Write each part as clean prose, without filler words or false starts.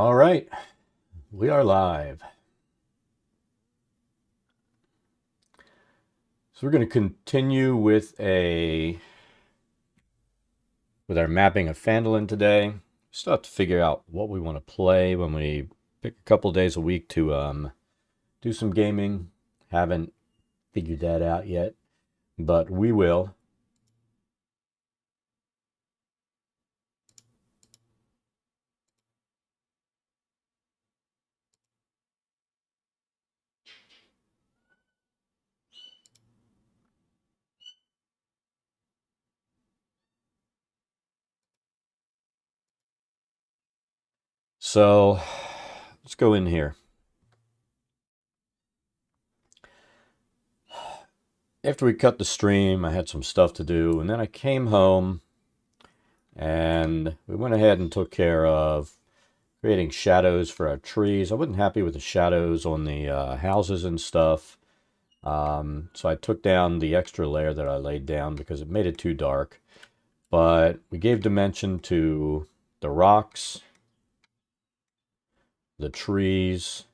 All right, we are live. So we're going to continue with our mapping of Phandelver today. Still have to figure out what we want to play when we pick a couple days a week to do some gaming. Haven't figured that out yet, but we will. So let's go in here. After we cut the stream, I had some stuff to do, and then I came home and we went ahead and took care of creating shadows for our trees. I wasn't happy with the shadows on the houses and stuff. So I took down the extra layer that I laid down because it made it too dark. But we gave dimension to the rocks, the trees.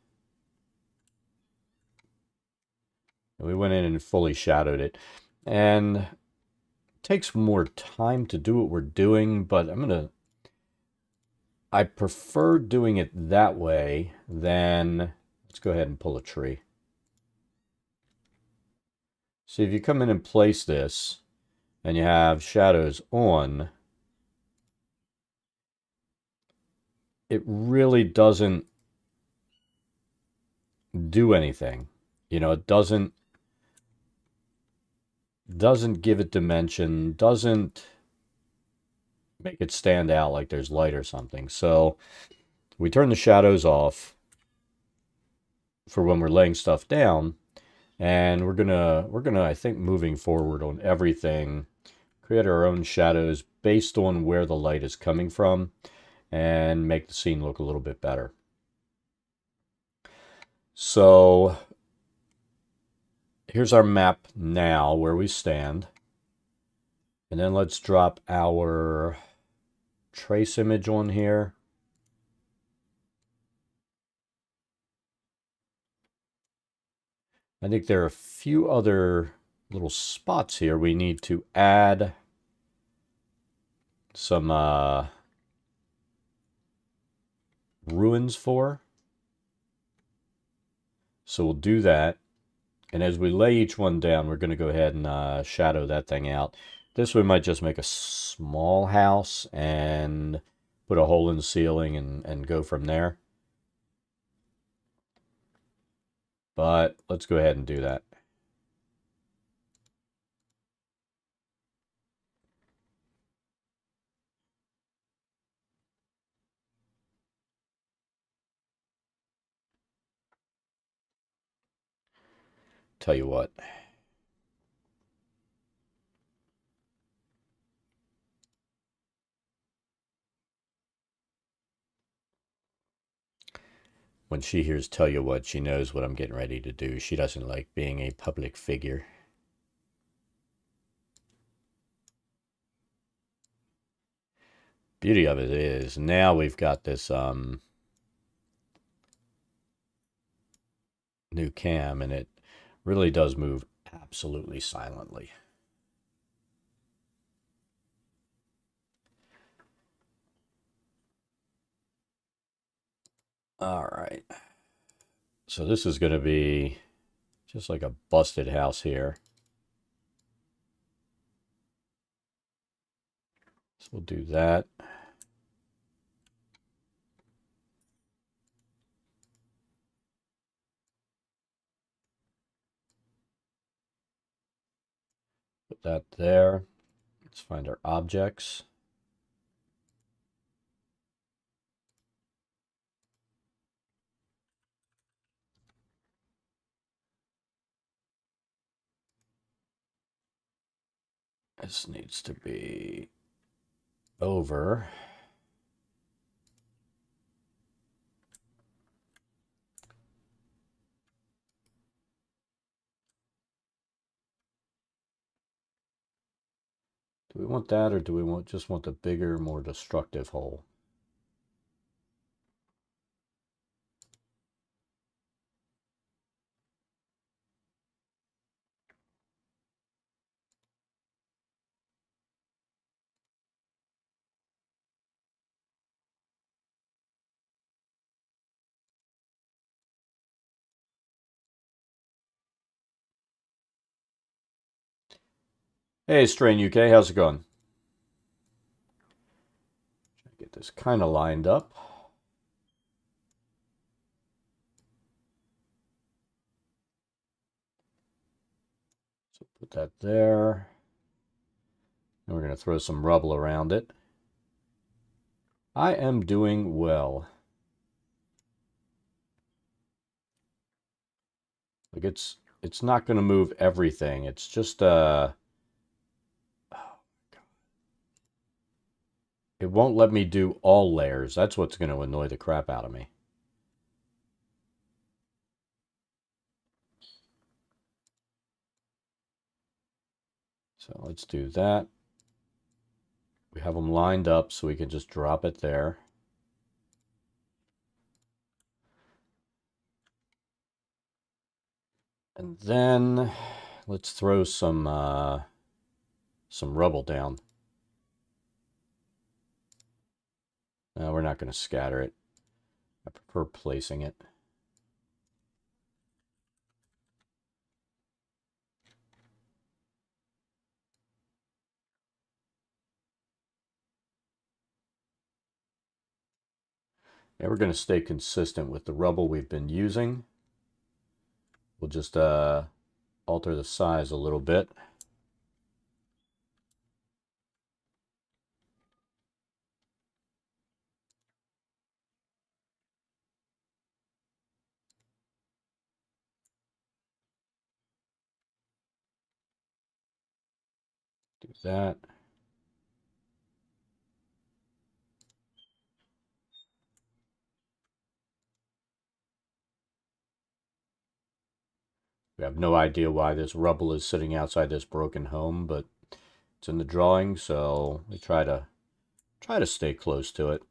And we went in and fully shadowed it. And it takes more time to do what we're doing, but I prefer doing it that way than, let's go ahead and pull a tree. See, if you come in and place this, and you have shadows on, it really doesn't do anything. You know, it doesn't give it dimension, doesn't make it stand out like there's light or something. So we turn the shadows off for when we're laying stuff down, and we're gonna I think moving forward on everything, create our own shadows based on where the light is coming from and make the scene look a little bit better. So here's our map now where we stand. And then let's drop our trace image on here. I think there are a few other little spots here we need to add some ruins for. So we'll do that. And as we lay each one down, we're going to go ahead and shadow that thing out. This we might just make a small house and put a hole in the ceiling and go from there. But let's go ahead and do that. Tell you what. When she hears tell you what, she knows what I'm getting ready to do. She doesn't like being a public figure. Beauty of it is now we've got this new cam, and it really does move absolutely silently. All right. So this is going to be just like a busted house here. So we'll do that. Put that there. Let's find our objects. This needs to be over. Do we want that, or do we just want the bigger, more destructive hole? Hey, Strain UK, how's it going? Get this kind of lined up. So put that there. And we're going to throw some rubble around it. I am doing well. Like it's not going to move everything. It's just it won't let me do all layers. That's what's going to annoy the crap out of me. So let's do that. We have them lined up so we can just drop it there. And then let's throw some rubble down. No, we're not going to scatter it. I prefer placing it. And we're going to stay consistent with the rubble we've been using. We'll just alter the size a little bit. Do that. We have no idea why this rubble is sitting outside this broken home, but it's in the drawing, so we try to stay close to it.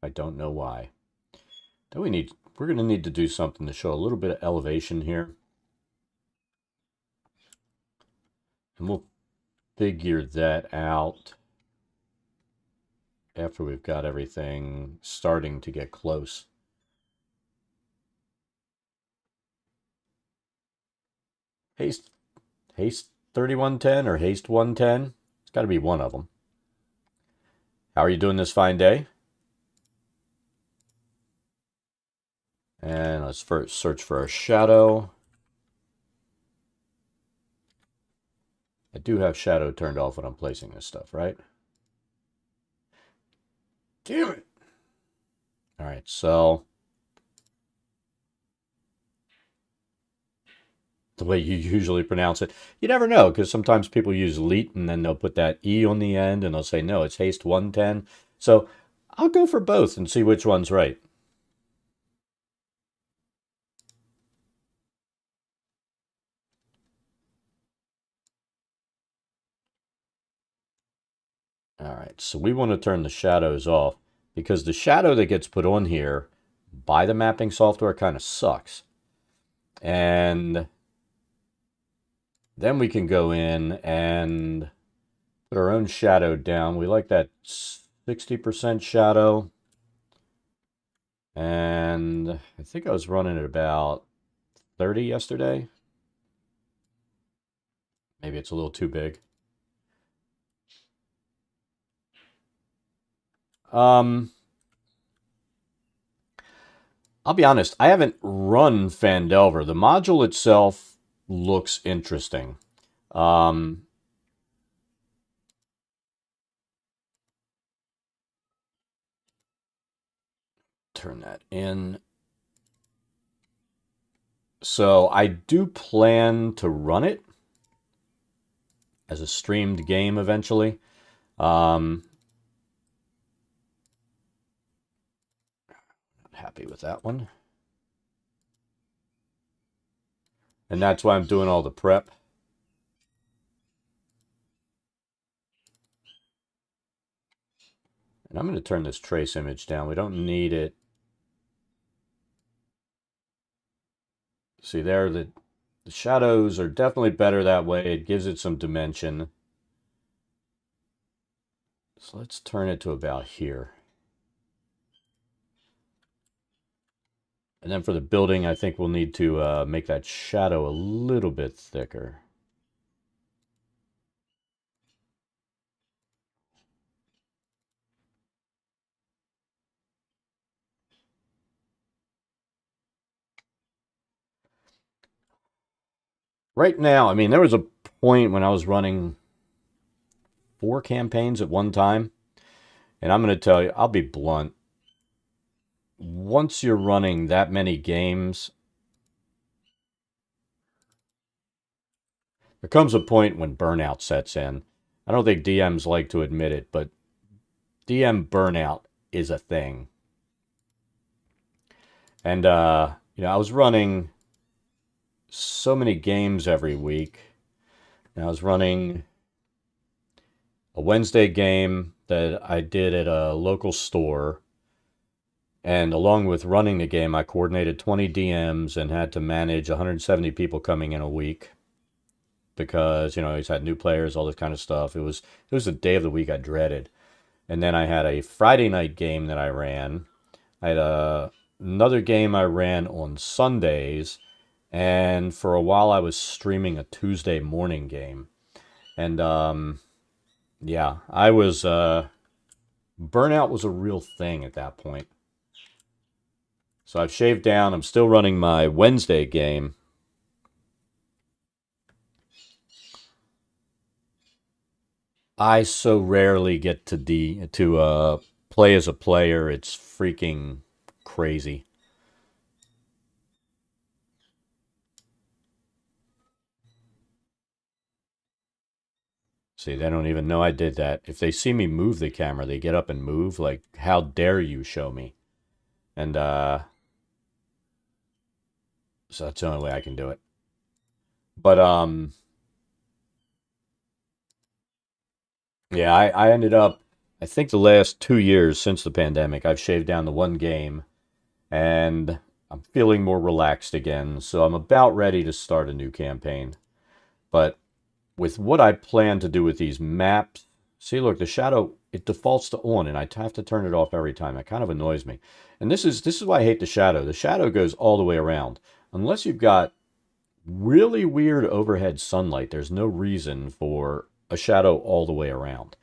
I don't know why. Then we're going to need to do something to show a little bit of elevation here. And we'll figure that out after we've got everything starting to get close. Haste 3110 or Haste 110. It's got to be one of them. How are you doing this fine day? And let's first search for a shadow. I do have shadow turned off when I'm placing this stuff, right? Damn it. All right, so the way you usually pronounce it, you never know, because sometimes people use leet and then they'll put that E on the end and they'll say, no, it's Haste 110. So I'll go for both and see which one's right. All right, so we want to turn the shadows off because the shadow that gets put on here by the mapping software kind of sucks. And then we can go in and put our own shadow down. We like that 60% shadow. And I think I was running at about 30 yesterday. Maybe it's a little too big. I'll be honest, I haven't run Phandelver. The module itself looks interesting. Turn that in. So I do plan to run it as a streamed game eventually. Not happy with that one. And that's why I'm doing all the prep. And I'm going to turn this trace image down. We don't need it. See there, the shadows are definitely better that way. It gives it some dimension. So let's turn it to about here. And then for the building, I think we'll need to make that shadow a little bit thicker. Right now, I mean, there was a point when I was running 4 campaigns at one time, and I'm going to tell you, I'll be blunt. Once you're running that many games, there comes a point when burnout sets in. I don't think DMs like to admit it, but DM burnout is a thing. And I was running so many games every week. And I was running a Wednesday game that I did at a local store. And along with running the game, I coordinated 20 DMs and had to manage 170 people coming in a week because, he's had new players, all this kind of stuff. It was the day of the week I dreaded. And then I had a Friday night game that I ran. I had another game I ran on Sundays, and for a while I was streaming a Tuesday morning game. And yeah, I was burnout was a real thing at that point. So I've shaved down. I'm still running my Wednesday game. I so rarely get to play as a player. It's freaking crazy. See, they don't even know I did that. If they see me move the camera, they get up and move. Like, how dare you show me? And so that's the only way I can do it. But yeah, I ended up. I think the last 2 years since the pandemic, I've shaved down to one game, and I'm feeling more relaxed again. So I'm about ready to start a new campaign. But with what I plan to do with these maps, see, look, the shadow, it defaults to on, and I have to turn it off every time. It kind of annoys me. And this is why I hate the shadow. The shadow goes all the way around. Unless you've got really weird overhead sunlight, there's no reason for a shadow all the way around.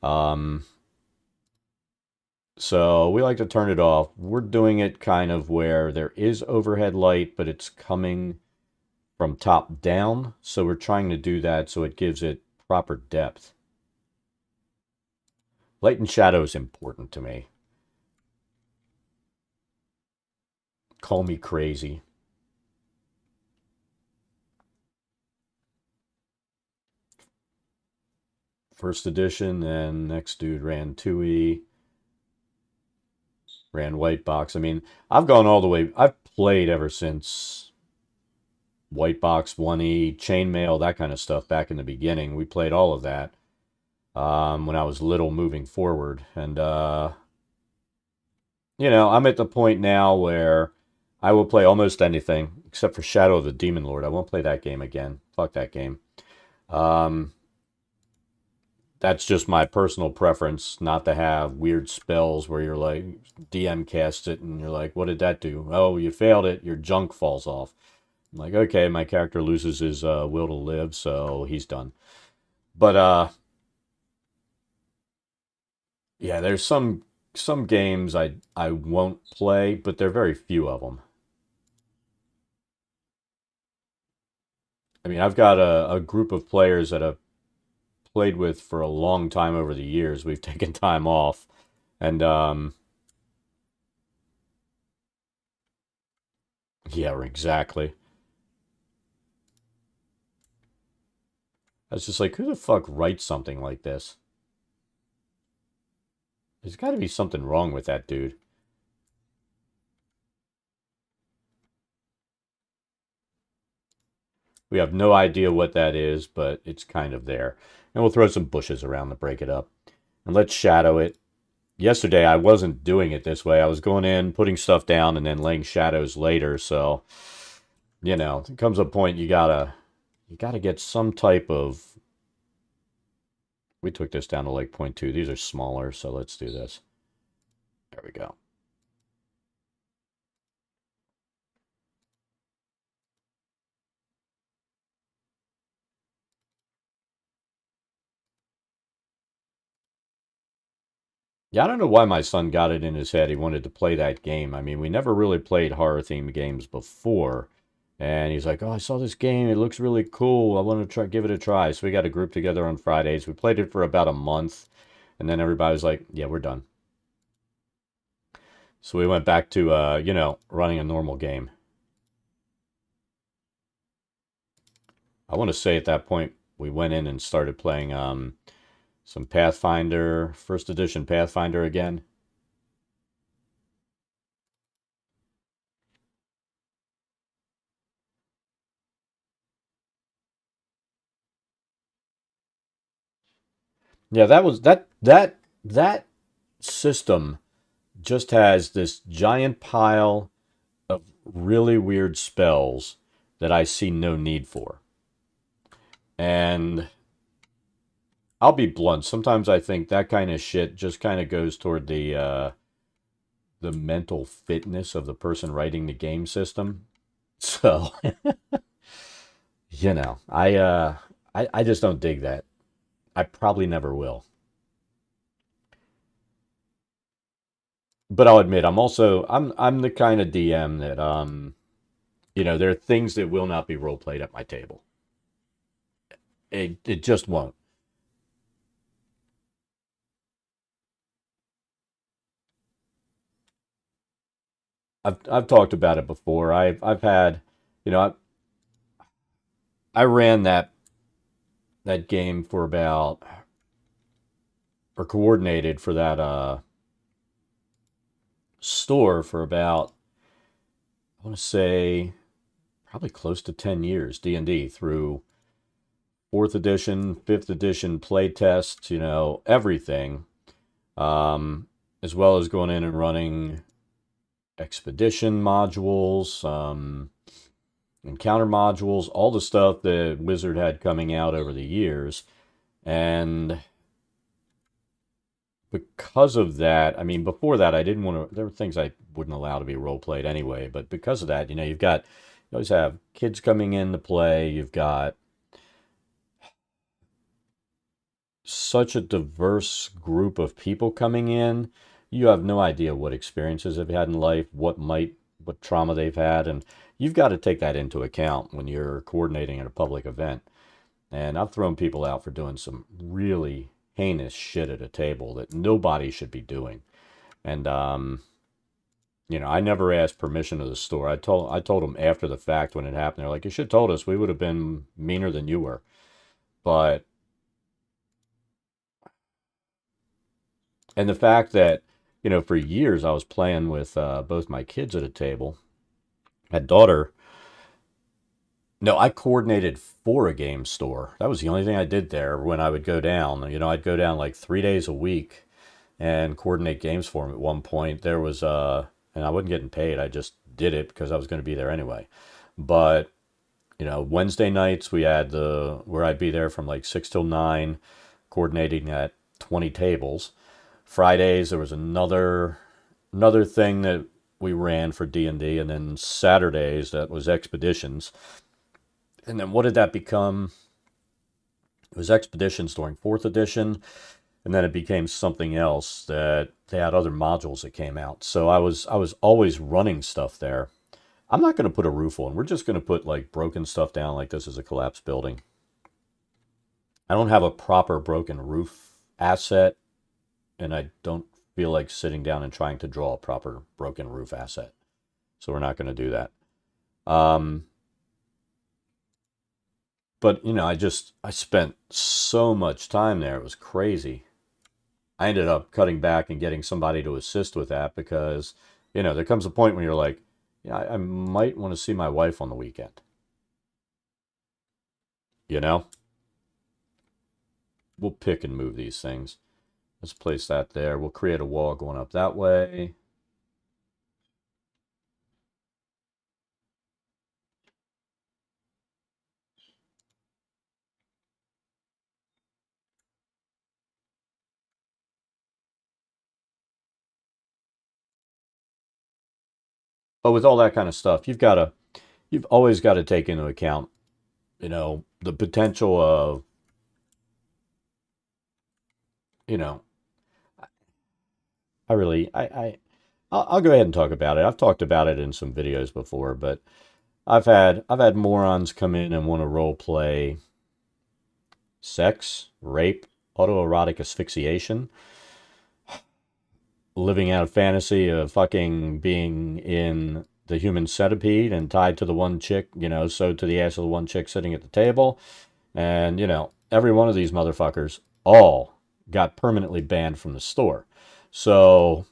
Um, so we like to turn it off. We're doing it kind of where there is overhead light, but it's coming from top down. So we're trying to do that so it gives it proper depth. Light and shadow is important to me. Call me crazy. First edition, and next dude ran 2E, ran White Box. I mean, I've gone all the way. I've played ever since White Box, 1E, Chainmail, that kind of stuff back in the beginning. We played all of that when I was little moving forward. And, I'm at the point now where I will play almost anything except for Shadow of the Demon Lord. I won't play that game again. Fuck that game. Um, that's just my personal preference, not to have weird spells where you're like, DM casts it and you're like, what did that do? Oh, you failed it. Your junk falls off. I'm like, okay, my character loses his will to live, so he's done. But yeah, there's some games I won't play, but there are very few of them. I mean, I've got a group of players that I've played with for a long time over the years. We've taken time off, and yeah, exactly. I was just like, who the fuck writes something like this? There's got to be something wrong with that dude. We have no idea what that is, but it's kind of there. And we'll throw some bushes around to break it up. And let's shadow it. Yesterday, I wasn't doing it this way. I was going in, putting stuff down, and then laying shadows later. So, there comes a point you gotta get some type of. We took this down to like point 0.2. These are smaller, so let's do this. There we go. Yeah, I don't know why my son got it in his head he wanted to play that game. I mean, we never really played horror themed games before. And he's like, "Oh, I saw this game. It looks really cool. I want to try give it a try." So we got a group together on Fridays. We played it for about a month, and then everybody was like, "Yeah, we're done." So we went back to running a normal game. I want to say at that point we went in and started playing some Pathfinder, first edition Pathfinder again. Yeah, that system just has this giant pile of really weird spells that I see no need for. And I'll be blunt. Sometimes I think that kind of shit just kind of goes toward the mental fitness of the person writing the game system. So, I just don't dig that. I probably never will. But I'll admit I'm the kind of DM that there are things that will not be role played at my table. It just won't. I've talked about it before. I've had, you know, I ran that game for about or coordinated for that store for about I want to say probably close to 10 years D&D through 4th edition, 5th edition play tests, everything. Um as well as going in and running expedition modules, encounter modules, all the stuff that Wizard had coming out over the years. And because of that, I mean, before that, I didn't want to, there were things I wouldn't allow to be role played anyway. But because of that, you always have kids coming in to play. You've got such a diverse group of people coming in. You have no idea what experiences they've had in life, what trauma they've had. And you've got to take that into account when you're coordinating at a public event. And I've thrown people out for doing some really heinous shit at a table that nobody should be doing. And I never asked permission of the store. I told them after the fact when it happened. They're like, "You should have told us. We would have been meaner than you were." But and the fact that for years I was playing with both my kids at a table. My daughter, no, I coordinated for a game store. That was the only thing I did there when I would go down. I'd go down like 3 days a week and coordinate games for them. At one point, there was and I wasn't getting paid. I just did it because I was going to be there anyway. But Wednesday nights we had the where I'd be there from like 6 till 9, coordinating at 20 tables. Fridays there was another thing that we ran for D&D, and then Saturdays that was expeditions. And then what did that become? It was expeditions during 4th edition, and then it became something else that they had other modules that came out. So I was always running stuff there. I'm not going to put a roof on. We're just going to put like broken stuff down like this is a collapsed building. I don't have a proper broken roof asset, and I don't feel like sitting down and trying to draw a proper broken roof asset. So we're not going to do that. Um, but I spent so much time there. It was crazy. I ended up cutting back and getting somebody to assist with that because, there comes a point when you're like, yeah, I might want to see my wife on the weekend. You know, we'll pick and move these things. Let's place that there. We'll create a wall going up that way. But with all that kind of stuff, you've always got to take into account, the potential of, you know, I really, I'll go ahead and talk about it. I've talked about it in some videos before, but I've had morons come in and want to role play sex, rape, autoerotic asphyxiation, living out a fantasy of fucking being in the human centipede and tied to the one chick, sewed to the ass of the one chick sitting at the table. And, every one of these motherfuckers all got permanently banned from the store. So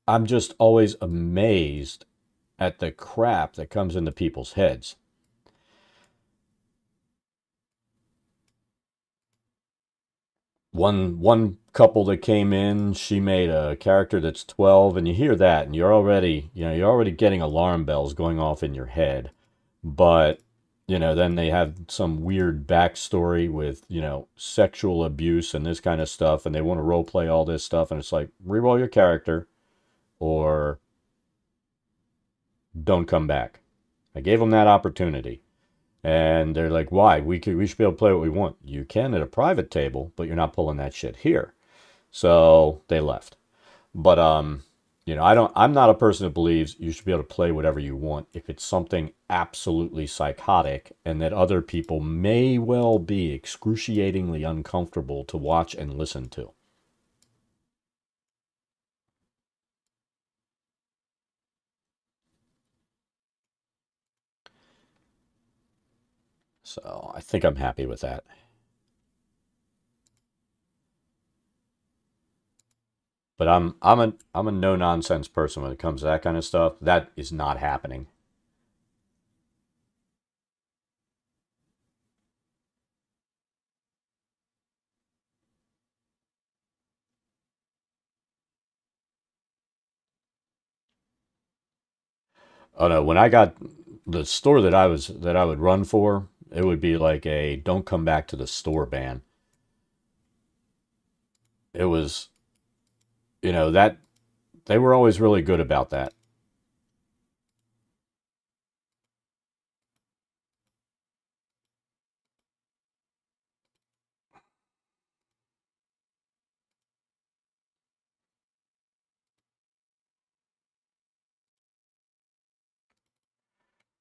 I'm just always amazed at the crap that comes into people's heads. One couple that came in, she made a character that's 12, and you hear that and you're already getting alarm bells going off in your head. But then they have some weird backstory with sexual abuse and this kind of stuff, and they want to role play all this stuff, and it's like, reroll your character or don't come back. I gave them that opportunity. And they're like, why? We should be able to play what we want. You can at a private table, but you're not pulling that shit here. So they left. But I'm not a person that believes you should be able to play whatever you want if it's something absolutely psychotic and that other people may well be excruciatingly uncomfortable to watch and listen to. So I think I'm happy with that. But I'm a no nonsense person when it comes to that kind of stuff. That is not happening. Oh no, when I got the store that I would run for, it would be like a don't come back to the store ban. It was, that they were always really good about that.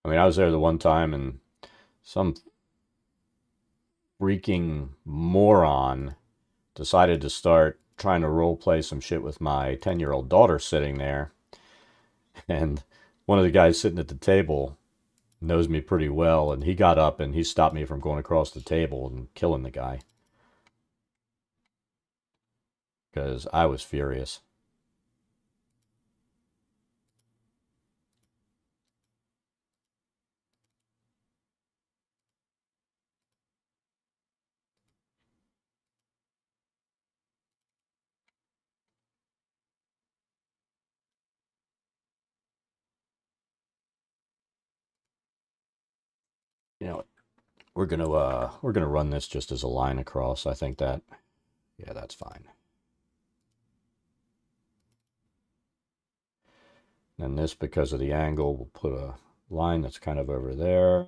I mean, I was there the one time and some freaking moron decided to start trying to role play some shit with my 10-year-old daughter sitting there. And one of the guys sitting at the table knows me pretty well, and he got up and he stopped me from going across the table and killing the guy because I was furious. You know, we're gonna run this just as a line across. I think that, yeah, that's fine. And this, because of the angle, we'll put a line that's kind of over there,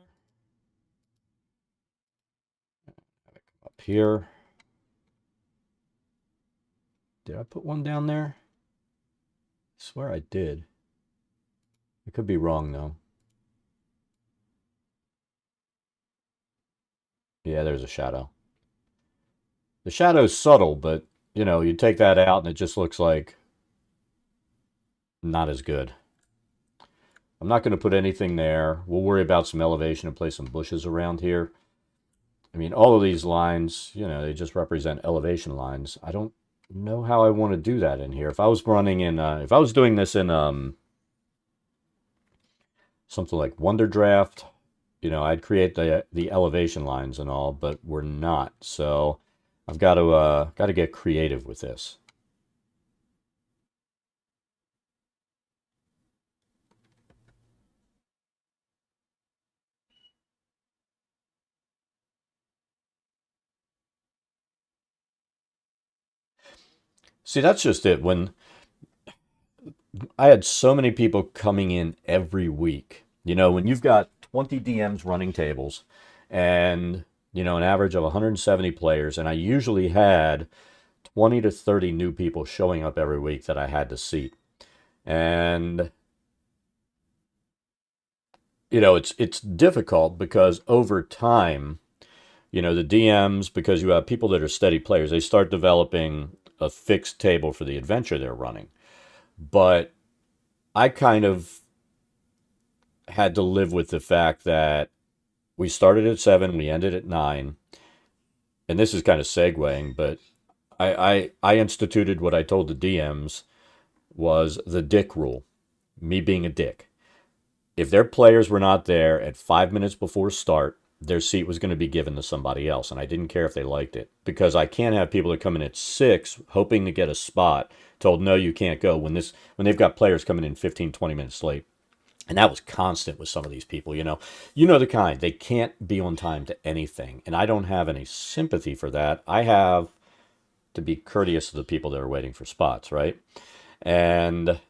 up here. Did I put one down there? I swear I did. I could be wrong though. Yeah, there's a shadow. The shadow's subtle, but you take that out and it just looks like not as good. I'm not going to put anything there. We'll worry about some elevation and place some bushes around here. I mean, all of these lines, they just represent elevation lines. I don't know how I want to do that in here. If I was running in, if I was doing this in something like Wonderdraft, I'd create the elevation lines and all, but we're not. So I've got to get creative with this. See, that's just it. When I had so many people coming in every week, when you've got 20 DMs running tables and, an average of 170 players, and I usually had 20 to 30 new people showing up every week that I had to seat. And it's difficult because over time, the DMs, because you have people that are steady players, they start developing a fixed table for the adventure they're running. But I kind of had to live with the fact that we started at 7, we ended at 9, and this is kind of segueing, but I instituted what I told the DMs was the dick rule, me being a dick. If their players were not there at 5 minutes before start, their seat was going to be given to somebody else. And I didn't care if they liked it because I can't have people that come in at 6 hoping to get a spot told, no, you can't go when they've got players coming in 15, 20 minutes late. And that was constant with some of these people, the kind, they can't be on time to anything. And I don't have any sympathy for that. I have to be courteous to the people that are waiting for spots, right? And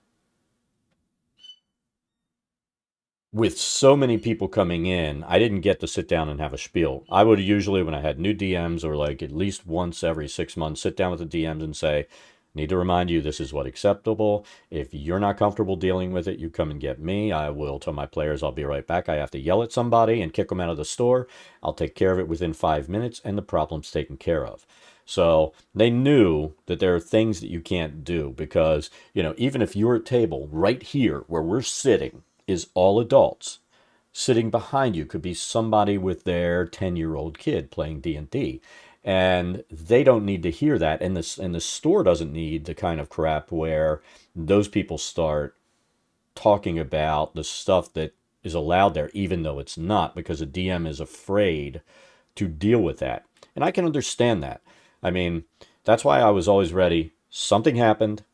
with so many people coming in, I didn't get to sit down and have a spiel. I would usually, when I had new DMs or like at least once every 6 months, sit down with the DMs and say, need to remind you this is what acceptable. If you're not comfortable dealing with it, you come and get me. I will tell my players I'll be right back. I have to yell at somebody and kick them out of the store. I'll take care of it within 5 minutes and the problem's taken care of. So they knew that there are things that you can't do because, even if your table right here where we're sitting is all adults, sitting behind you could be somebody with their 10-year-old kid playing D&D. And they don't need to hear that. And the store doesn't need the kind of crap where those people start talking about the stuff that is allowed there, even though it's not, because a DM is afraid to deal with that. And I can understand that. I mean, that's why I was always ready. Something happened.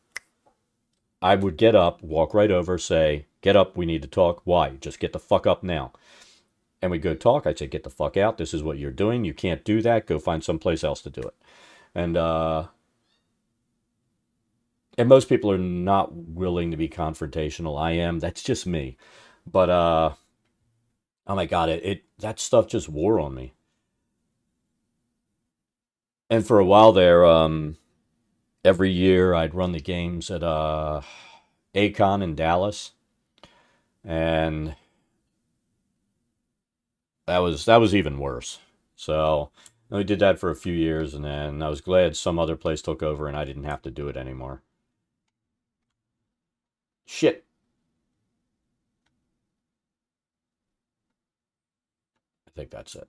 I would get up, walk right over, say, get up, we need to talk. Why? Just get the fuck up now. And we go talk. I'd say, get the fuck out. This is what you're doing. You can't do that. Go find someplace else to do it. And and most people are not willing to be confrontational. I am. That's just me. But oh my god, it that stuff just wore on me. And for a while there, every year I'd run the games at Acon in Dallas, and that was even worse. So we did that for a few years, and then I was glad some other place took over, and I didn't have to do it anymore. Shit, I think that's it.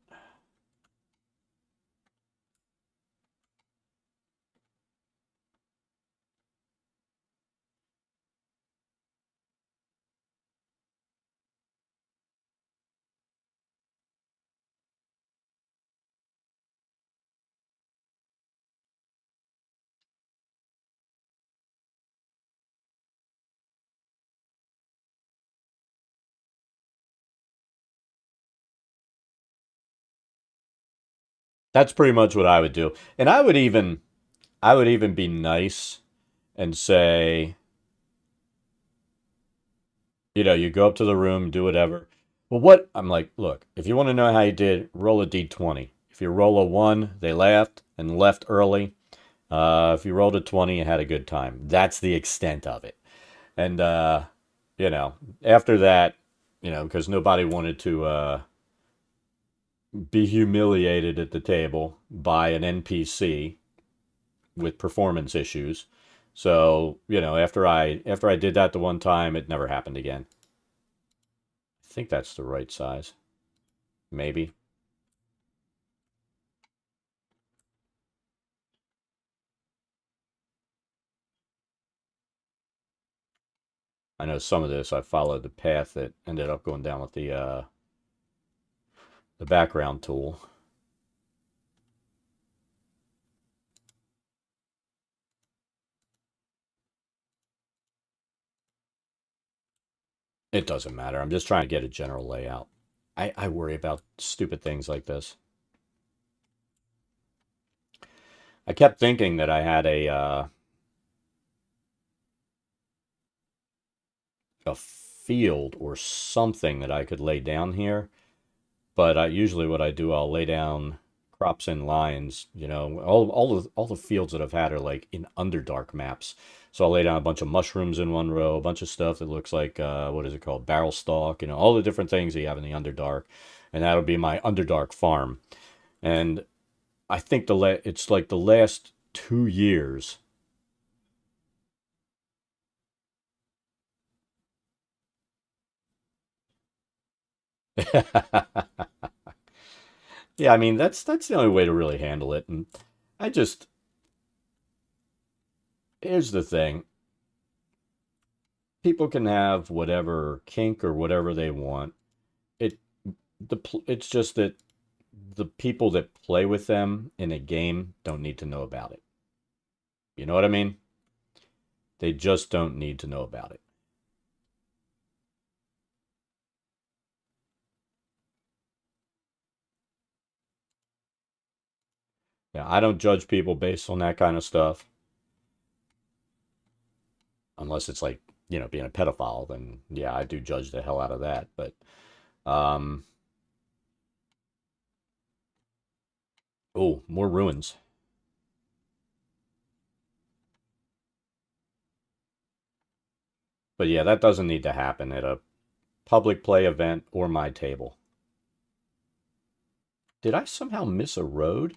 That's pretty much what I would do, and I would even be nice and say, you go up to the room, do whatever. Well, what I'm like, look, if you want to know how you did, roll a d20. If you roll a 1, they laughed and left early. If you rolled a 20, you had a good time. That's the extent of it. And, you know, after that, because nobody wanted to be humiliated at the table by an NPC with performance issues. So, after I did that the one time, it never happened again. I think that's the right size. Maybe. I know some of this I followed the path that ended up going down with the background tool. It doesn't matter. I'm just trying to get a general layout. I worry about stupid things like this. I kept thinking that I had a field or something that I could lay down here, but usually what I do, I'll lay down crops and lines. You know, all the fields that I've had are like in Underdark maps. So I'll lay down a bunch of mushrooms in one row, a bunch of stuff that looks like what is it called, barrel stalk. You know, all the different things that you have in the Underdark, and that'll be my Underdark farm. And I think it's like the last 2 years. Yeah, I mean that's the only way to really handle it. And I just here's the thing. People can have whatever kink or whatever they want. It it's just that the people that play with them in a game don't need to know about it. You know what I mean? They just don't need to know about it. Yeah, I don't judge people based on that kind of stuff unless it's like, being a pedophile, then yeah, I do judge the hell out of that. But um oh, more ruins. But yeah, that doesn't need to happen at a public play event or my table. Did I somehow miss a road?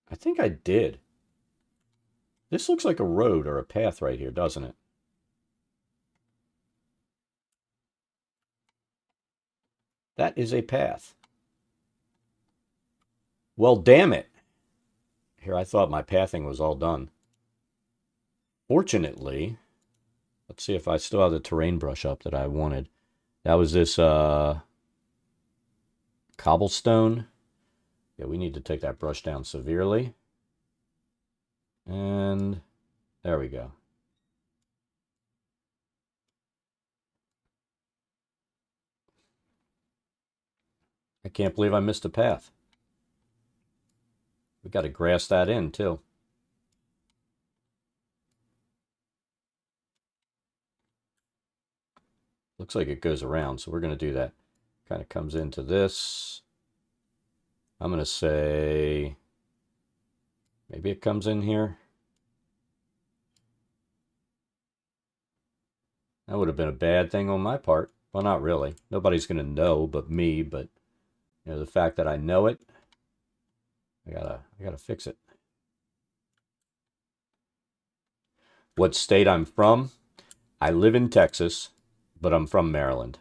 I think I did. This looks like a road or a path right here, doesn't it? That is a path. Well, damn it. Here, I thought my pathing was all done. Fortunately, let's see if I still have the terrain brush up that I wanted. That was this cobblestone. Yeah, we need to take that brush down severely. And there we go. I can't believe I missed a path. We got to grass that in too. Looks like it goes around, so we're going to do that. Kind of comes into this. I'm going to say maybe it comes in here. That would have been a bad thing on my part. Well, not really. Nobody's going to know but me, but the fact that I know it, I gotta fix it. What state I'm from? I live in Texas, but I'm from Maryland.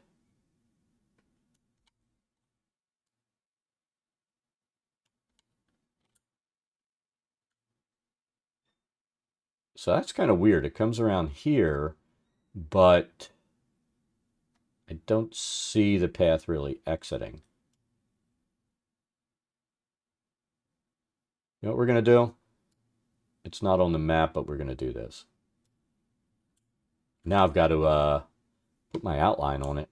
So that's kind of weird. It comes around here, but I don't see the path really exiting. You know what we're going to do? It's not on the map, but we're going to do this. Now I've got to put my outline on it.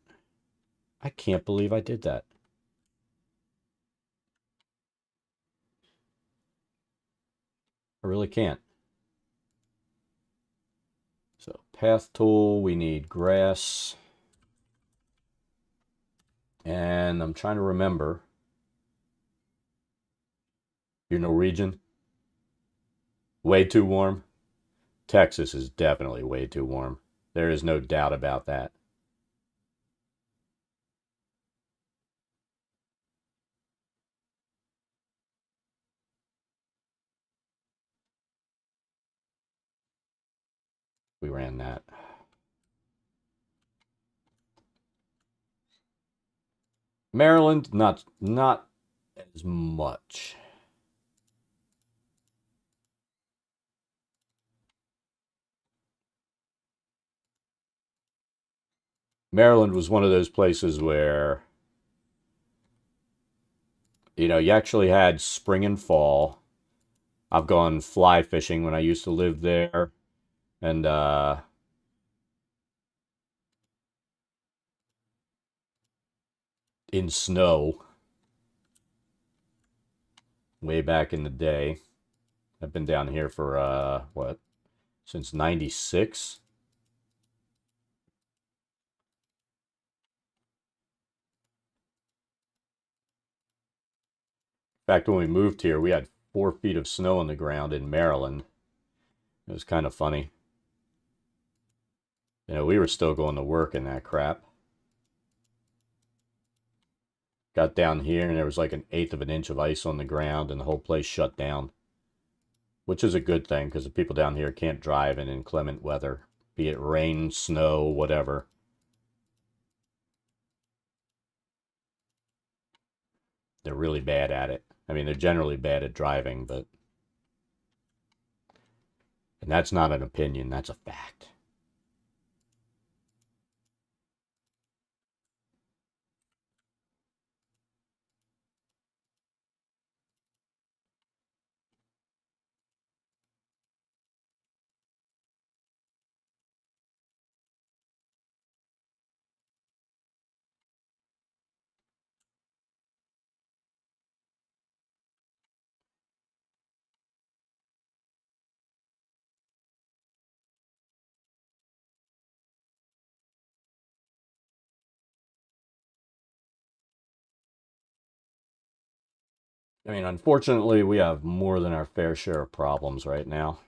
I can't believe I did that. I really can't. So path tool, we need grass. And I'm trying to remember. You're Norwegian? Way too warm? Texas is definitely way too warm. There is no doubt about that. We ran that. Maryland, not as much. Maryland was one of those places where, you actually had spring and fall. I've gone fly fishing when I used to live there, and in snow way back in the day. I've been down here for what, since '96. In fact, when we moved here, we had 4 feet of snow on the ground in Maryland. It was kind of funny. You know, we were still going to work in that crap. Got down here and there was like an eighth of an inch of ice on the ground and the whole place shut down. Which is a good thing because the people down here can't drive in inclement weather, be it rain, snow, whatever. They're really bad at it. I mean, they're generally bad at driving, but... And that's not an opinion, that's a fact. I mean, unfortunately, we have more than our fair share of problems right now.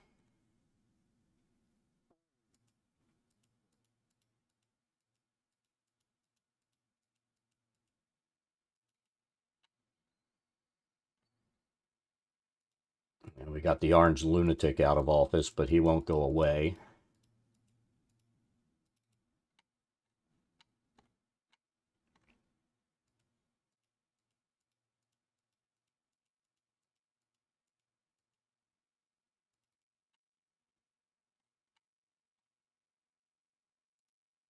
And we got the orange lunatic out of office, but he won't go away.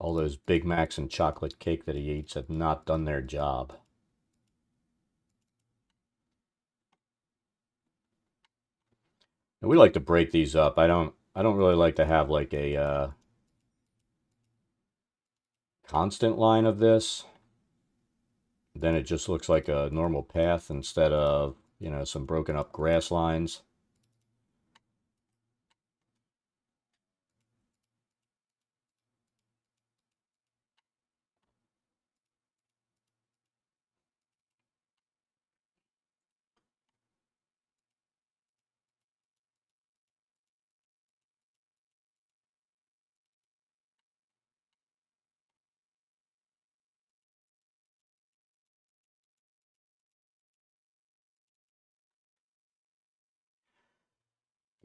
All those Big Macs and chocolate cake that he eats have not done their job. And we like to break these up. I don't really like to have like a constant line of this. Then it just looks like a normal path instead of, you know, some broken up grass lines.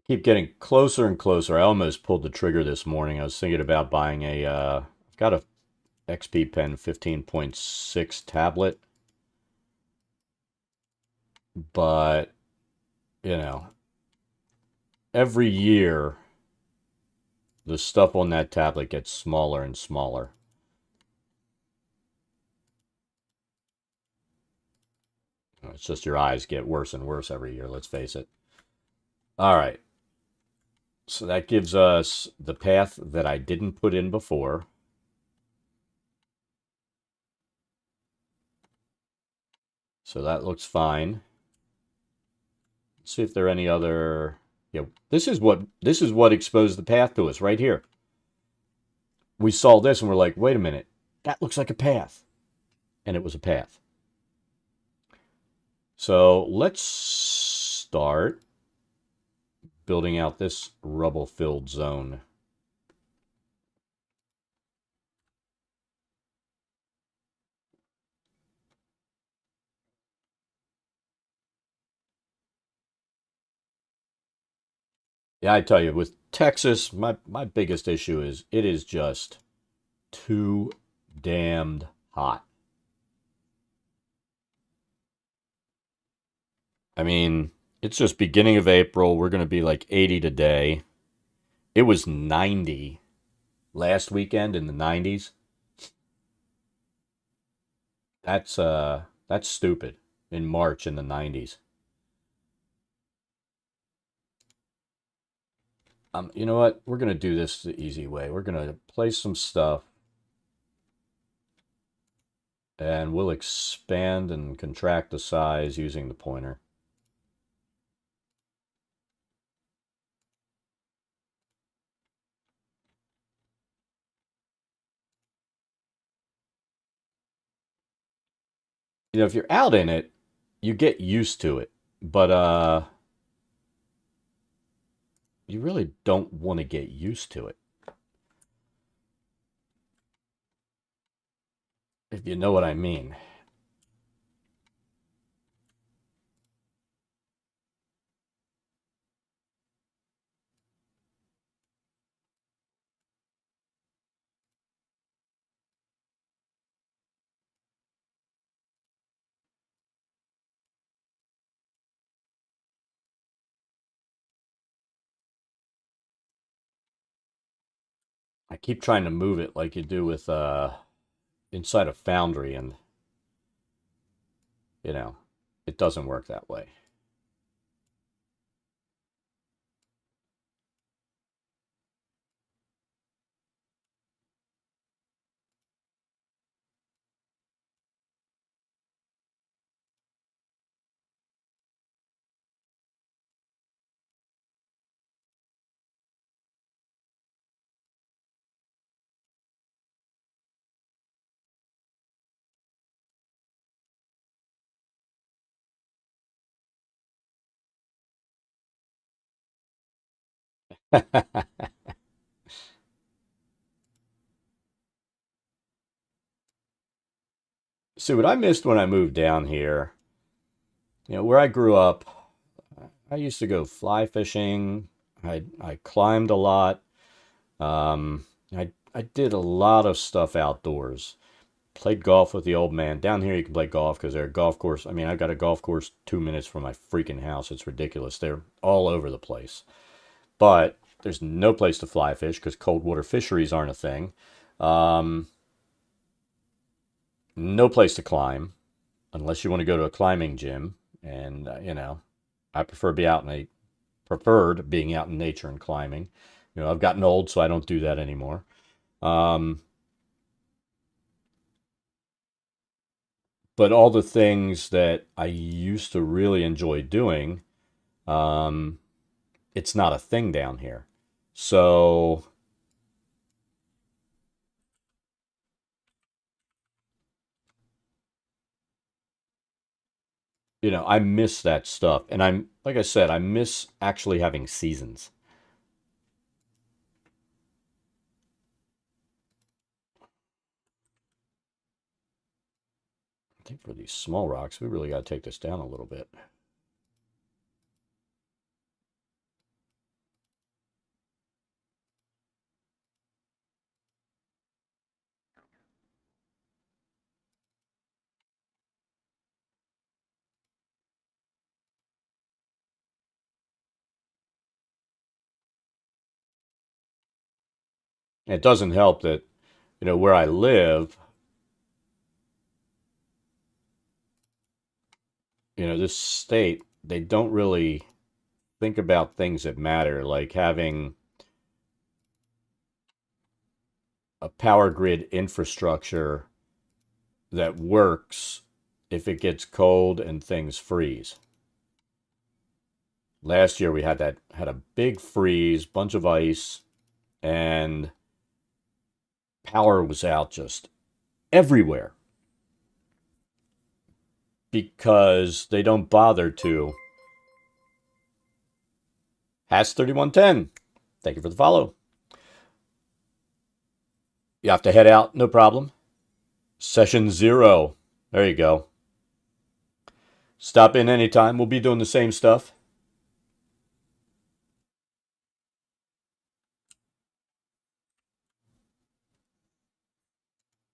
Keep getting closer and closer. I almost pulled the trigger this morning. I was thinking about buying a, I've got a XP Pen 15.6 tablet, but, you know, every year the stuff on that tablet gets smaller and smaller. It's just your eyes get worse and worse every year, let's face it. All right. So that gives us the path that I didn't put in before. So that looks fine. Let's see if there are any other... Yeah, this is what exposed the path to us right here. We saw this and we're like, wait a minute, that looks like a path. And it was a path. So let's start building out this rubble-filled zone. Yeah, I tell you, with Texas, my biggest issue is it is just too damned hot. I mean, it's just beginning of April. We're going to be like 80 today. It was 90 last weekend in the 90s. That's stupid in March in the 90s. You know what? We're going to do this the easy way. We're going to place some stuff and we'll expand and contract the size using the pointer. You know, if you're out in it, you get used to it. But you really don't want to get used to it, if you know what I mean. I keep trying to move it like you do with inside a foundry, and you know, it doesn't work that way. See, what I missed when I moved down here, where I grew up, I used to go fly fishing. I climbed a lot. Um, I did a lot of stuff outdoors. Played golf with the old man. Down here, you can play golf because they're a golf course. I mean, I got a golf course 2 minutes from my freaking house. It's ridiculous. They're all over the place. But there's no place to fly fish because cold water fisheries aren't a thing. Um, no place to climb unless you want to go to a climbing gym. And I preferred being out in nature and climbing. I've gotten old, so I don't do that anymore. Um, but all the things that I used to really enjoy doing, um, it's not a thing down here. So, I miss that stuff. And like I said, I miss actually having seasons. I think for these small rocks, we really got to take this down a little bit. It doesn't help that, where I live, this state, they don't really think about things that matter, like having a power grid infrastructure that works if it gets cold and things freeze. Last year we had a big freeze, bunch of ice, and power was out just everywhere because they don't bother to. Has 3110. Thank you for the follow. You have to head out, no problem. Session 0. There you go. Stop in anytime. We'll be doing the same stuff.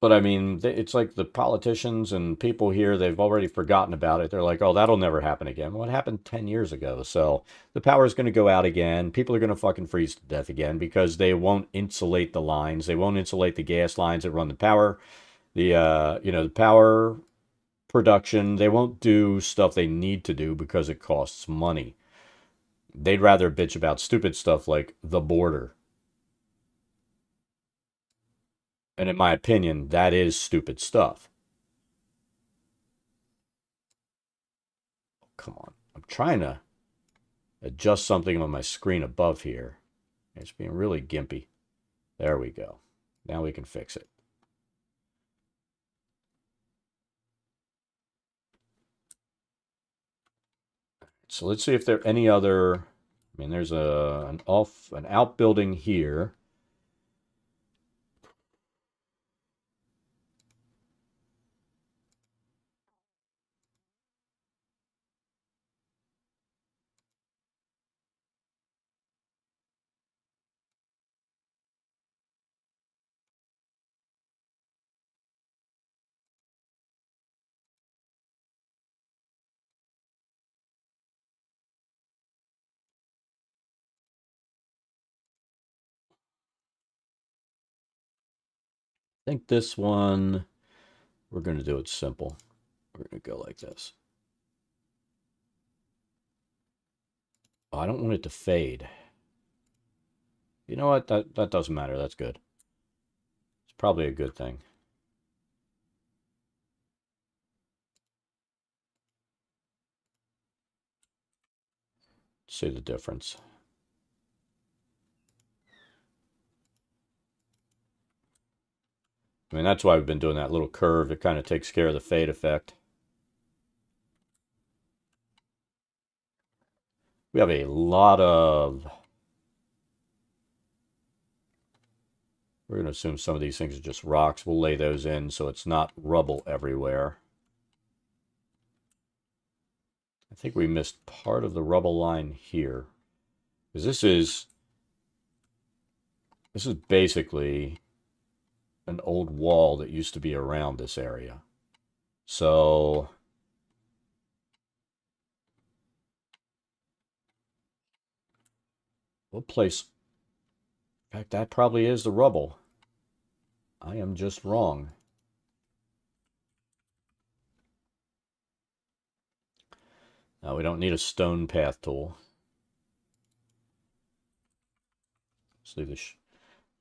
But I mean, it's like the politicians and people here, they've already forgotten about it. They're like, oh, that'll never happen again. Well, it happened 10 years ago. So the power is going to go out again. People are going to fucking freeze to death again because they won't insulate the lines. They won't insulate the gas lines that run the power, the power production. They won't do stuff they need to do because it costs money. They'd rather bitch about stupid stuff like the border. And in my opinion, that is stupid stuff. Come on. I'm trying to adjust something on my screen above here. It's being really gimpy. There we go. Now we can fix it. So let's see if there are any other. I mean, there's an outbuilding here. I think this one, we're going to do it simple. We're going to go like this. Oh, I don't want it to fade. You know what? That doesn't matter. That's good. It's probably a good thing. See the difference. I mean, that's why we've been doing that little curve. It kind of takes care of the fade effect. We have a lot of... We're going to assume some of these things are just rocks. We'll lay those in so it's not rubble everywhere. I think we missed part of the rubble line here. Because this is basically an old wall that used to be around this area. So we'll place... In fact, that probably is the rubble. I am just wrong. Now we don't need a stone path tool. Let's leave the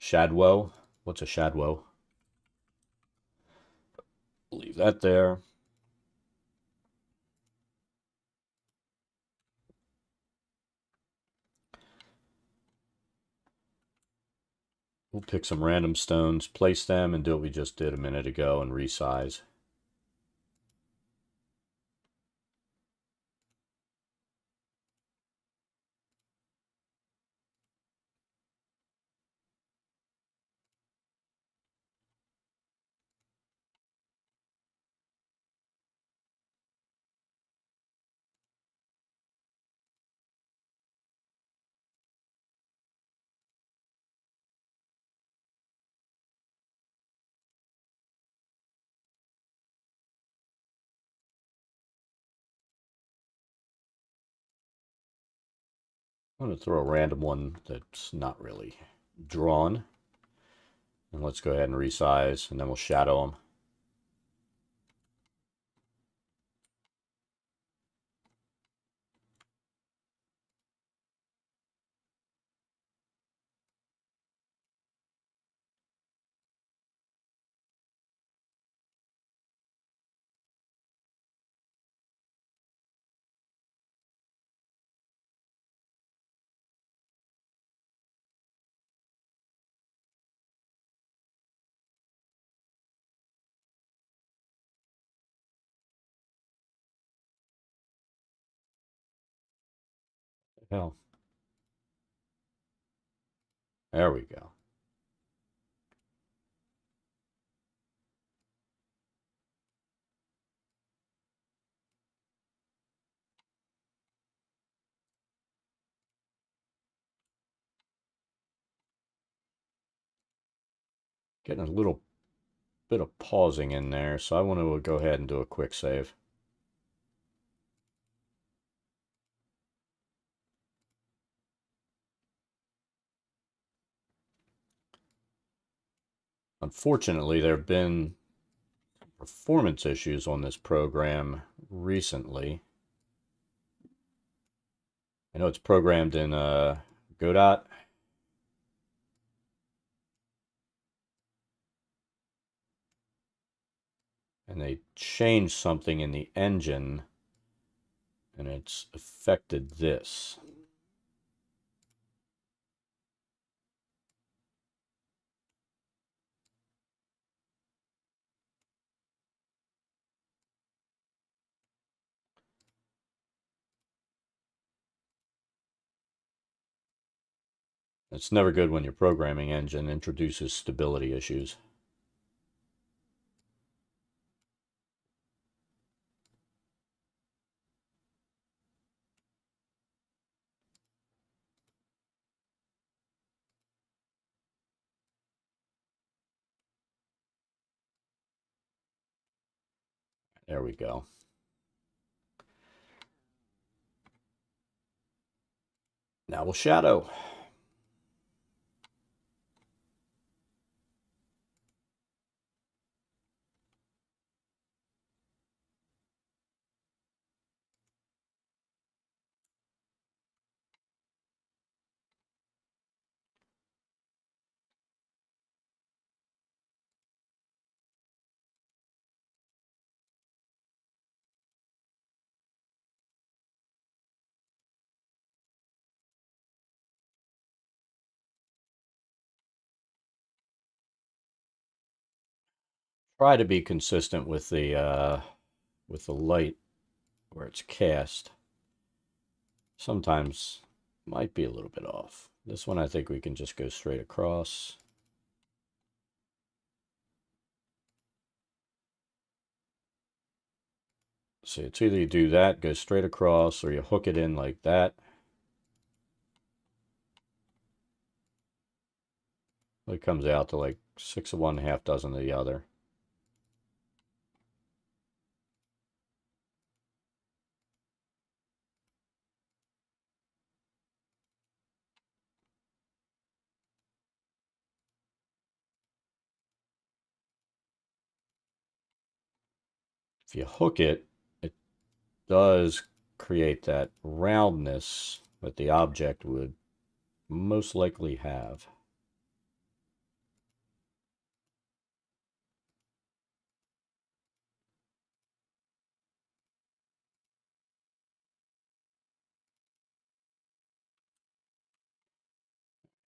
shadwow. What's a shadwow? Leave that there. We'll pick some random stones, place them, and do what we just did a minute ago and resize. I'm going to throw a random one that's not really drawn. And let's go ahead and resize, and then we'll shadow them. Hell, there we go. Getting a little bit of pausing in there, so I want to go ahead and do a quick save. Unfortunately, there have been performance issues on this program recently. I know it's programmed in Godot. And they changed something in the engine, and it's affected this. It's never good when your programming engine introduces stability issues. There we go. Now we'll shadow. Try to be consistent with the light where it's cast. Sometimes might be a little bit off. This one I think we can just go straight across. So it's either you do that, go straight across, or you hook it in like that. It comes out to like 6 of one, half dozen of the other. If you hook it, it does create that roundness that the object would most likely have.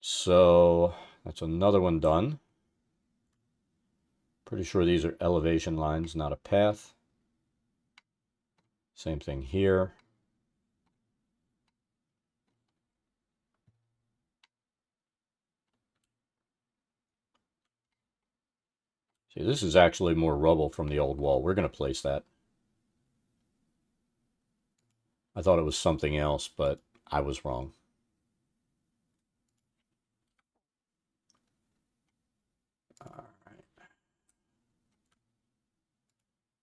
So that's another one done. Pretty sure these are elevation lines, not a path. Same thing here. See, this is actually more rubble from the old wall. We're going to place that. I thought it was something else, but I was wrong. All right.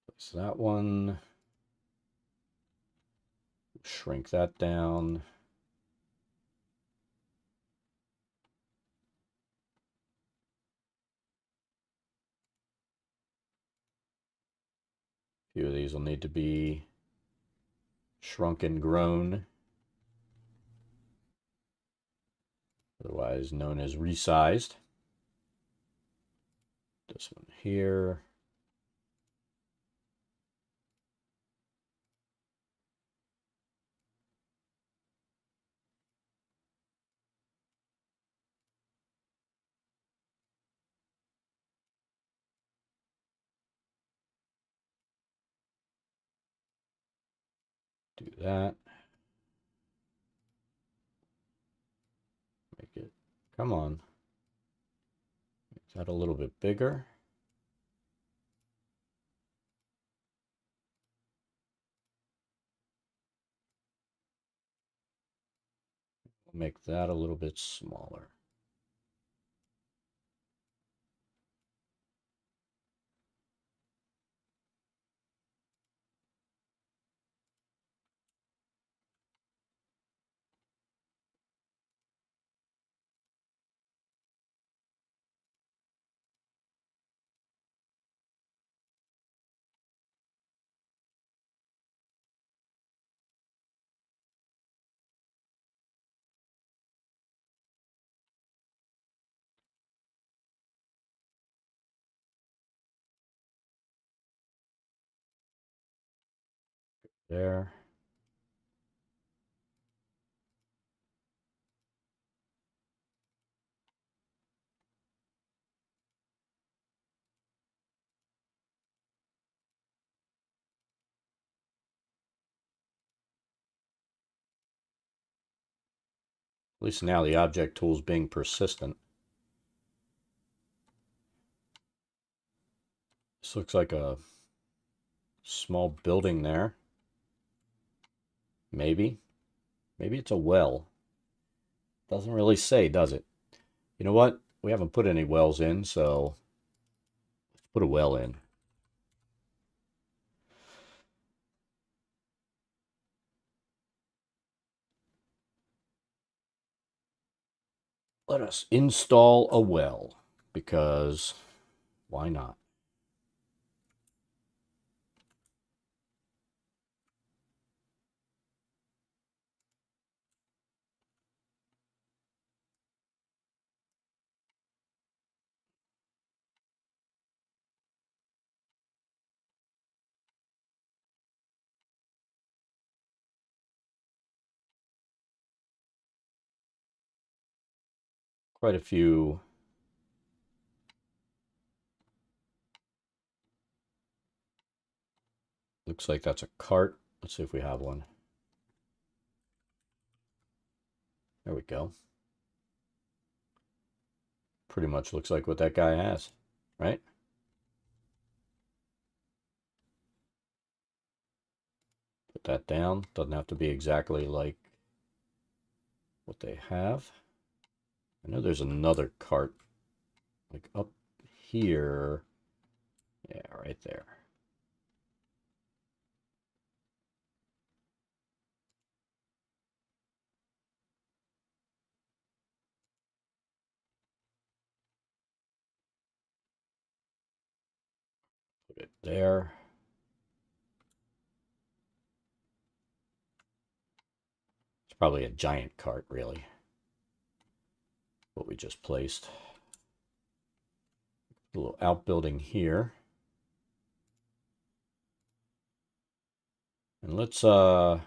Place that one. Shrink that down. A few of these will need to be shrunk and grown, otherwise known as resized. This one here. Do that. Make it, come on. Make that a little bit bigger. Make that a little bit smaller. There. At least now the object tool is being persistent. This looks like a small building there. Maybe. Maybe it's a well. Doesn't really say, does it? You know what? We haven't put any wells in, so let's put a well in. Let us install a well, because why not? Quite a few. Looks like that's a cart. Let's see if we have one. There we go. Pretty much looks like what that guy has, right? Put that down. Doesn't have to be exactly like what they have. I know there's another cart, like up here. Yeah, right there. Put it there. It's probably a giant cart, really, what we just placed. A little outbuilding here. And let's see,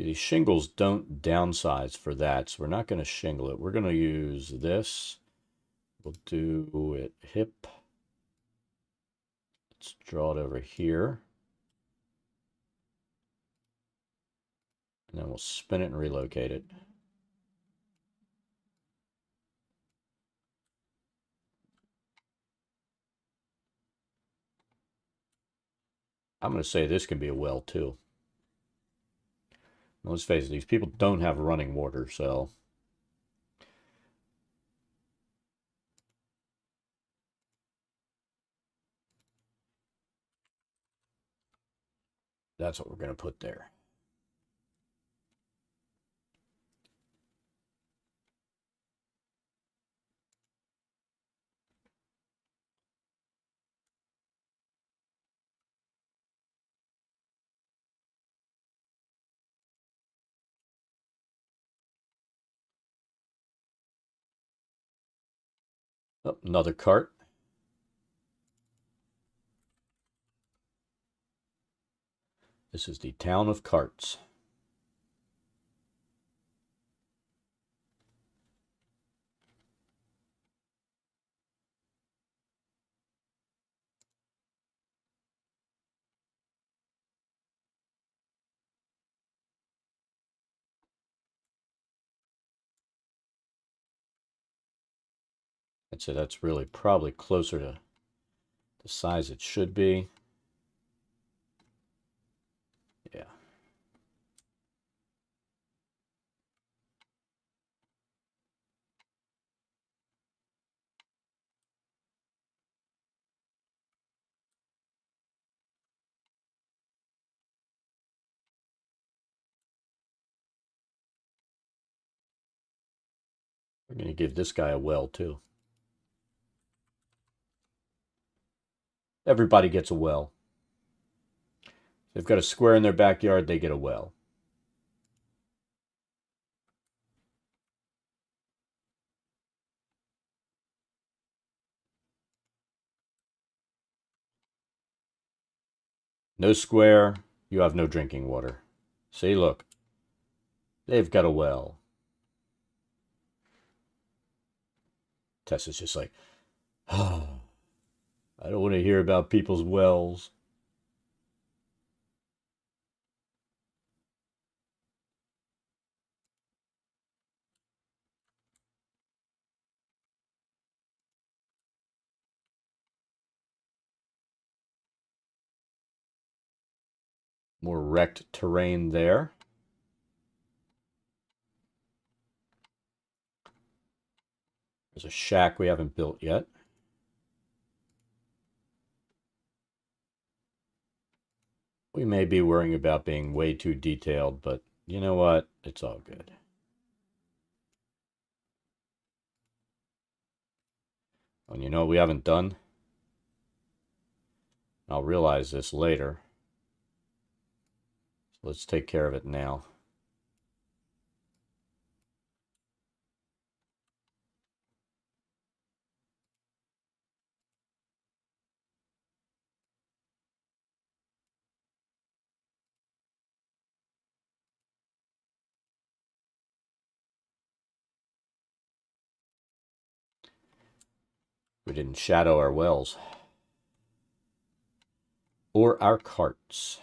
these shingles don't downsize for that, so we're not going to shingle it. We're going to use this. We'll do it hip. Let's draw it over here. And then we'll spin it and relocate it. I'm going to say this can be a well too. Let's face it, these people don't have running water, so that's what we're going to put there. Oh, another cart. This is the town of carts. I'd say that's really probably closer to the size it should be. Yeah. We're going to give this guy a well too. Everybody gets a well. They've got a square in their backyard, they get a well. No square, you have no drinking water. See, look. They've got a well. Tessa's just like, oh, I don't want to hear about people's wells. More wrecked terrain there. There's a shack we haven't built yet. We may be worrying about being way too detailed, but you know what? It's all good. And you know what we haven't done? I'll realize this later. So let's take care of it now. We didn't shadow our wells. Or our carts.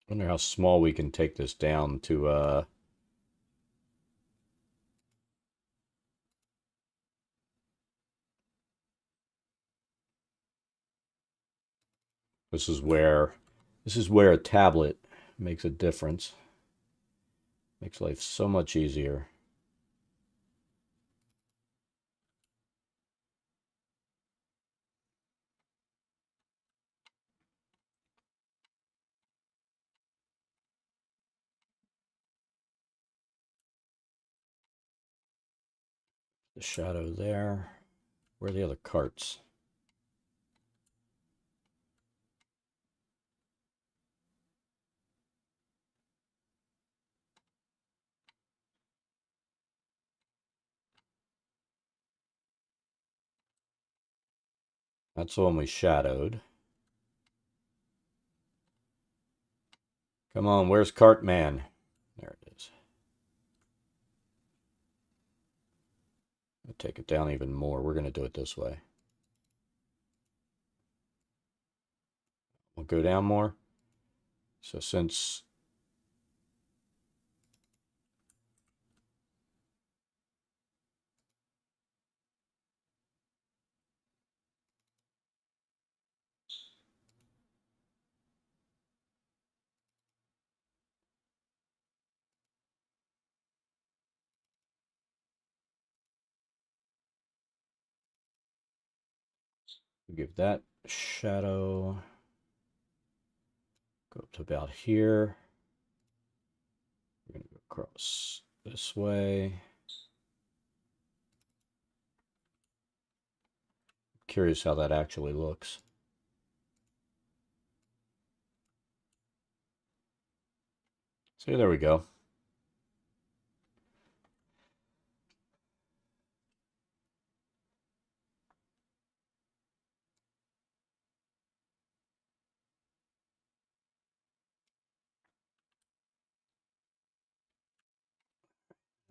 Wonder how small we can take this down to this is where a tablet makes a difference. Makes life so much easier. The shadow there. Where are the other carts? That's the one we shadowed. Come on, where's Cartman? There it is. I'll take it down even more. We're going to do it this way. We'll go down more. So since we give that shadow, go up to about here. We're going to go across this way. Curious how that actually looks. So there we go.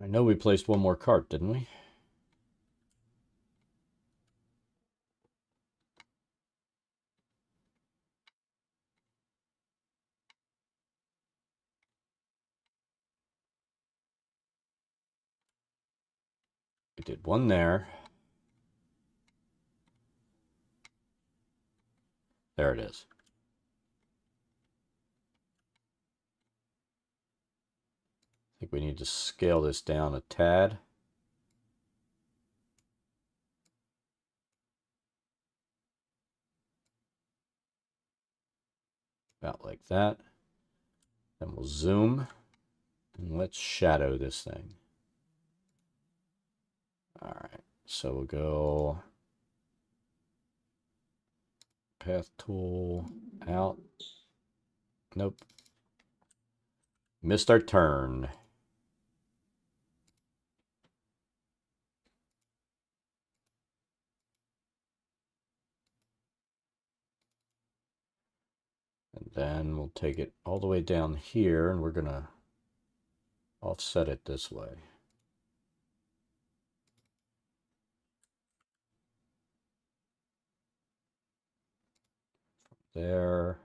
I know we placed one more cart, didn't we? We did one there. There it is. I think we need to scale this down a tad. About like that. Then we'll zoom and let's shadow this thing. All right, so we'll go path tool out. Nope. Missed our turn. And then we'll take it all the way down here and we're gonna offset it this way. There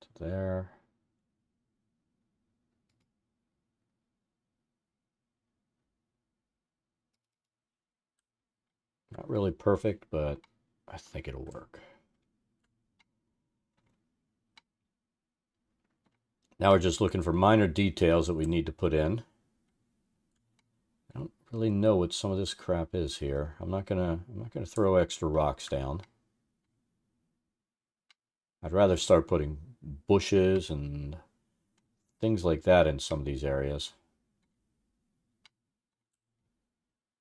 to there. Not really perfect, but I think it'll work. Now we're just looking for minor details that we need to put in. I don't really know what some of this crap is here. I'm not gonna throw extra rocks down. I'd rather start putting bushes and things like that in some of these areas.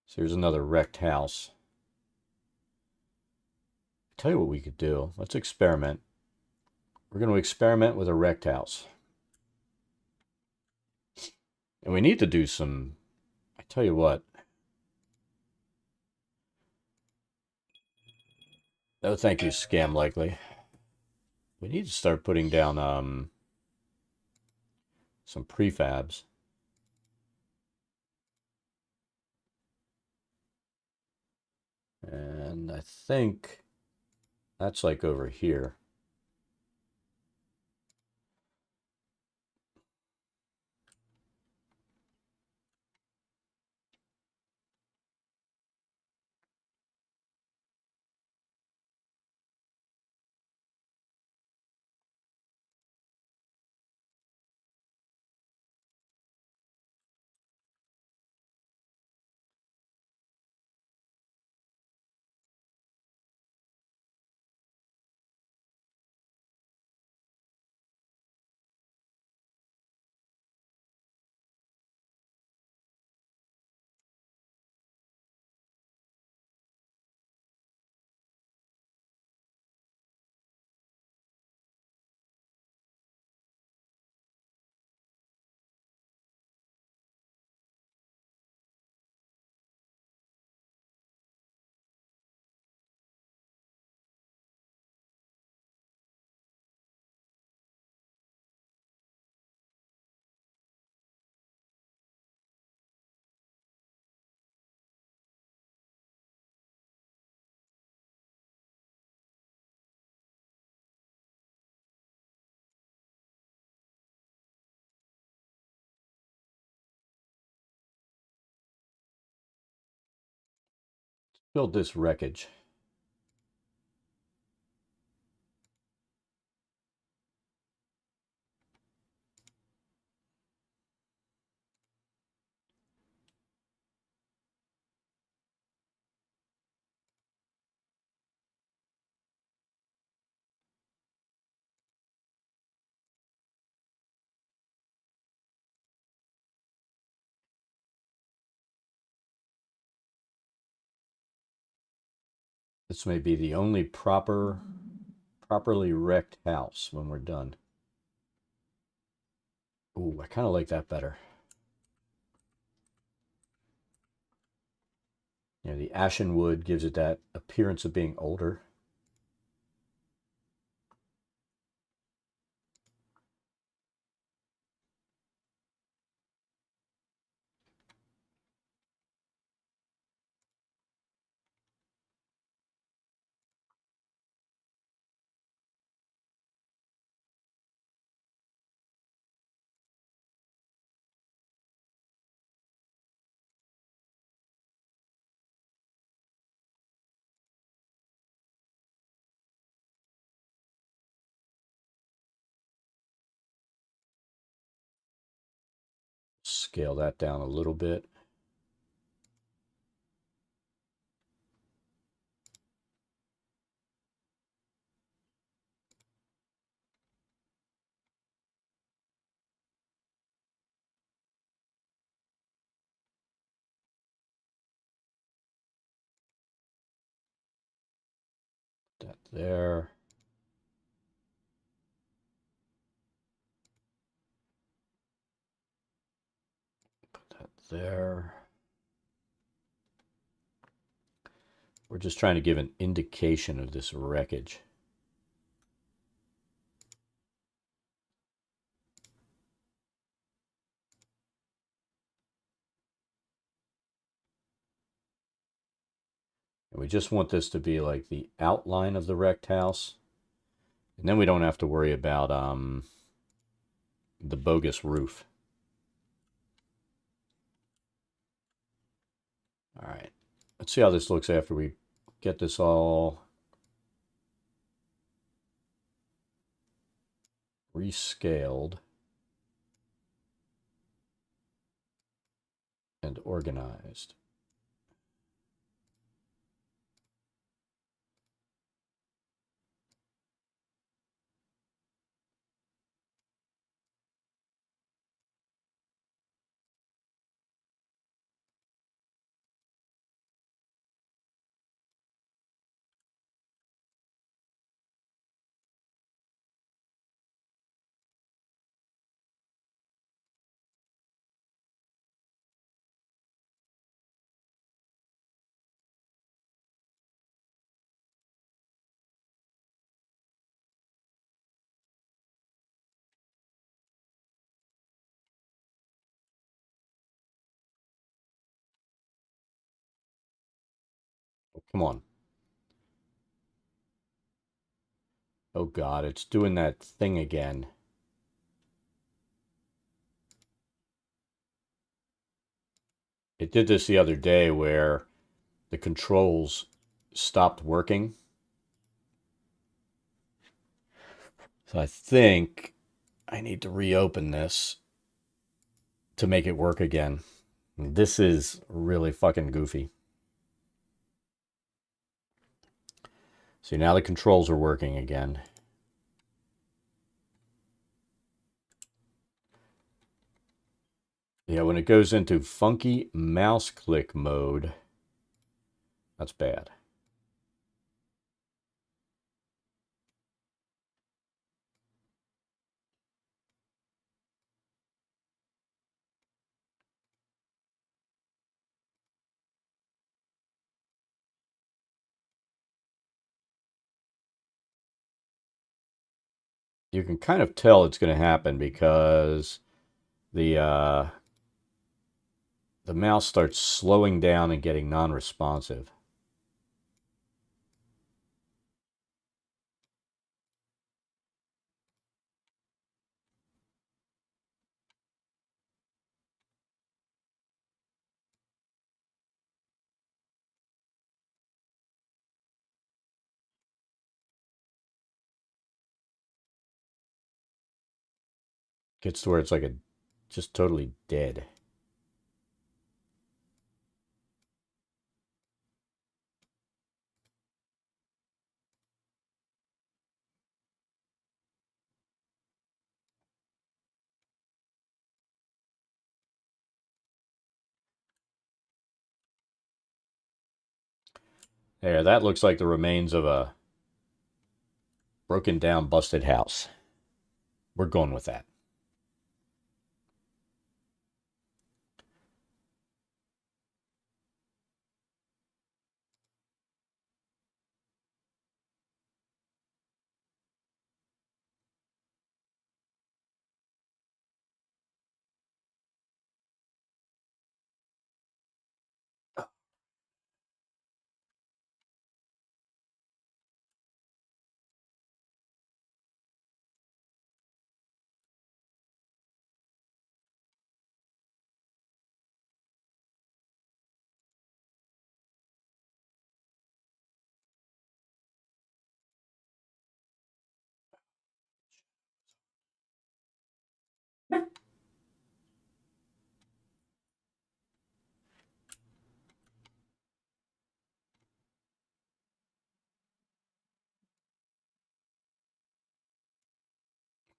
So here's another wrecked house. Tell you what we could do. Let's experiment. We're going to experiment with a wrecked house. And we need to do some, I tell you what. No, thank you, Scam Likely. We need to start putting down some prefabs. And I think that's like over here. Build this wreckage. This may be the only properly wrecked house when we're done. Ooh, I kind of like that better. You know, the ashen wood gives it that appearance of being older. Scale that down a little bit. there. Put that there. We're just trying to give an indication of this wreckage. And we just want this to be like the outline of the wrecked house. And then we don't have to worry about the bogus roof. All right. Let's see how this looks after we get this all rescaled and organized. Oh, come on. Oh God, it's doing that thing again. It did this the other day where the controls stopped working. So I think I need to reopen this to make it work again. This is really fucking goofy. See, now the controls are working again. Yeah, when it goes into funky mouse click mode, that's bad. You can kind of tell it's going to happen because the the mouse starts slowing down and getting non-responsive. Gets to where it's like a just totally dead. There, that looks like the remains of a broken down, busted house. We're going with that.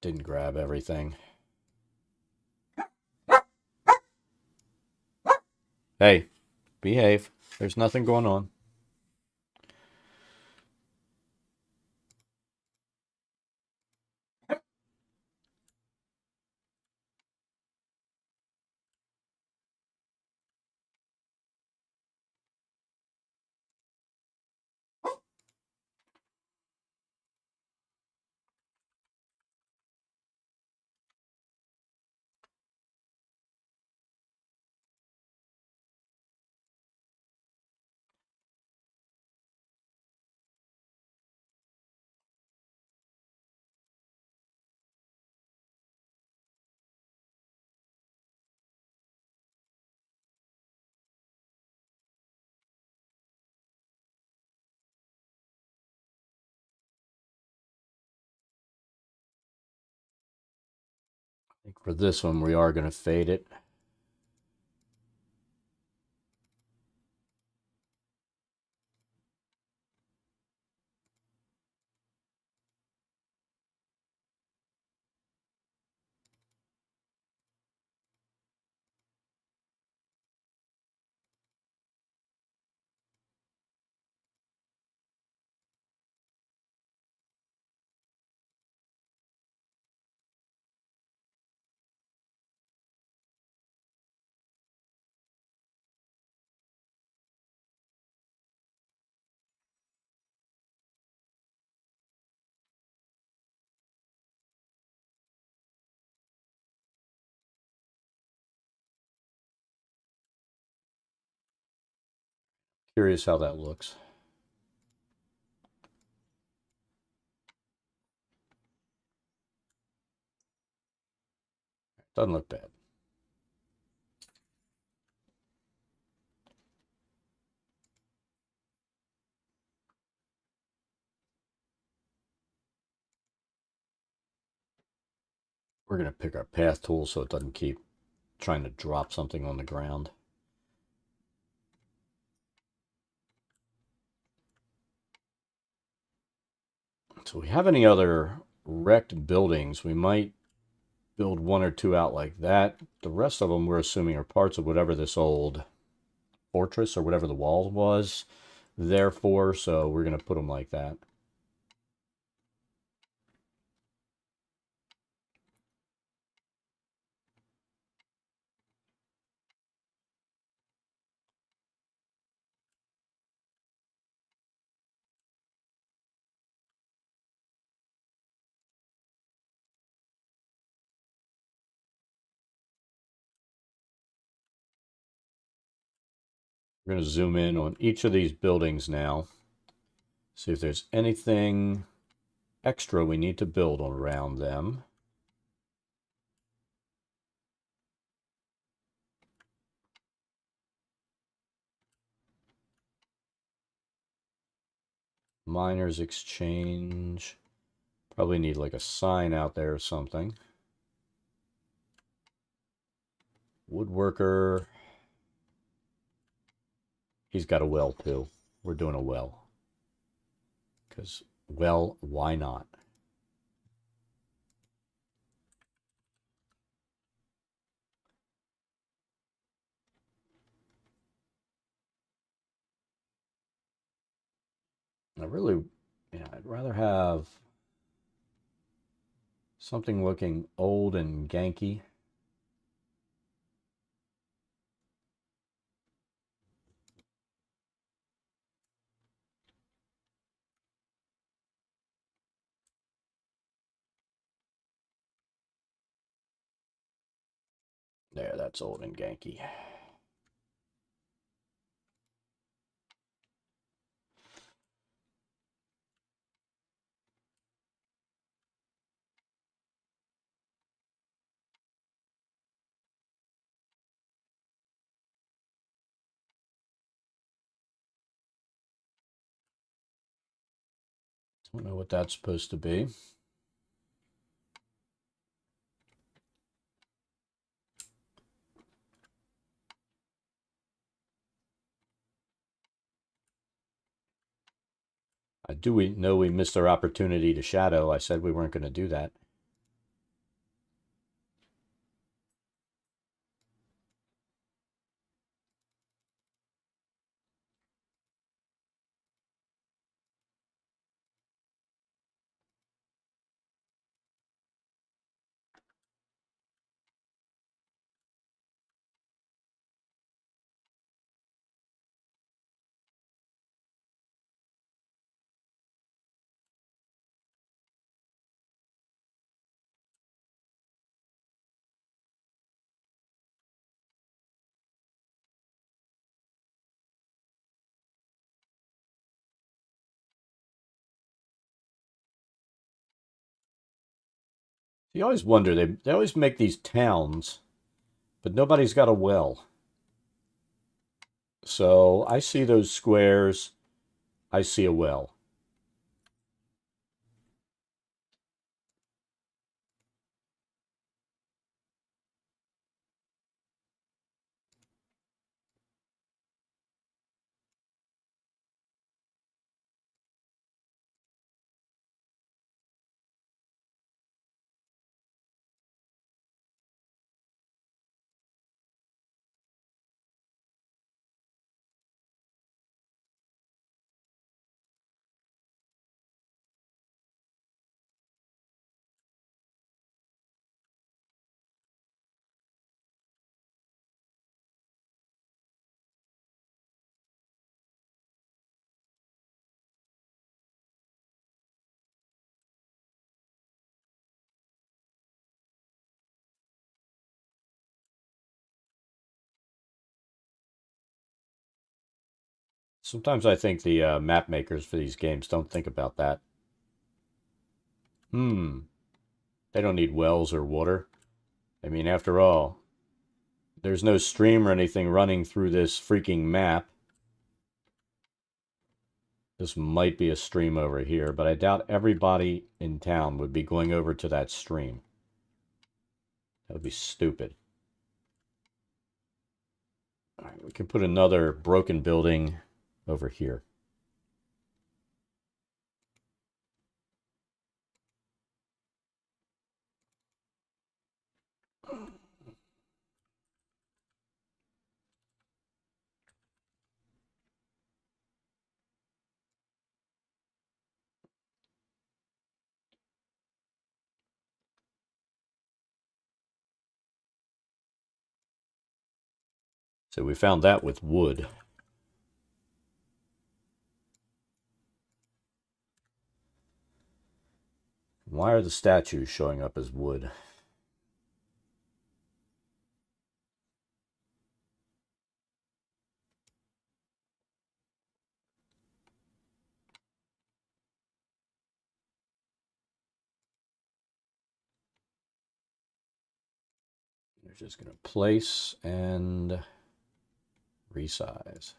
Didn't grab everything. Hey, behave. There's nothing going on. For this one, we are going to fade it. Curious how that looks. Doesn't look bad. We're going to pick our path tool so it doesn't keep trying to drop something on the ground. So we have any other wrecked buildings? We might build one or two out like that. The rest of them we're assuming are parts of whatever this old fortress or whatever the wall was there for, so we're going to put them like that. We're going to zoom in on each of these buildings now. See if there's anything extra we need to build around them. Miners exchange. Probably need like a sign out there or something. Woodworker. He's got a well too. We're doing a well. Because, well, why not? I really, yeah, I'd rather have something looking old and ganky. There, that's old and ganky. Don't know what that's supposed to be. I do we know we missed our opportunity to shadow. I said we weren't going to do that. You always wonder, they always make these towns, but nobody's got a well. So I see those squares, I see a well. Sometimes I think the map makers for these games don't think about that. They don't need wells or water. I mean, after all, there's no stream or anything running through this freaking map. This might be a stream over here, but I doubt everybody in town would be going over to that stream. That would be stupid. All right, we can put another broken building over here. So we found that with wood. Why are the statues showing up as wood? They're just going to place and resize.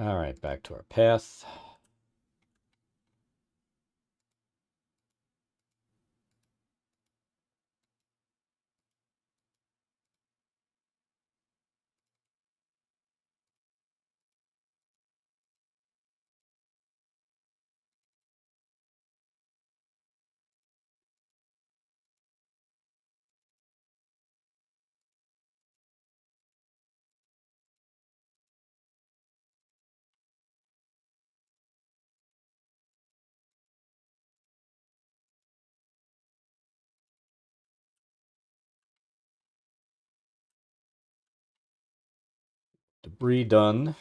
All right, back to our path. Debris done.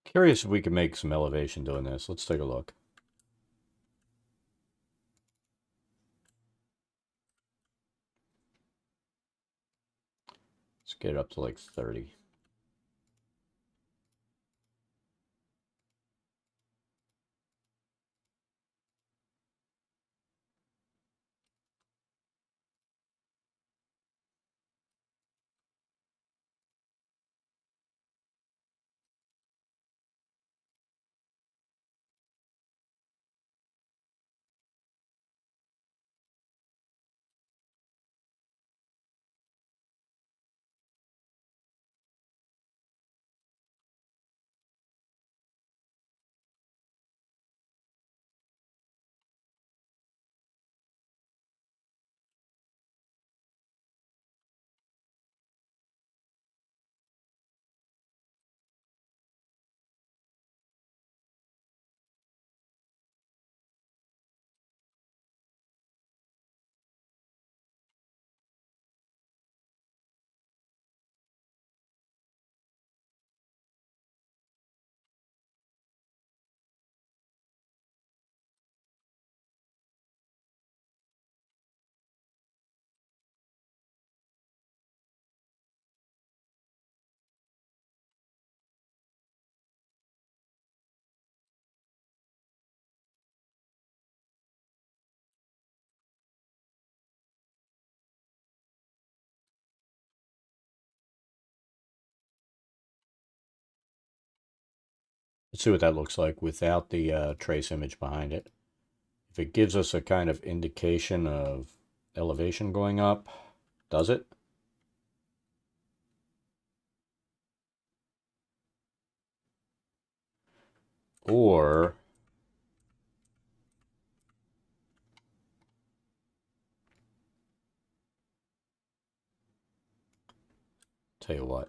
Curious if we can make some elevation doing this. Let's take a look. Let's get it up to like 30. Let's see what that looks like without the trace image behind it. If it gives us a kind of indication of elevation going up, does it? Or tell you what,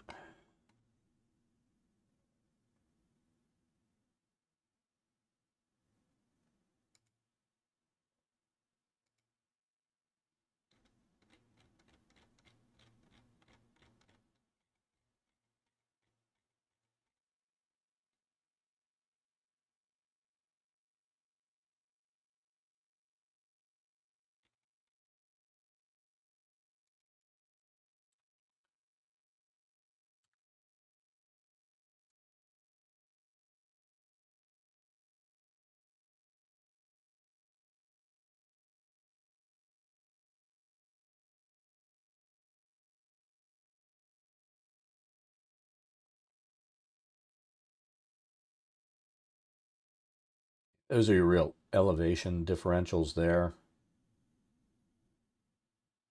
those are your real elevation differentials there.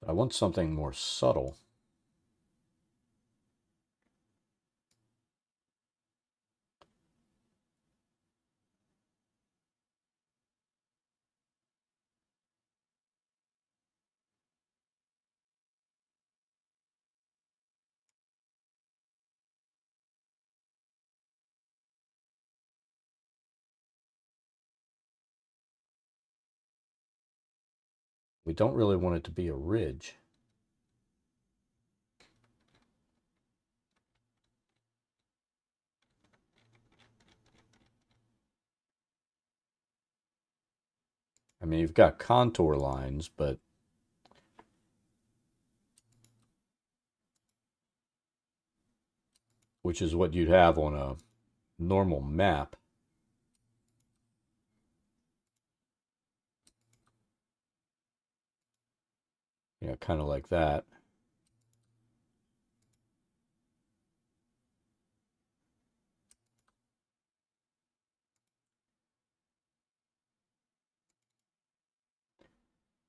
But I want something more subtle. We don't really want it to be a ridge. I mean, you've got contour lines, but which is what you'd have on a normal map. Yeah, kind of like that.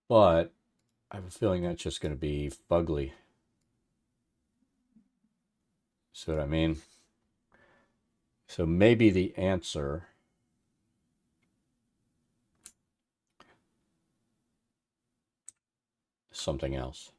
But I have a feeling that's just going to be fugly. See what I mean? So maybe the answer is something else.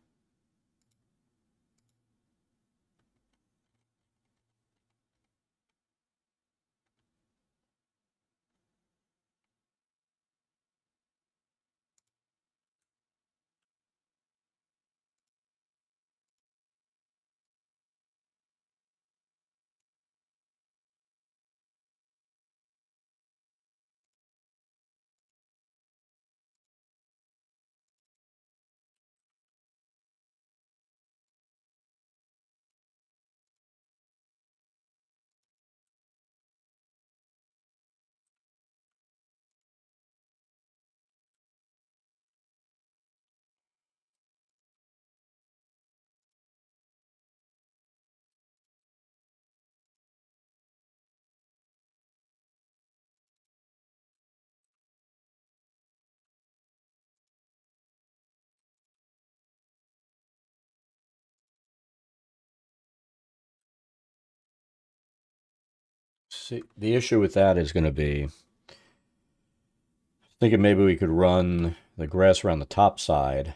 See, the issue with that is going to be thinking maybe we could run the grass around the top side,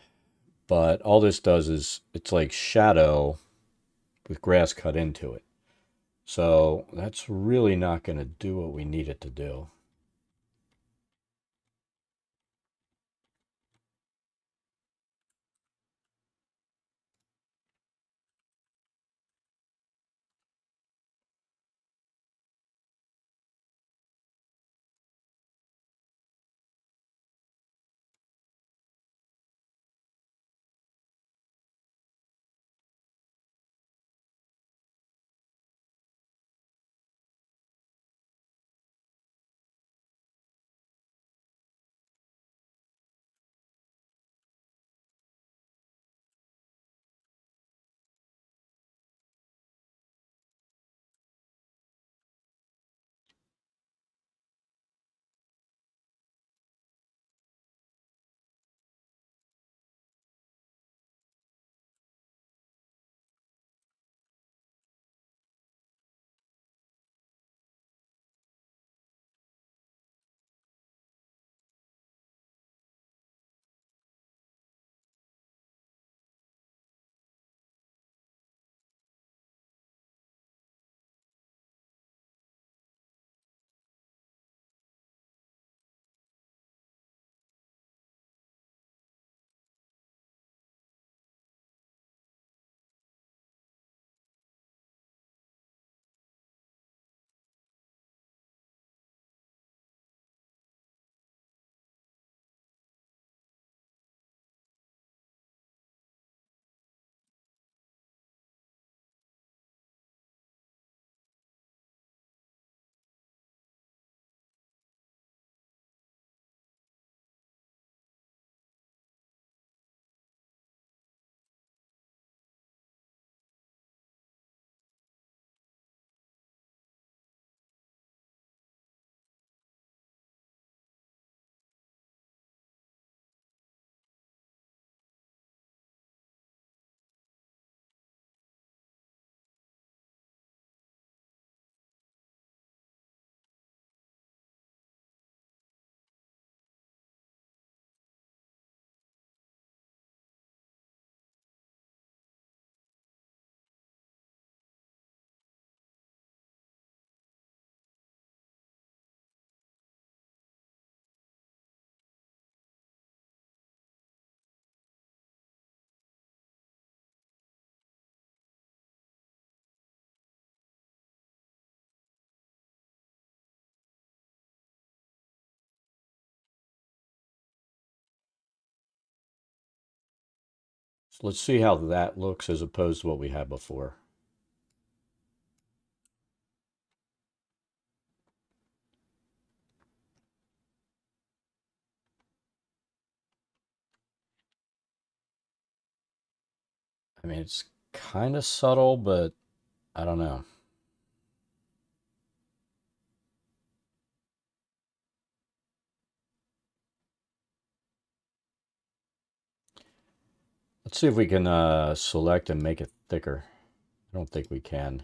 but all this does is it's like shadow with grass cut into it. So that's really not going to do what we need it to do. So let's see how that looks as opposed to what we had before. I mean, it's kind of subtle, but I don't know. Let's see if we can select and make it thicker. I don't think we can.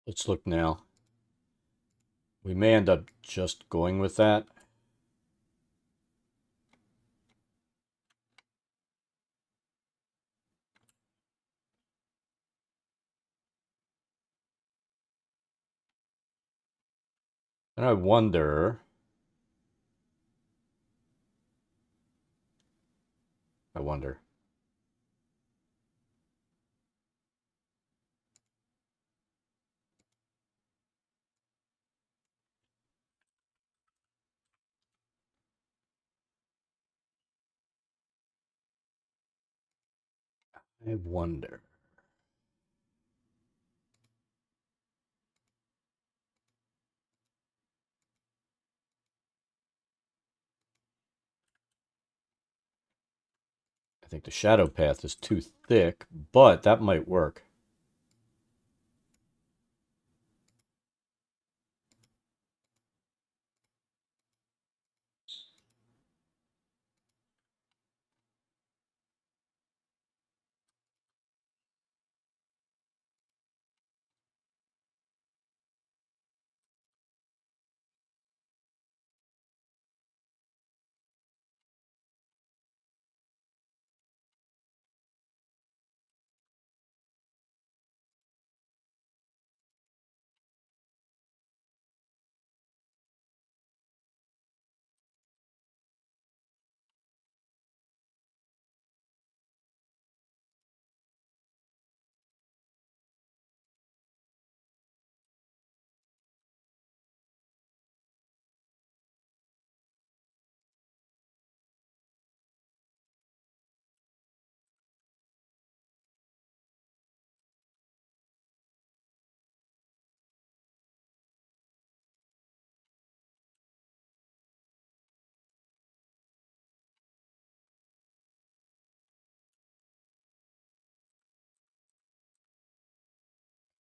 Let's look now. We may end up just going with that. And I wonder. I wonder. I wonder. I think the shadow path is too thick, but that might work.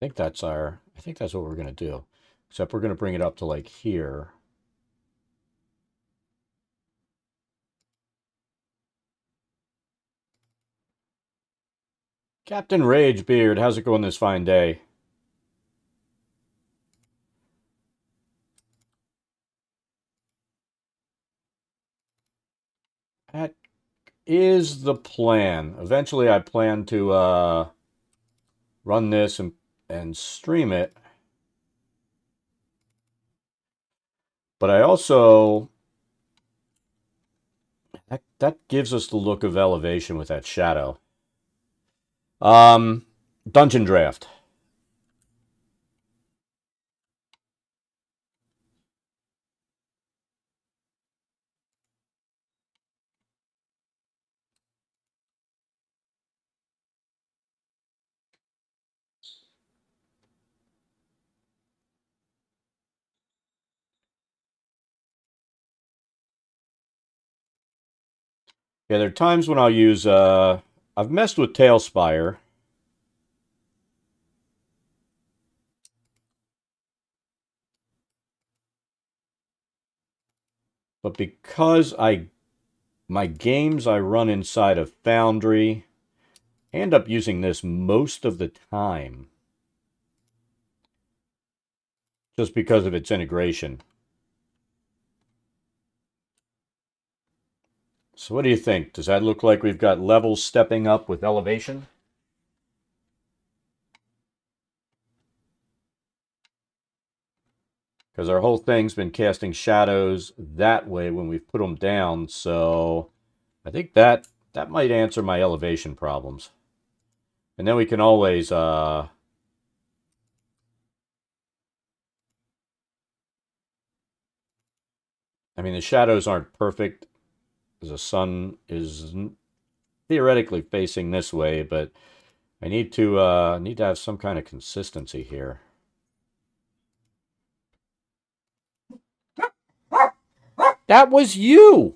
I think that's what we're going to do. Except we're going to bring it up to like here. Captain Ragebeard, how's it going this fine day? That is the plan. Eventually, I plan to run this and stream it. But I also that gives us the look of elevation with that shadow. Um, Dungeondraft. Yeah, there are times when I'll use I've messed with Tailspire. But because my games I run inside of Foundry, I end up using this most of the time. Just because of its integration. So what do you think? Does that look like we've got levels stepping up with elevation? Because our whole thing's been casting shadows that way when we've put them down, so I think that might answer my elevation problems. And then we can always I mean the shadows aren't perfect because the sun is theoretically facing this way, but I need to have some kind of consistency here. That was you.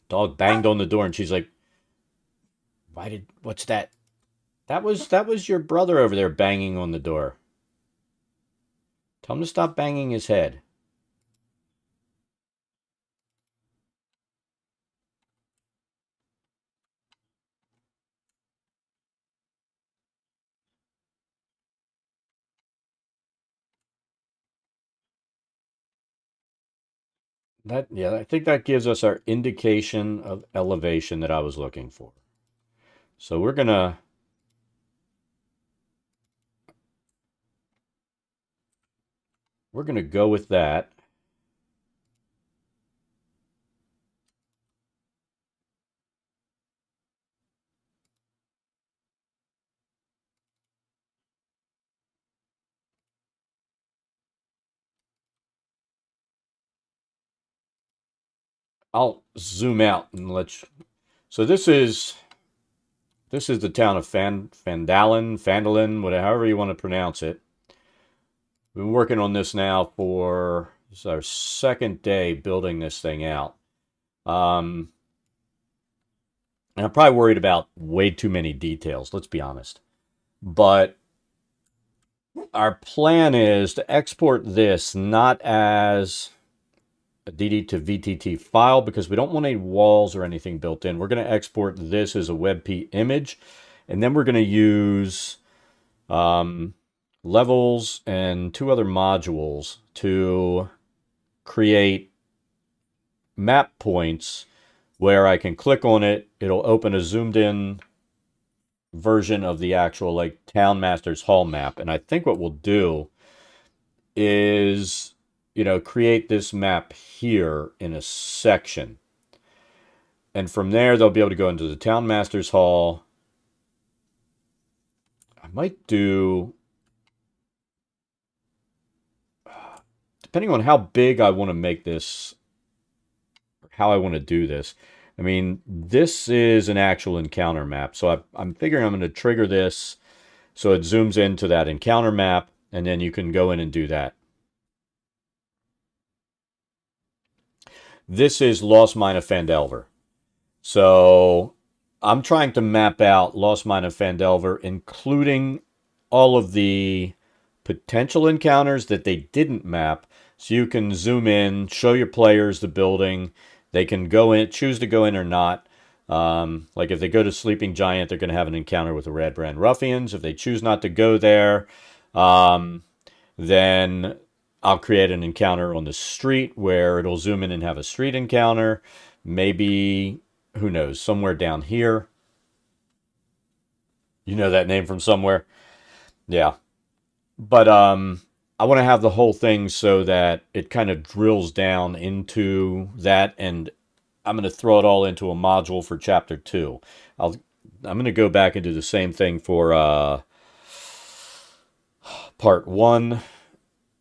Dog banged on the door and she's like, what's that? That was your brother over there banging on the door. Tell him to stop banging his head. Yeah, I think that gives us our indication of elevation that I was looking for. So we're gonna go with that. I'll zoom out and let you. So this is the town of Phandelver, whatever however you want to pronounce it. We've been working on this now for this is our second day building this thing out. And I'm probably worried about way too many details, let's be honest. But our plan is to export this not as a DD to VTT file because we don't want any walls or anything built in. We're going to export this as a WebP image, and then we're going to use levels and two other modules to create map points where I can click on it. It'll open a zoomed in version of the actual like Town Master's Hall map. And I think what we'll do is, create this map here in a section. And from there, they'll be able to go into the Town Master's Hall. I might do, depending on how big I want to make this, how I want to do this. I mean, this is an actual encounter map. So I'm figuring I'm going to trigger this so it zooms into that encounter map, and then you can go in and do that. This is Lost Mine of Phandelver. So I'm trying to map out Lost Mine of Phandelver, including all of the potential encounters that they didn't map. So you can zoom in, show your players the building. They can go in, choose to go in or not. Like if they go to Sleeping Giant, they're going to have an encounter with the Red Brand Ruffians. If they choose not to go there, then I'll create an encounter on the street where it'll zoom in and have a street encounter. Maybe, who knows, somewhere down here. You know that name from somewhere? Yeah. But I want to have the whole thing so that it kind of drills down into that, and I'm going to throw it all into a module for chapter 2. I'm going to go back and do the same thing for part 1.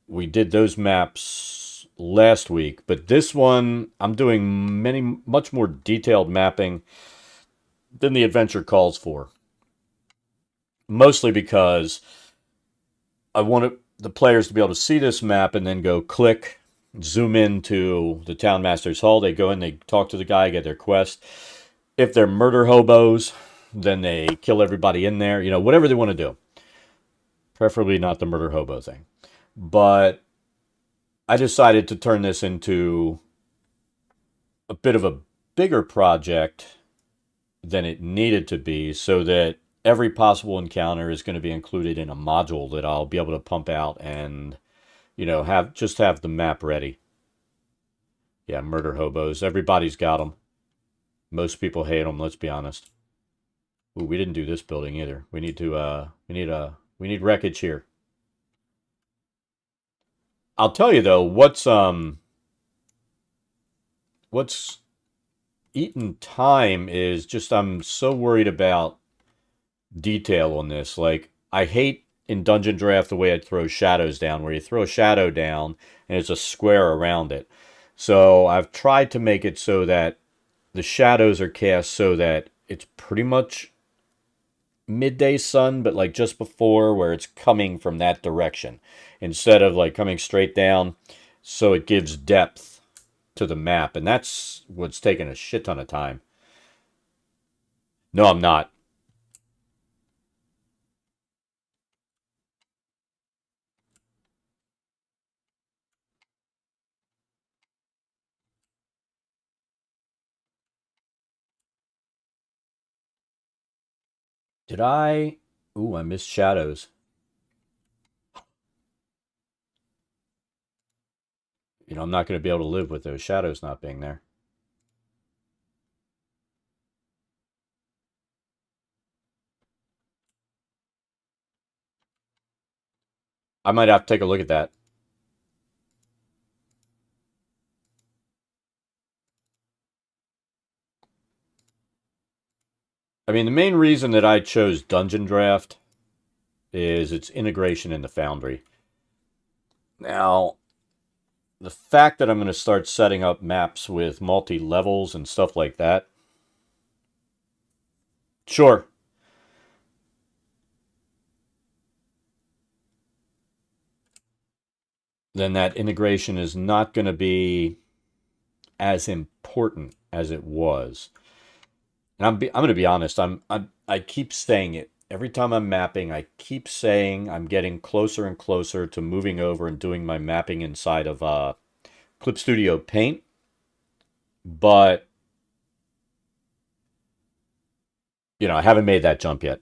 We did those maps last week, but this one I'm doing much more detailed mapping than the adventure calls for. Mostly because I want the players to be able to see this map and then go click, zoom into the Town Master's Hall. They go in, they talk to the guy, get their quest. If they're murder hobos, then they kill everybody in there. You know, whatever they want to do. Preferably not the murder hobo thing. But I decided to turn this into a bit of a bigger project than it needed to be so that every possible encounter is going to be included in a module that I'll be able to pump out and, you know, have the map ready. Yeah, murder hobos. Everybody's got them. Most people hate them, let's be honest. Ooh, we didn't do this building either. We need to we need wreckage here. I'll tell you though, what's eaten time is just I'm so worried about detail on this. Like I hate in Dungeondraft the way it throws shadows down, where you throw a shadow down and it's a square around it. So I've tried to make it so that the shadows are cast so that it's pretty much midday sun, but like just before, where it's coming from that direction instead of like coming straight down. So it gives depth to the map, and that's what's taking a shit ton of time. No, I'm not. Did I? Ooh, I missed shadows. You know, I'm not going to be able to live with those shadows not being there. I might have to take a look at that. I mean, the main reason that I chose Dungeondraft is its integration in the Foundry. Now, the fact that I'm going to start setting up maps with multi levels and stuff like that, sure, then that integration is not going to be as important as it was. And I'm going to be honest. I keep saying it every time I'm mapping. I keep saying I'm getting closer and closer to moving over and doing my mapping inside of Clip Studio Paint. But you know, I haven't made that jump yet.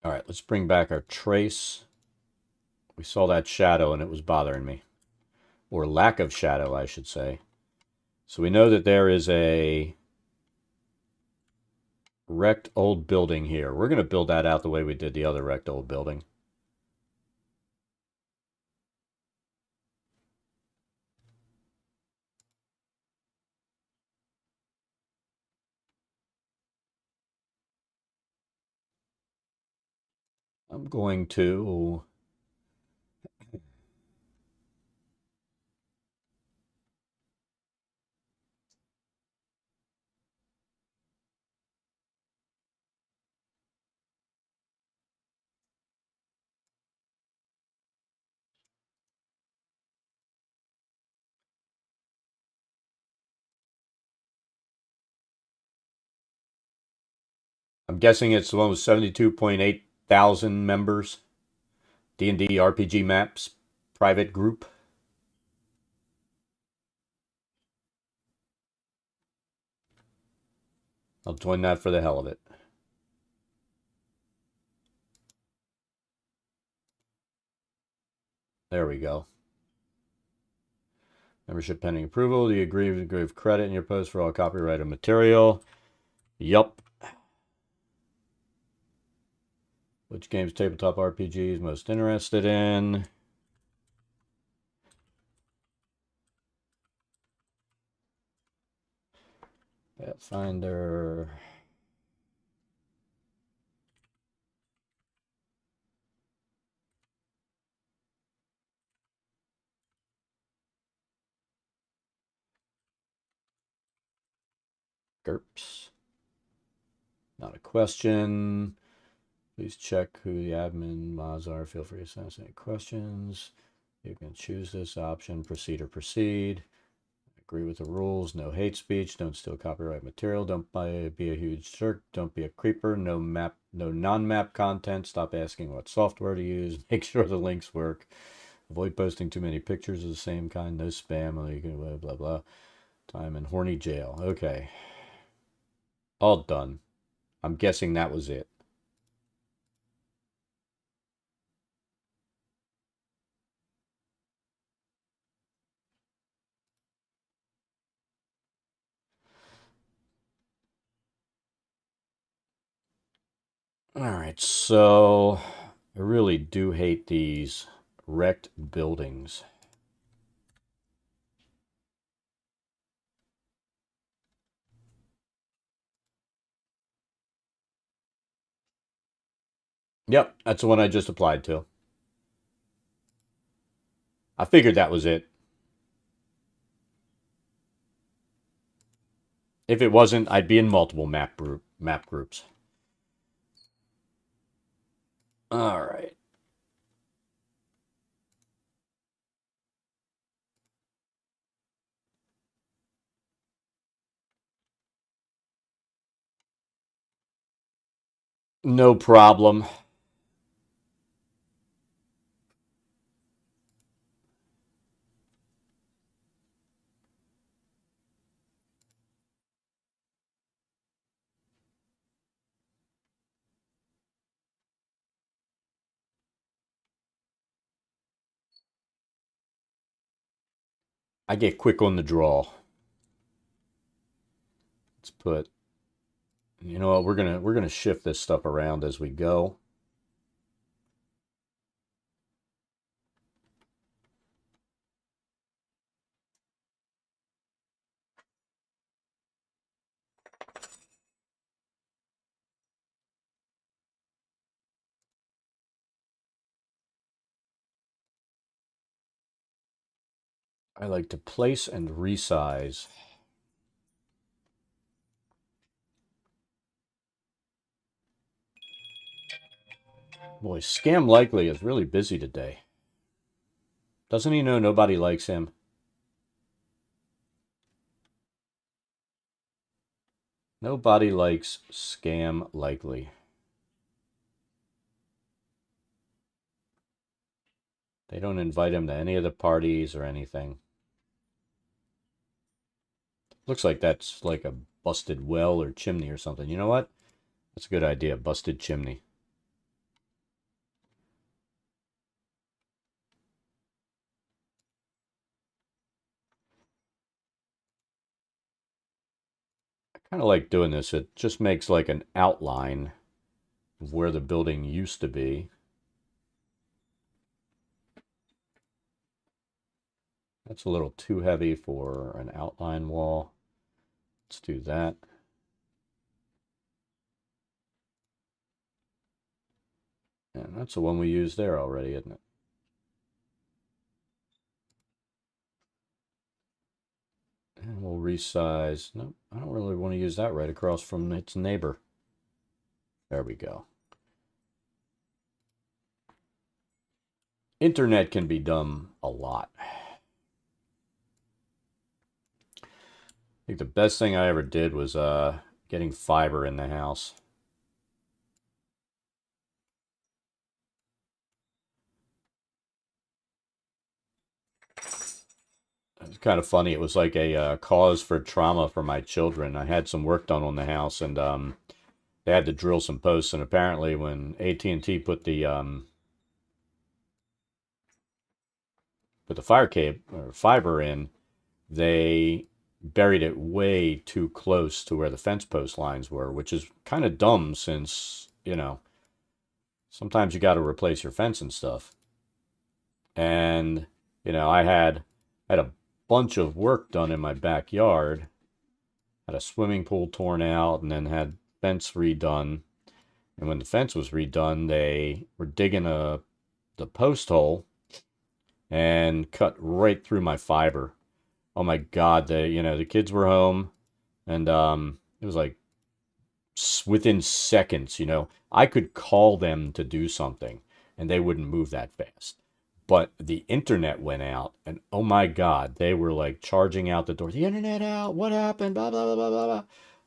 All right, let's bring back our trace. We saw that shadow and it was bothering me, or lack of shadow, I should say. So we know that there is a wrecked old building here. We're going to build that out the way we did the other wrecked old building. I'm going to I'm guessing it's the one with 72.8 thousand members. D&D RPG Maps private group. I'll join that for the hell of it. There we go. Membership pending approval. Do you agree to give credit in your post for all copyrighted material? Yup. Which games tabletop RPGs most interested in? Pathfinder. GURPS. Not a question. Please check who the admin mods are. Feel free to ask any questions. You can choose this option. Proceed or proceed. Agree with the rules. No hate speech. Don't steal copyright material. Don't be a huge jerk. Don't be a creeper. No non-map content. Stop asking what software to use. Make sure the links work. Avoid posting too many pictures of the same kind. No spam. Blah, blah, blah. Time in horny jail. Okay. All done. I'm guessing that was it. Alright, so I really do hate these wrecked buildings. Yep, that's the one I just applied to. I figured that was it. If it wasn't, I'd be in multiple map groups. Alright. No problem. I get quick on the draw. Let's put, you know what, we're gonna shift this stuff around as we go. I like to place and resize. Boy, Scam Likely is really busy today. Doesn't he know nobody likes him? Nobody likes Scam Likely. They don't invite him to any of the parties or anything. Looks like that's like a busted well or chimney or something. You know what? That's a good idea. Busted chimney. I kind of like doing this. It just makes like an outline of where the building used to be. That's a little too heavy for an outline wall. Let's do that. And that's the one we used there already, isn't it? And we'll resize. Nope, I don't really want to use that right across from its neighbor. There we go. Internet can be done a lot. I think the best thing I ever did was getting fiber in the house. It's kind of funny. It was like a cause for trauma for my children. I had some work done on the house, and they had to drill some posts. And apparently, when AT&T put the fire cable or fiber in, they buried it way too close to where the fence post lines were, which is kind of dumb since, sometimes you got to replace your fence and stuff. And, I had a bunch of work done in my backyard, had a swimming pool torn out, and then had fence redone. And when the fence was redone, they were digging the post hole and cut right through my fiber. Oh my God, the kids were home, and it was like within seconds, I could call them to do something and they wouldn't move that fast. But the internet went out, and oh my God, they were like charging out the door. The internet out. What happened? Blah, blah, blah, blah, blah, blah.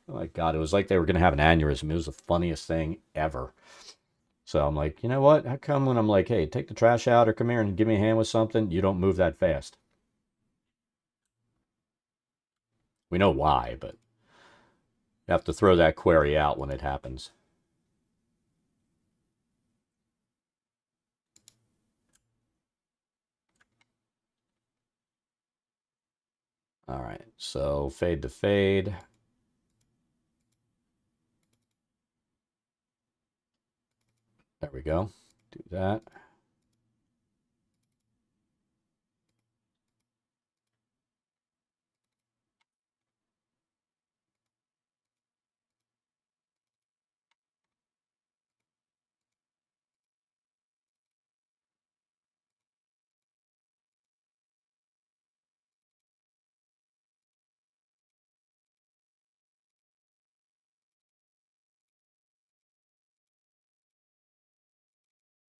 Oh my God, it was like they were going to have an aneurysm. It was the funniest thing ever. So I'm like, you know what? How come when I'm like, hey, take the trash out or come here and give me a hand with something, you don't move that fast? We know why, but you have to throw that query out when it happens. All right, so fade to fade. There we go. Do that.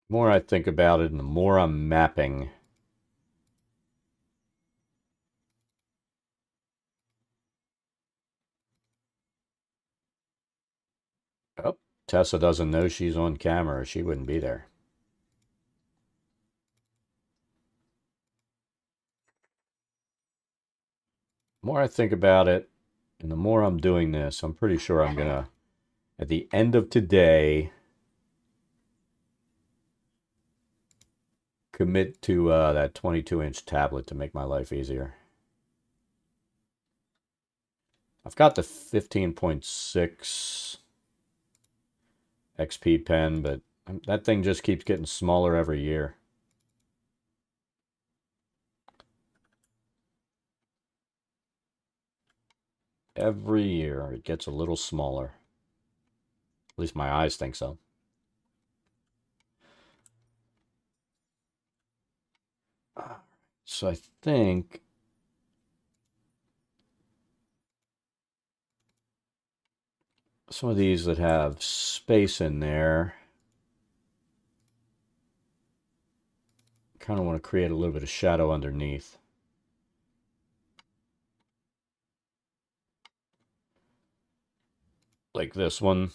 The more I think about it and the more I'm mapping. Oh, Tessa doesn't know she's on camera. She wouldn't be there. The more I think about it and the more I'm doing this, I'm pretty sure I'm going to, at the end of today, commit to that 22-inch tablet to make my life easier. I've got the 15.6 XP pen, but that thing just keeps getting smaller every year. Every year it gets a little smaller. At least my eyes think so. So I think some of these that have space in there, kind of want to create a little bit of shadow underneath. Like this one.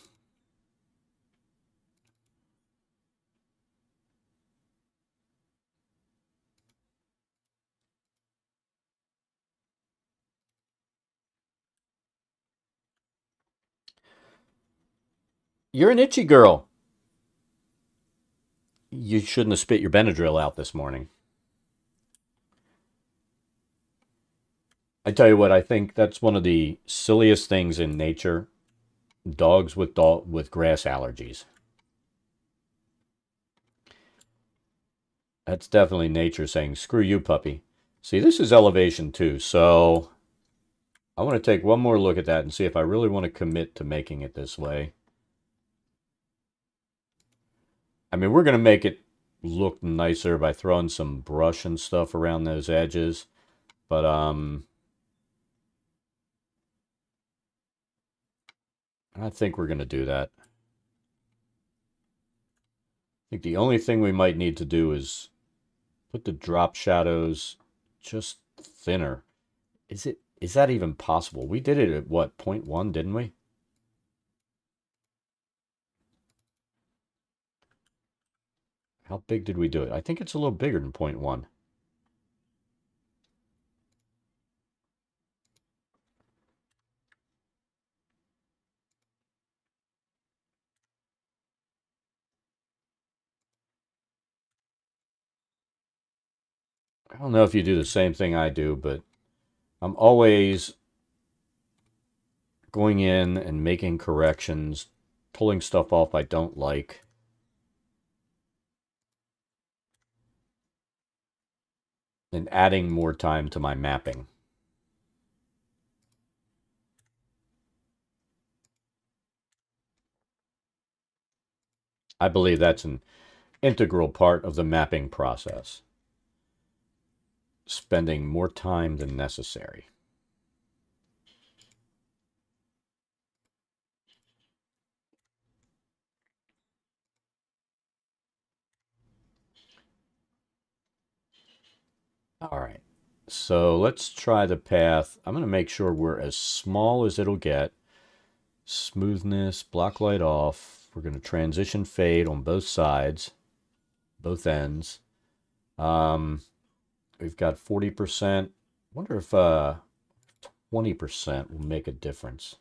You're an itchy girl. You shouldn't have spit your Benadryl out this morning. I tell you what, I think that's one of the silliest things in nature. Dogs with grass allergies. That's definitely nature saying, screw you, puppy. See, this is elevation too, so I want to take one more look at that and see if I really want to commit to making it this way. I mean, we're going to make it look nicer by throwing some brush and stuff around those edges, but I think we're going to do that. I think the only thing we might need to do is put the drop shadows just thinner. Is that even possible? We did it at what, 0.1, didn't we? How big did we do it? I think it's a little bigger than 0.1. I don't know if you do the same thing I do, but I'm always going in and making corrections, pulling stuff off I don't like, and adding more time to my mapping. I believe that's an integral part of the mapping process, spending more time than necessary. All right, so let's try the path. I'm going to make sure we're as small as it'll get. Smoothness, block light off. We're going to transition fade on both sides, both ends. Um, we've got 40%. Wonder if 20% will make a difference.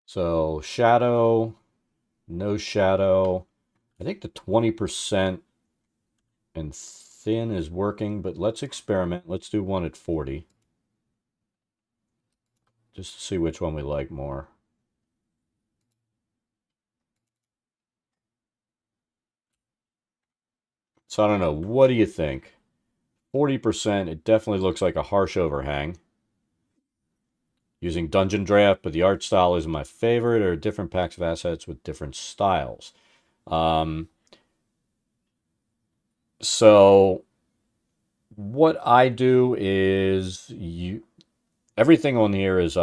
So shadow, no shadow. I think the 20% and thin is working, but let's experiment. Let's do one at 40. Just to see which one we like more. So I don't know. What do you think? 40%, it definitely looks like a harsh overhang. Using Dungeondraft, but the art style isn't my favorite, or different packs of assets with different styles. Um, so what I do is everything on here is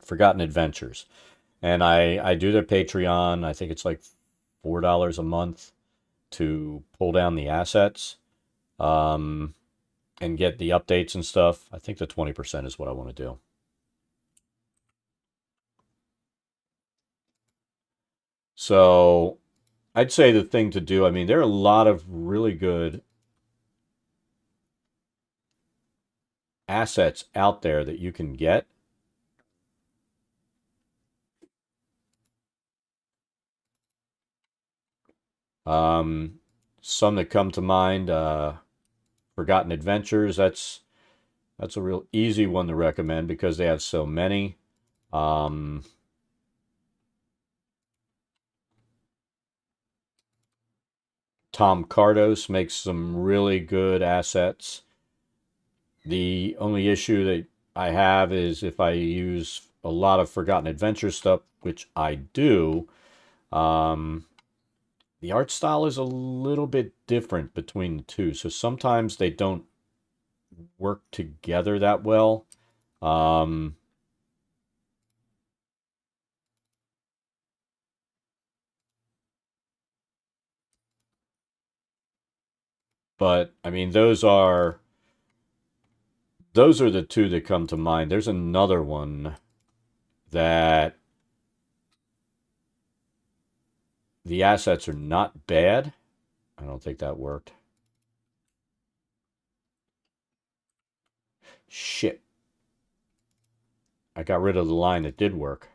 Forgotten Adventures. And I do their Patreon. I think it's like $4 a month to pull down the assets um, and get the updates and stuff. I think the 20% is what I want to do. So I'd say the thing to do, I mean, there are a lot of really good assets out there that you can get. Um, some that come to mind, Forgotten Adventures. That's a real easy one to recommend because they have so many. Um, Tom Cardos makes some really good assets. The only issue that I have is if I use a lot of Forgotten Adventure stuff, which I do, um, the art style is a little bit different between the two. So sometimes they don't work together that well. Um, but I mean, those are the two that come to mind. There's another one that the assets are not bad. I don't think that worked. Shit. I got rid of the line that did work.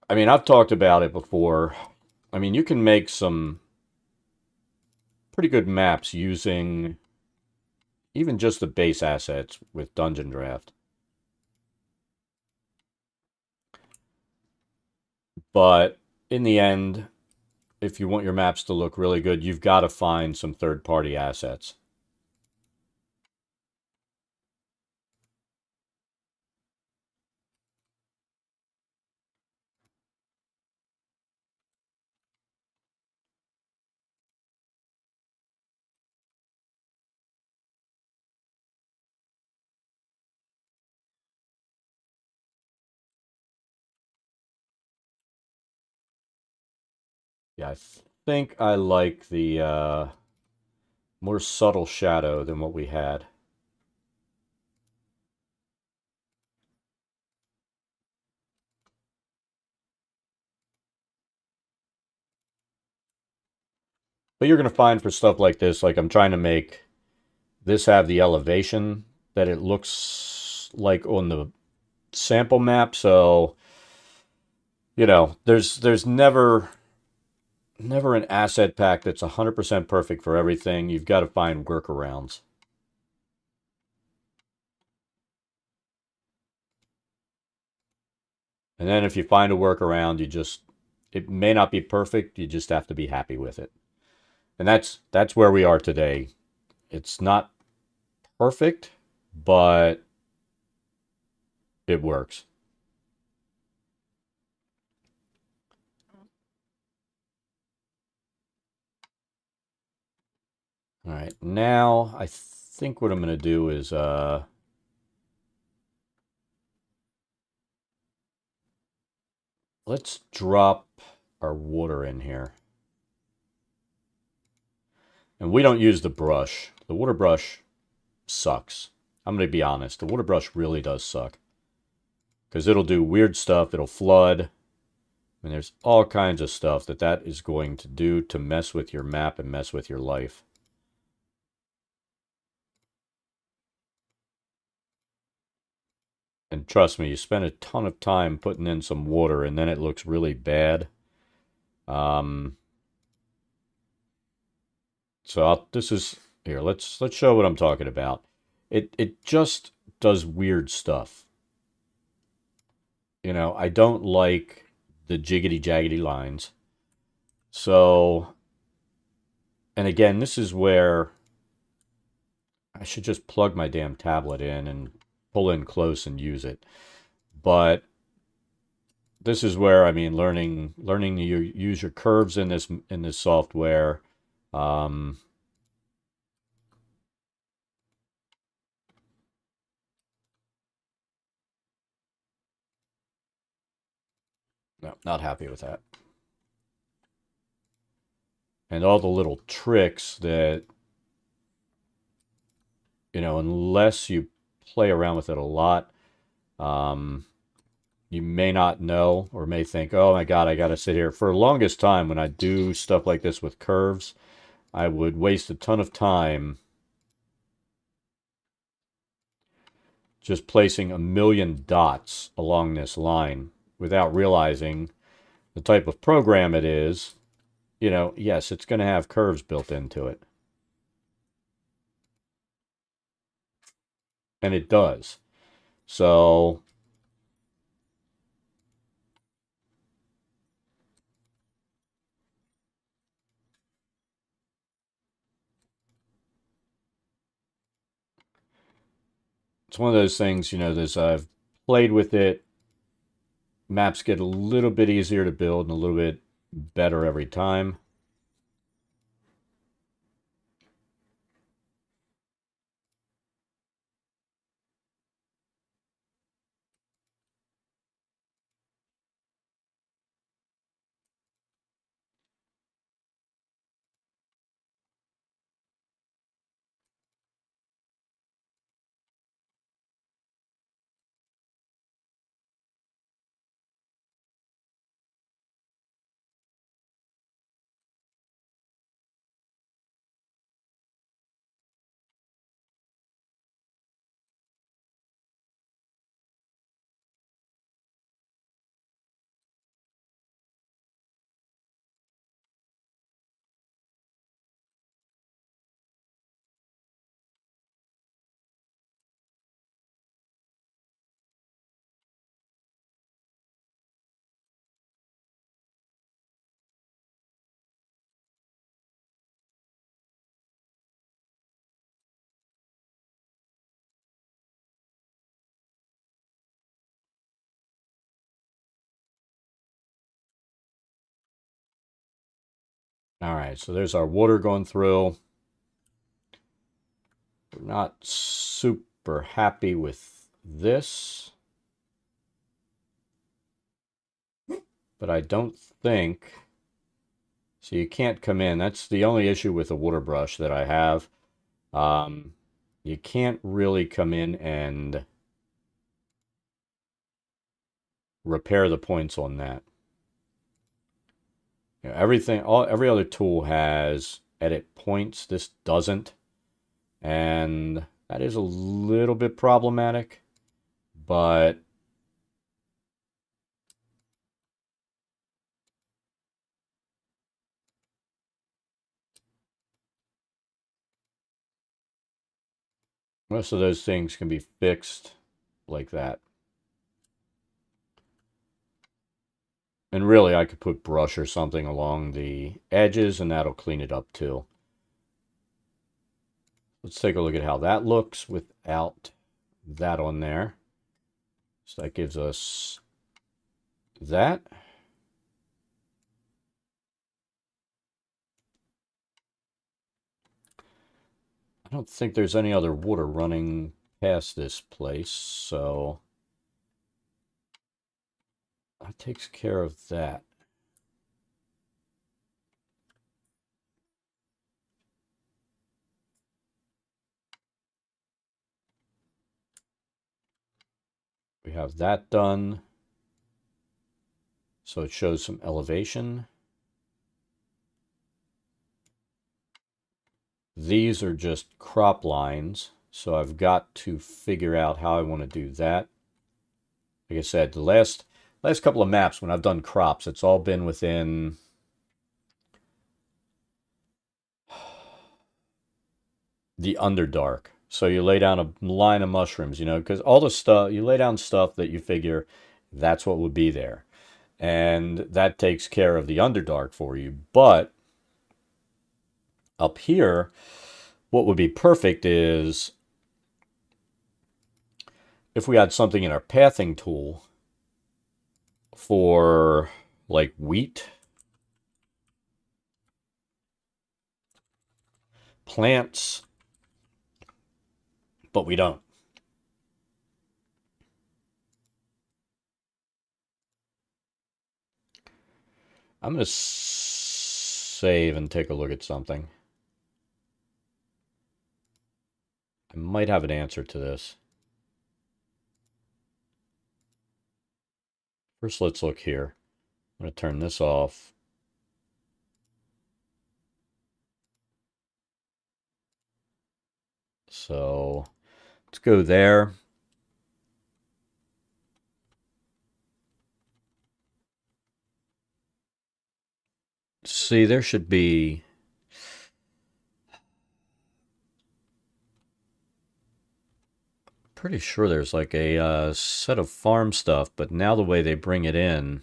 I mean, I've talked about it before. I mean, you can make some pretty good maps using even just the base assets with Dungeondraft. But in the end, if you want your maps to look really good, you've got to find some third-party assets. Yeah, I think I like the more subtle shadow than what we had. But you're going to find for stuff like this, like I'm trying to make this have the elevation that it looks like on the sample map. So, there's never an asset pack that's 100% perfect for everything. You've got to find workarounds. And then if you find a workaround, it may not be perfect, you just have to be happy with it. And that's where we are today. It's not perfect, but it works. All right, now I think what I'm going to do is let's drop our water in here. And we don't use the brush. The water brush sucks. I'm going to be honest. The water brush really does suck. Because it'll do weird stuff. It'll flood. And there's all kinds of stuff that is going to do to mess with your map and mess with your life. And trust me, you spend a ton of time putting in some water and then it looks really bad. Um, this is here. Let's show what I'm talking about. It just does weird stuff. I don't like the jiggity jaggedy lines. So, and again, this is where I should just plug my damn tablet in and pull in close and use it. But this is where, I mean, learning to use your curves in this software. Um, no, not happy with that. And all the little tricks that, unless you play around with it a lot, um, you may not know or may think, oh my God, I got to sit here. For the longest time, when I do stuff like this with curves, I would waste a ton of time just placing a million dots along this line without realizing the type of program it is. Yes, it's going to have curves built into it. And it does. So it's one of those things, I've played with it. Maps get a little bit easier to build and a little bit better every time. All right, so there's our water going through. We're not super happy with this, but I don't think So you can't come in. That's the only issue with the water brush that I have. Um, you can't really come in and repair the points on that. You know, every other tool has edit points. This doesn't, and that is a little bit problematic. But most of those things can be fixed like that. And really, I could put brush or something along the edges, and that'll clean it up too. Let's take a look at how that looks without that on there. So that gives us that. I don't think there's any other water running past this place, so that takes care of that. We have that done. So it shows some elevation. These are just crop lines, so I've got to figure out how I want to do that. Like I said, the last couple of maps when I've done crops, it's all been within the Underdark. So you lay down a line of mushrooms, you know, because all the stuff, you lay down stuff that you figure that's what would be there. And that takes care of the Underdark for you. But up here, what would be perfect is if we had something in our pathing tool for like wheat, plants, but we don't. I'm going to save and take a look at something. I might have an answer to this. First, let's look here. I'm going to turn this off. So let's go there. See, there should be... Pretty sure there's like a set of farm stuff, but now the way they bring it in...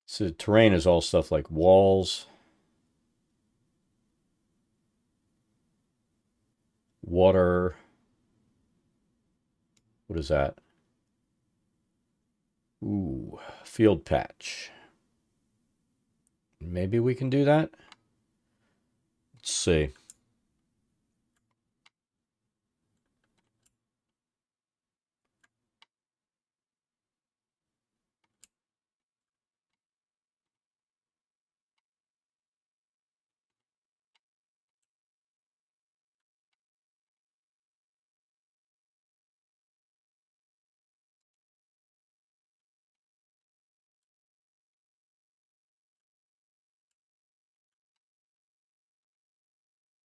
So the terrain is all stuff like walls, water. What is that? Ooh, field patch. Maybe we can do that? Let's see.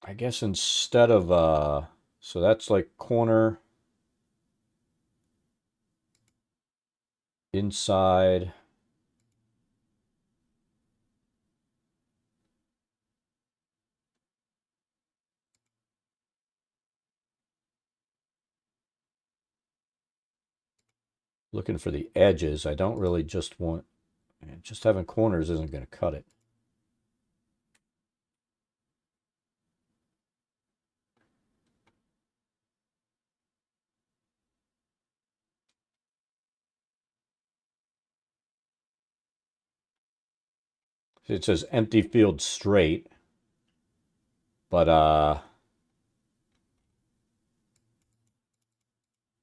I guess instead of, so that's like corner, inside. Looking for the edges. I don't really just want... Just having corners isn't going to cut it. It says empty field straight, but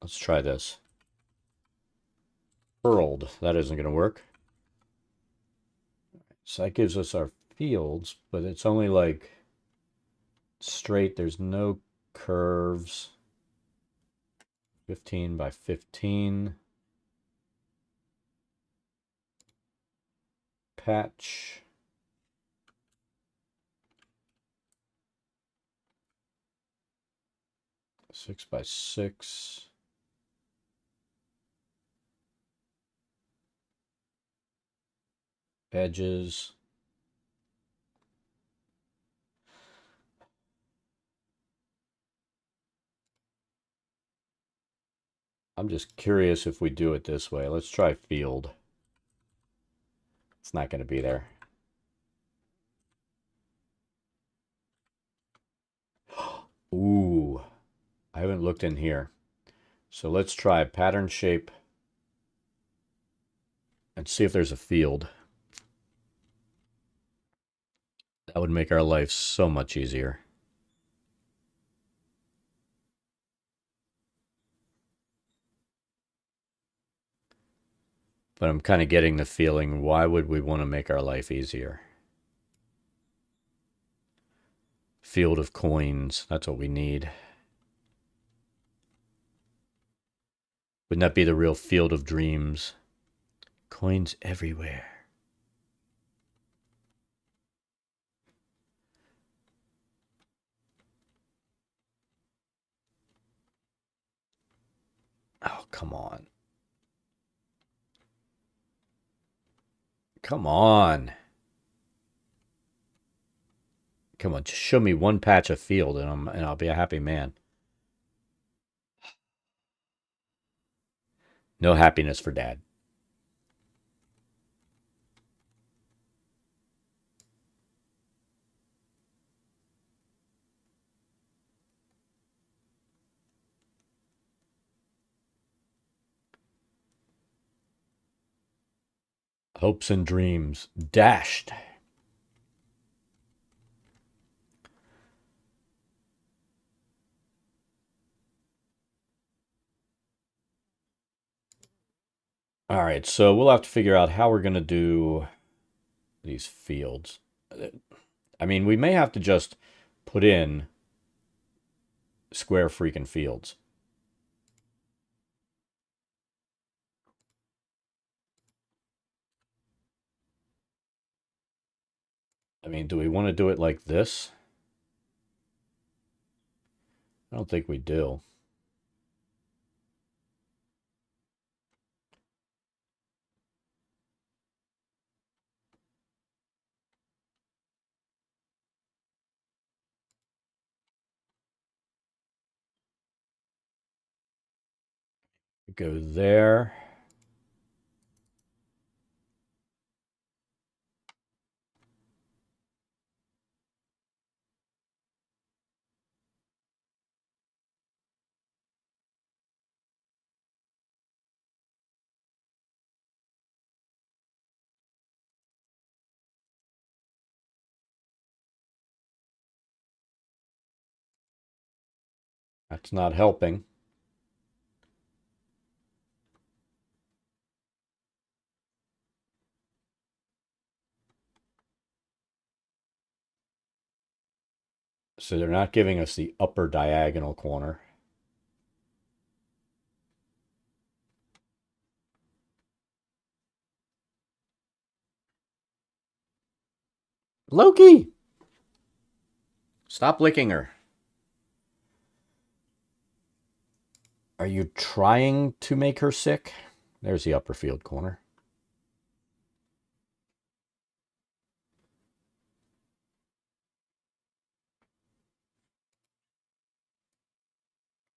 let's try this. Furled. That isn't going to work. So that gives us our fields, but it's only like straight. There's no curves. 15 by 15. Patch. Six by 6. Edges. I'm just curious if we do it this way. Let's try field. It's not going to be there. Ooh, I haven't looked in here. So let's try pattern shape and see if there's a field. That would make our life so much easier. But I'm kind of getting the feeling, why would we want to make our life easier? Field of coins, that's what we need. Wouldn't that be the real field of dreams? Coins everywhere. Oh, come on. Come on. Come on, just show me one patch of field and I'll be a happy man. No happiness for Dad. Hopes and dreams dashed. All right, so we'll have to figure out how we're going to do these fields. I mean, we may have to just put in square freaking fields. I mean, do we want to do it like this? I don't think we do. Go there. That's not helping. So they're not giving us the upper diagonal corner. Loki! Stop licking her. Are you trying to make her sick? There's the upper field corner.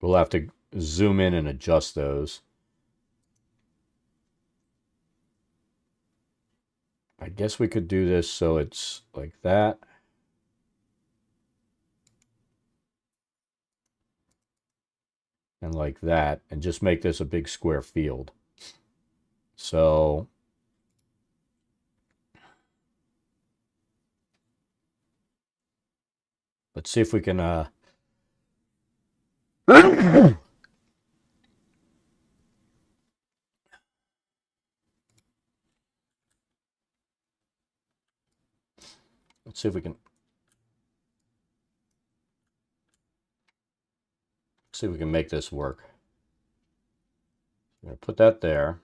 We'll have to zoom in and adjust those. I guess we could do this so it's like that. And like that, and just make this a big square field. So let's see if we can let's see if we can make this work. I'm gonna put that there.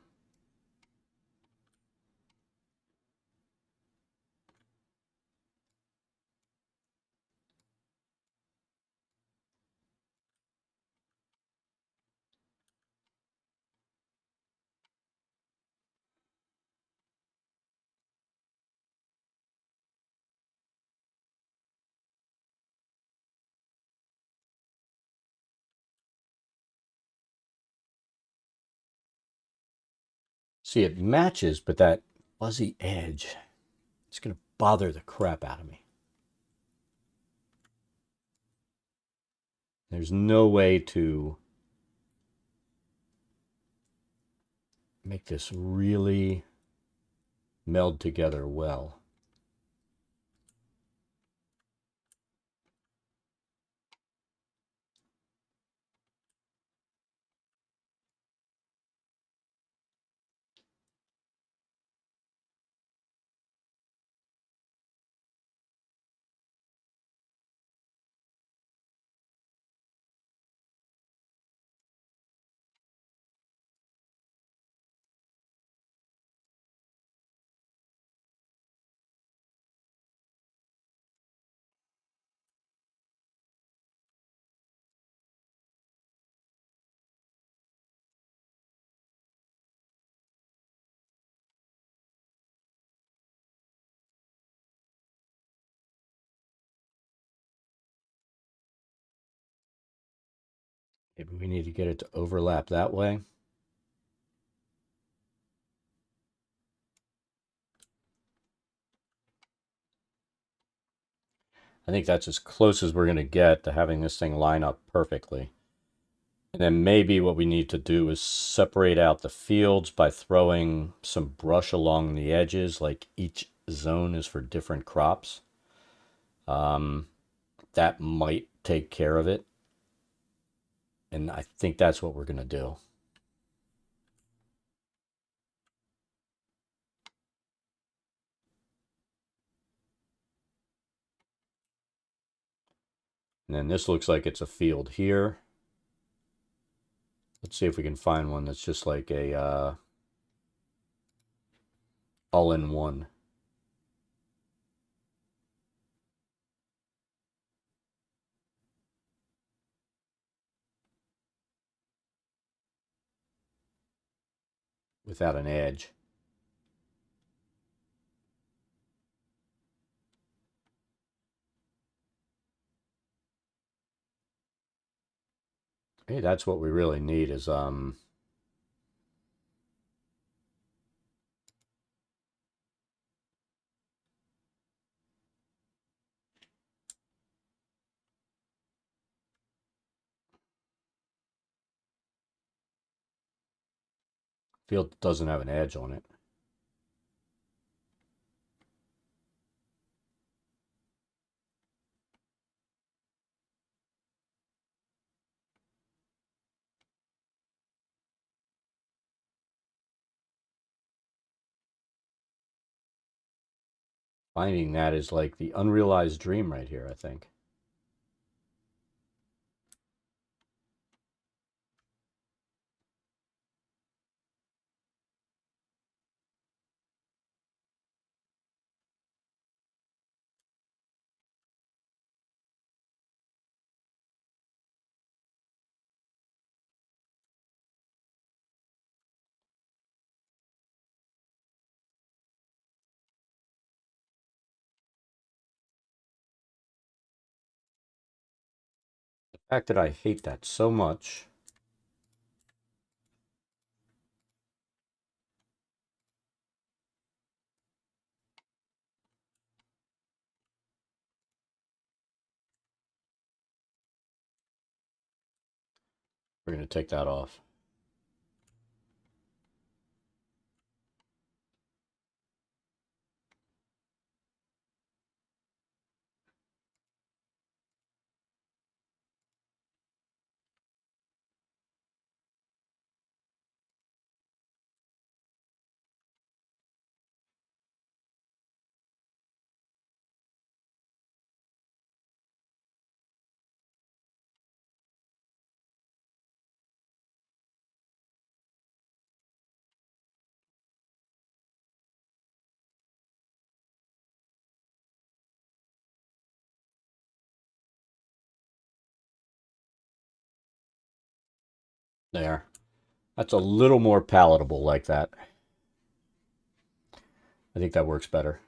See, it matches, but that fuzzy edge, it's gonna bother the crap out of me. There's no way to make this really meld together well. Maybe we need to get it to overlap that way. I think that's as close as we're going to get to having this thing line up perfectly. And then maybe what we need to do is separate out the fields by throwing some brush along the edges, like each zone is for different crops. That might take care of it. And I think that's what we're going to do. And then this looks like it's a field here. Let's see if we can find one that's just like a all-in-one. Without an edge. Hey, that's what we really need is field doesn't have an edge on it. Finding that is like the unrealized dream right here, I think. The fact that I hate that so much. We're going to take that off. There. That's a little more palatable like that. I think that works better.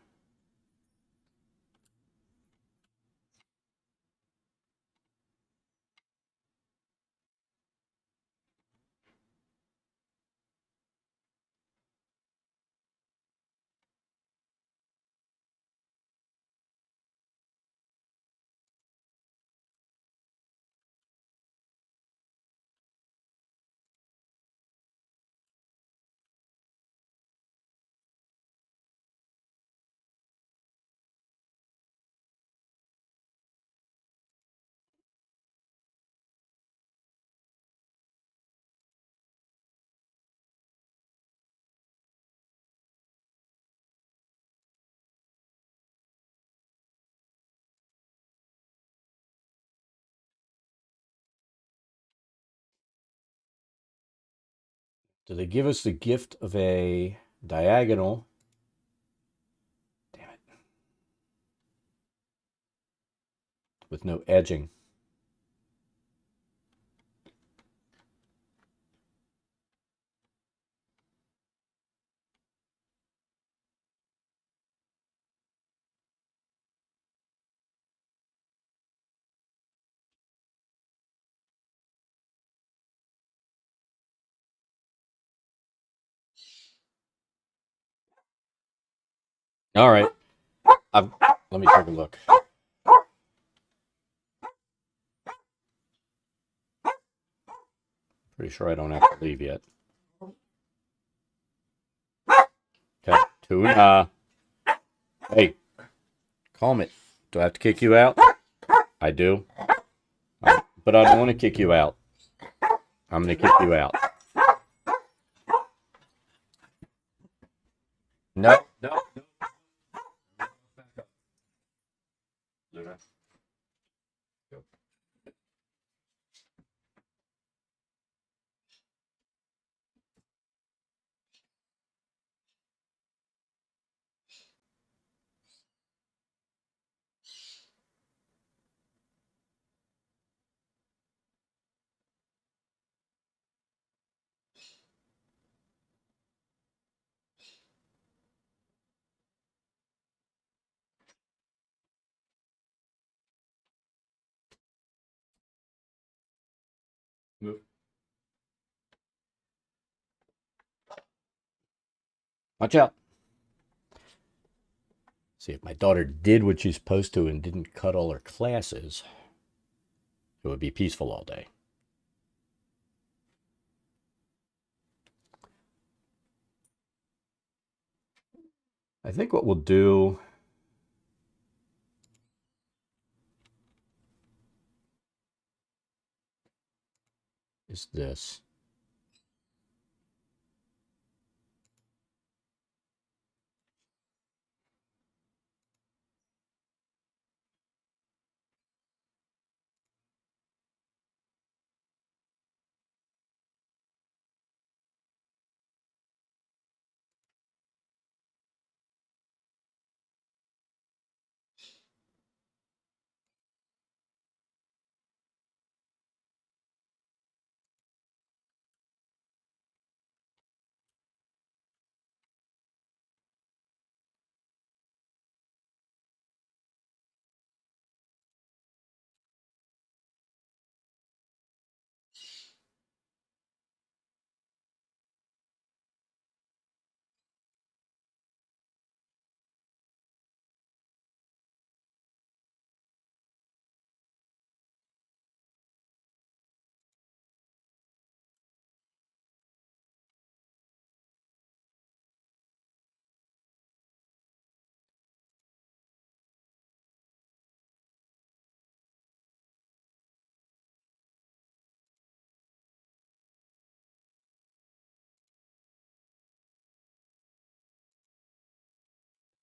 Do they give us the gift of a diagonal? Damn it. With no edging. All right. Let me take a look. Pretty sure I don't have to leave yet. Okay. Tuna. Hey, calm it. Do I have to kick you out? I do. But I don't want to kick you out. I'm going to kick you out. No, no, no. Luna. Go. Move. Watch out. See, if my daughter did what she's supposed to and didn't cut all her classes, it would be peaceful all day. I think what we'll do is this.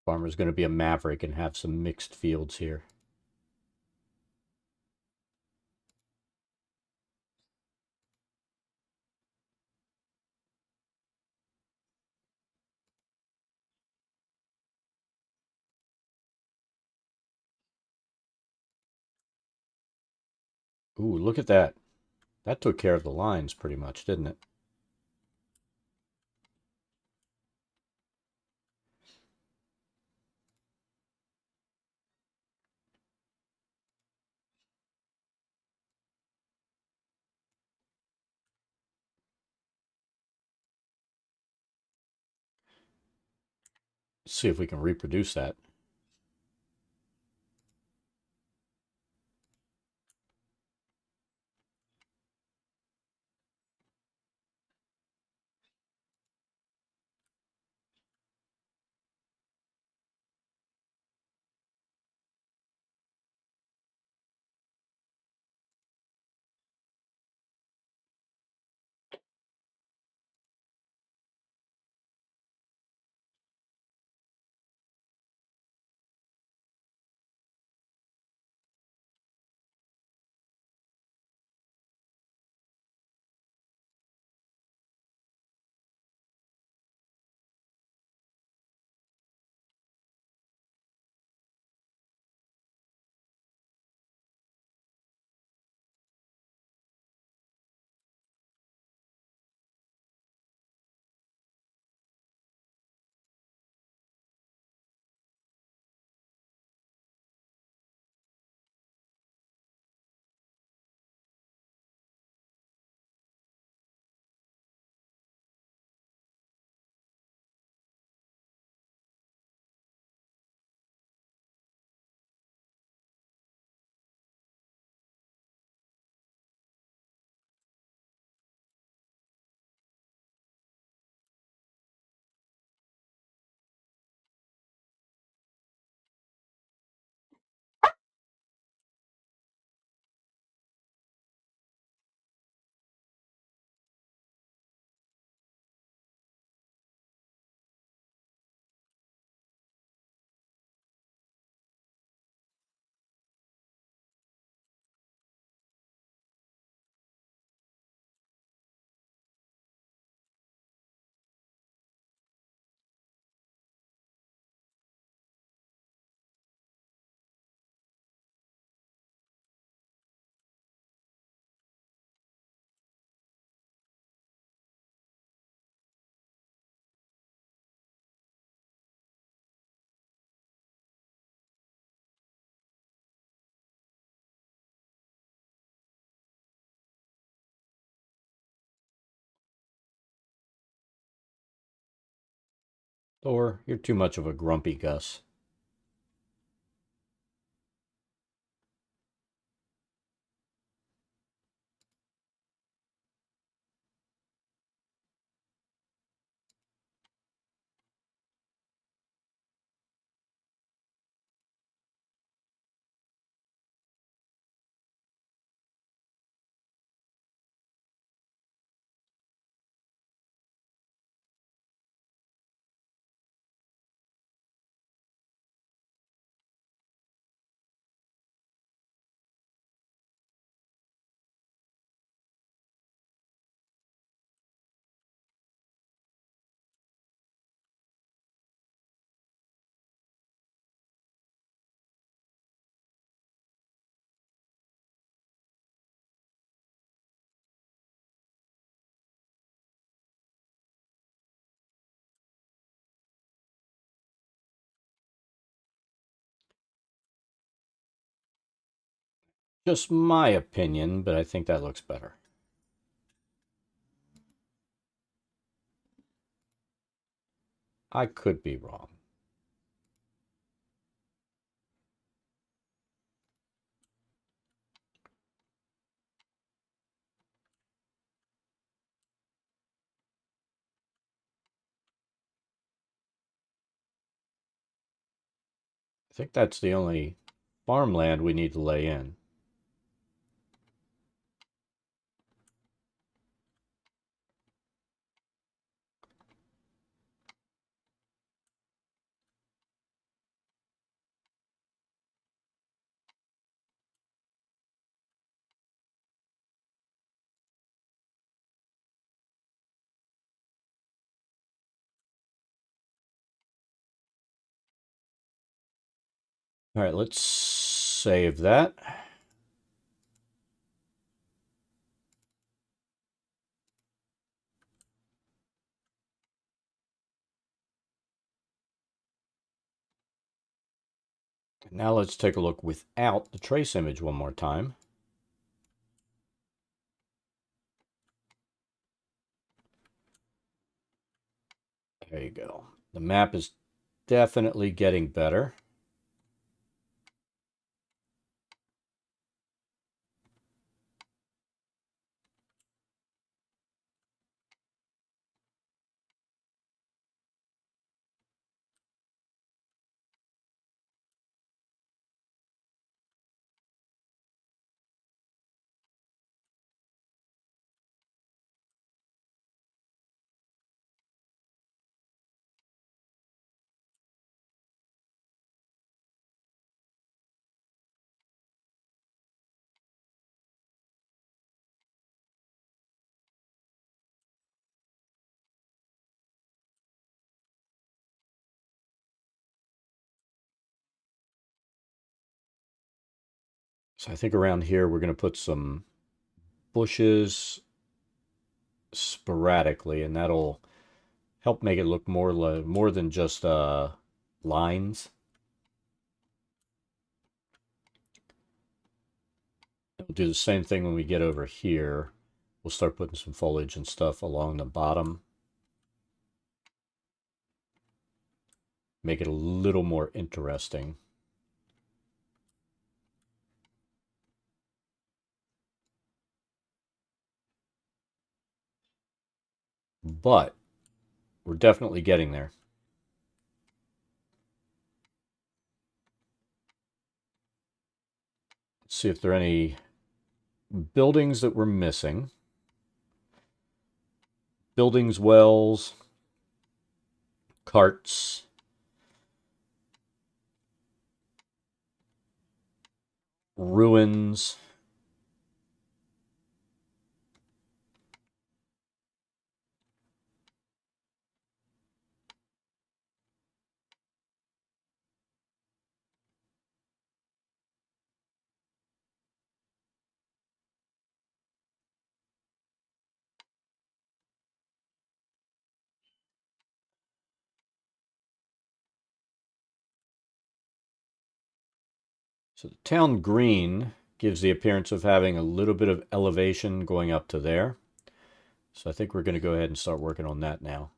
Farmer's going to be a maverick and have some mixed fields here. Ooh, look at that. That took care of the lines pretty much, didn't it? Let's see if we can reproduce that. Or you're too much of a grumpy Gus. Just my opinion, but I think that looks better. I could be wrong. I think that's the only farmland we need to lay in. All right, let's save that. Now let's take a look without the trace image one more time. There you go. The map is definitely getting better. So I think around here we're going to put some bushes sporadically, and that'll help make it look more than just lines. We'll do the same thing when we get over here. We'll start putting some foliage and stuff along the bottom. Make it a little more interesting. But we're definitely getting there. Let's see if there are any buildings that we're missing. Buildings, wells, carts. Ruins. So the town green gives the appearance of having a little bit of elevation going up to there. So I think we're going to go ahead and start working on that now.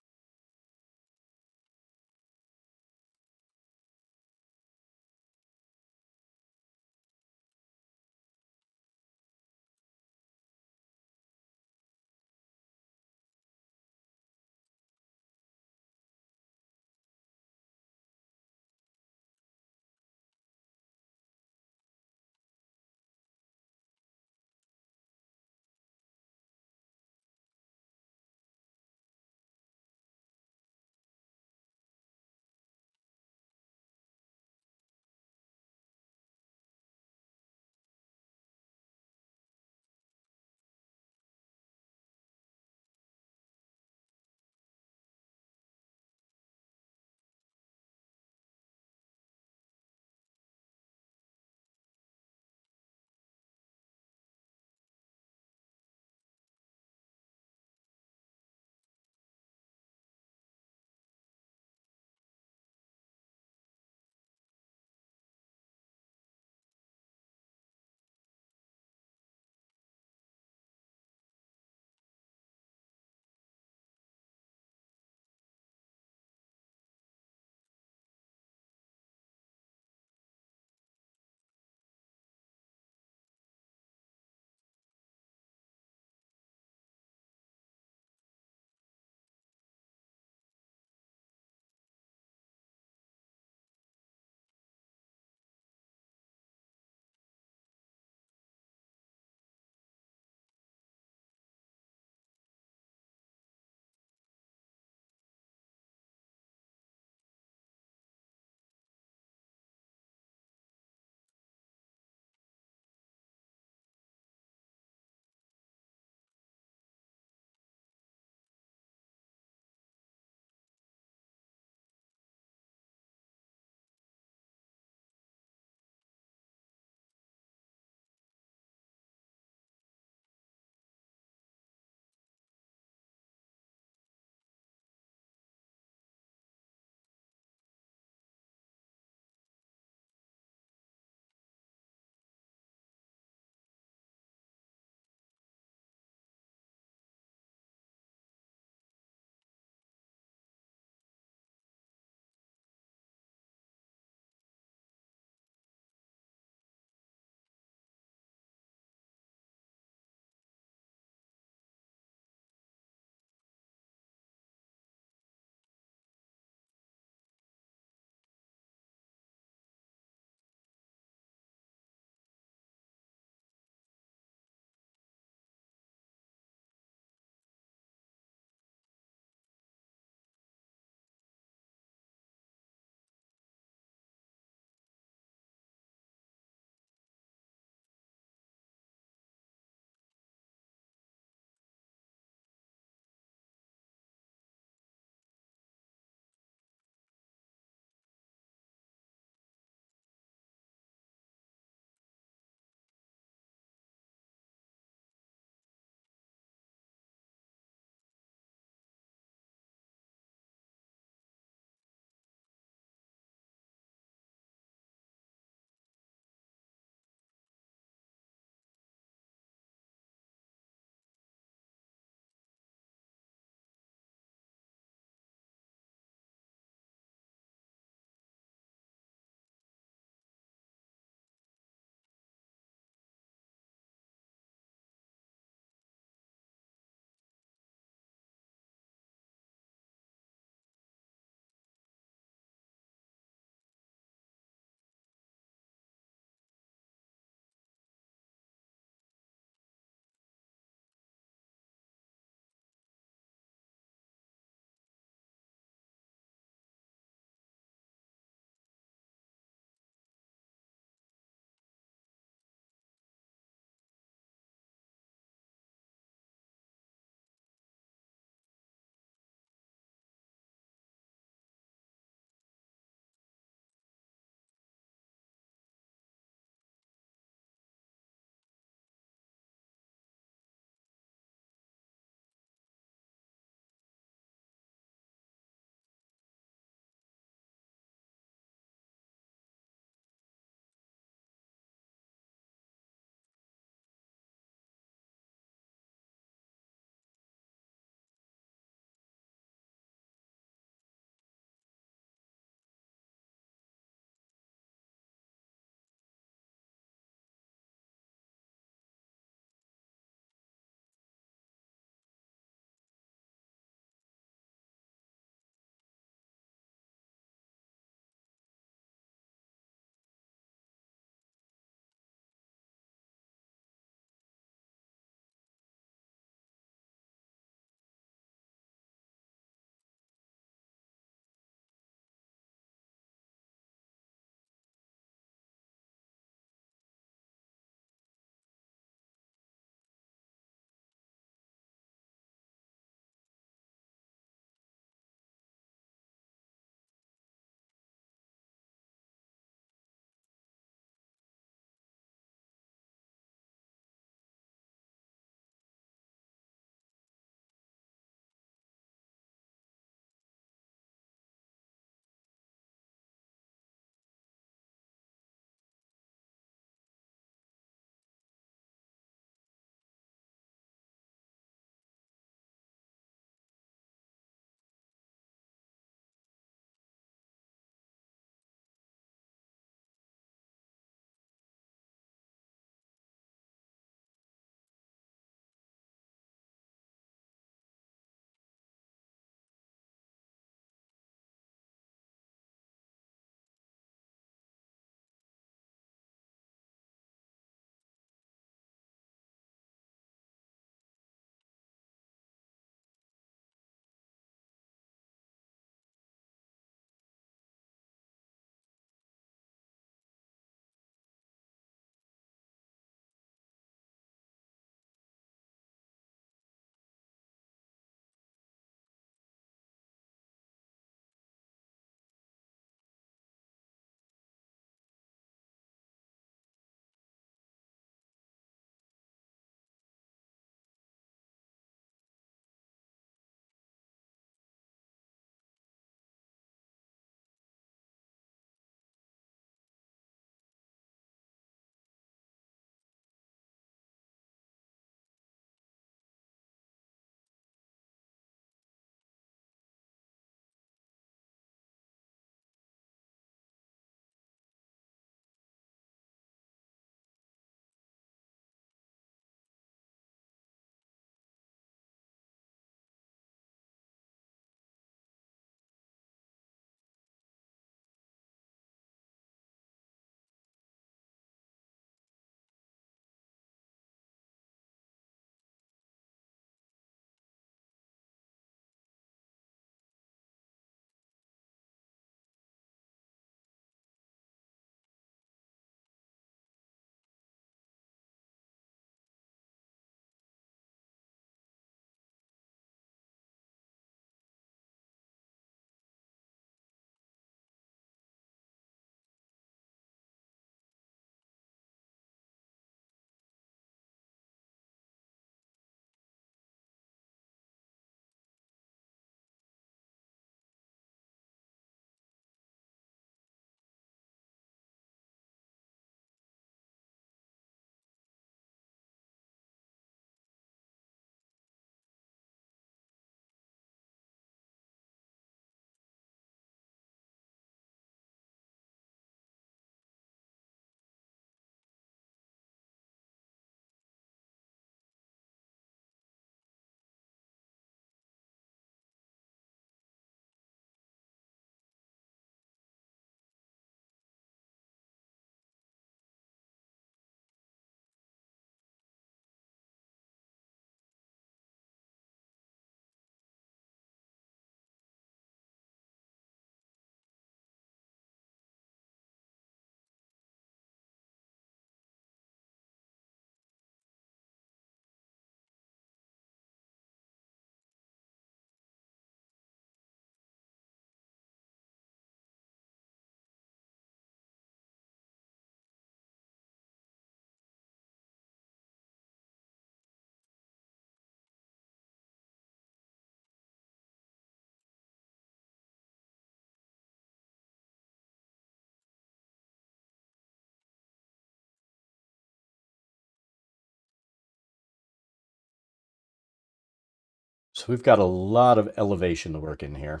So we've got a lot of elevation to work in here.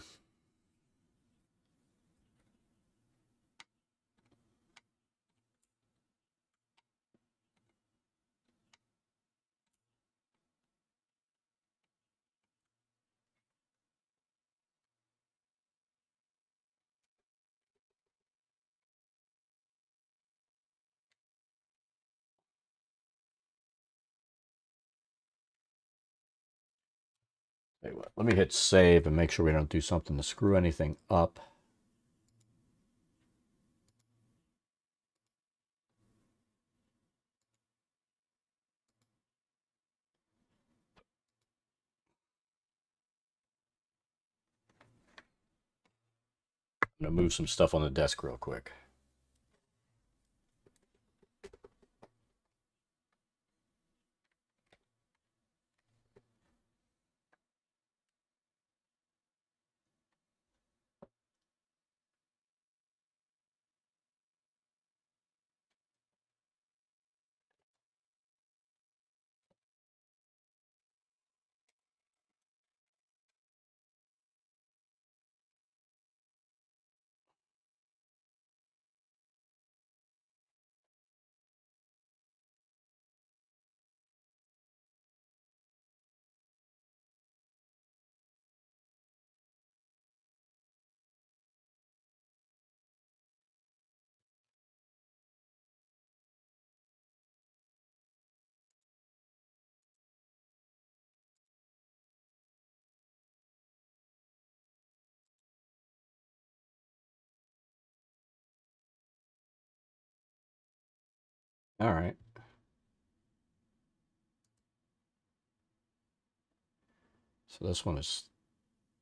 Tell you what, let me hit save and make sure we don't do something to screw anything up. I'm going to move some stuff on the desk real quick. All right. So this one is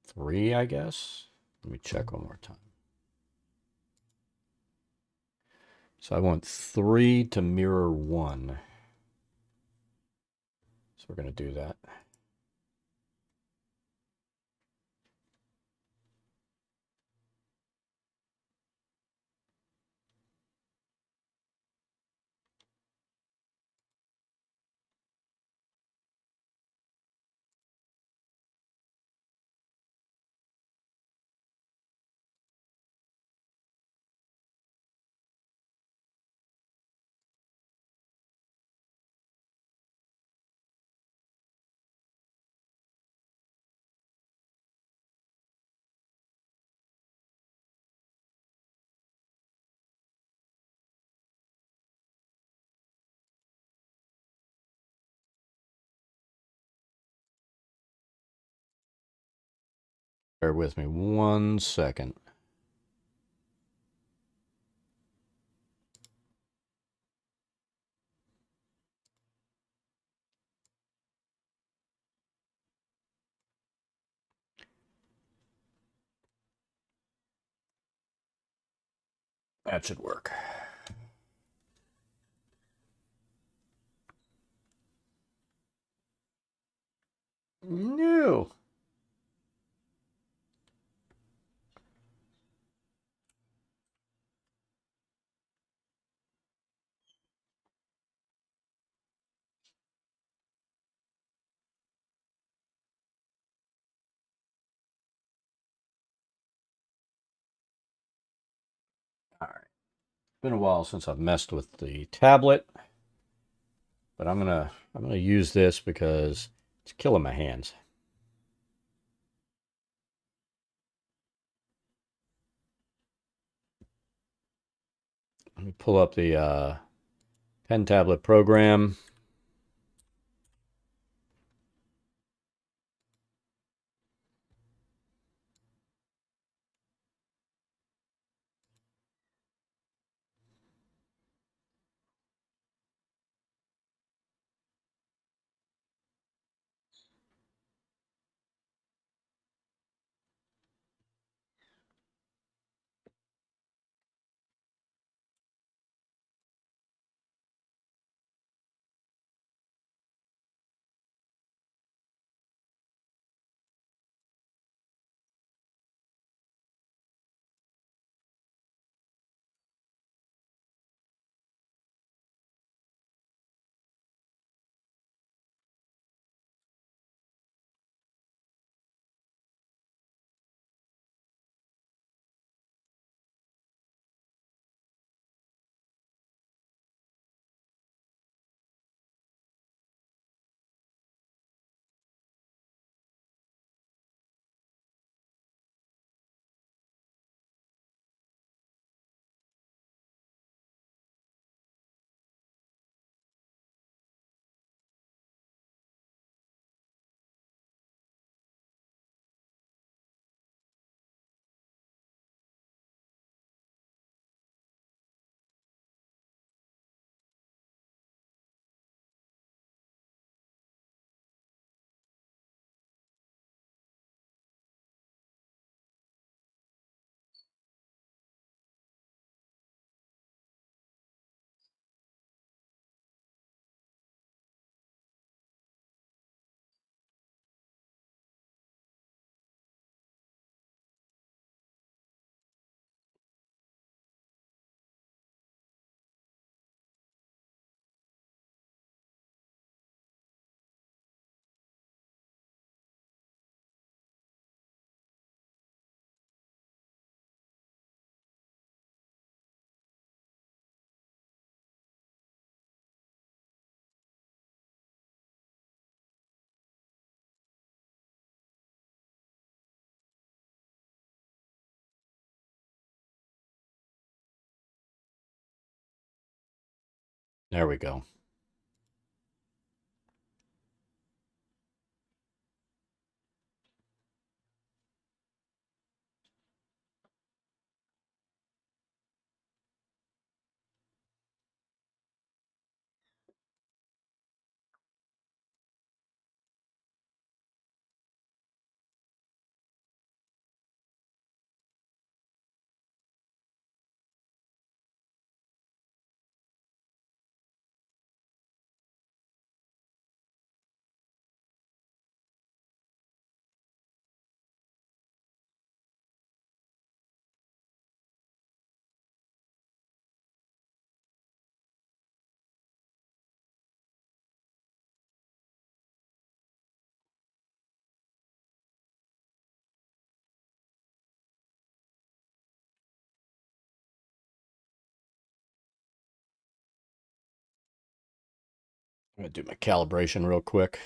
3, I guess. Let me check one more time. So I want 3 to mirror 1. So we're going to do that. Bear with me 1 second. That should work. No. All right. It's been a while since I've messed with the tablet, but I'm gonna use this because it's killing my hands. Let me pull up the pen tablet program. There we go. I'm going to do my calibration real quick.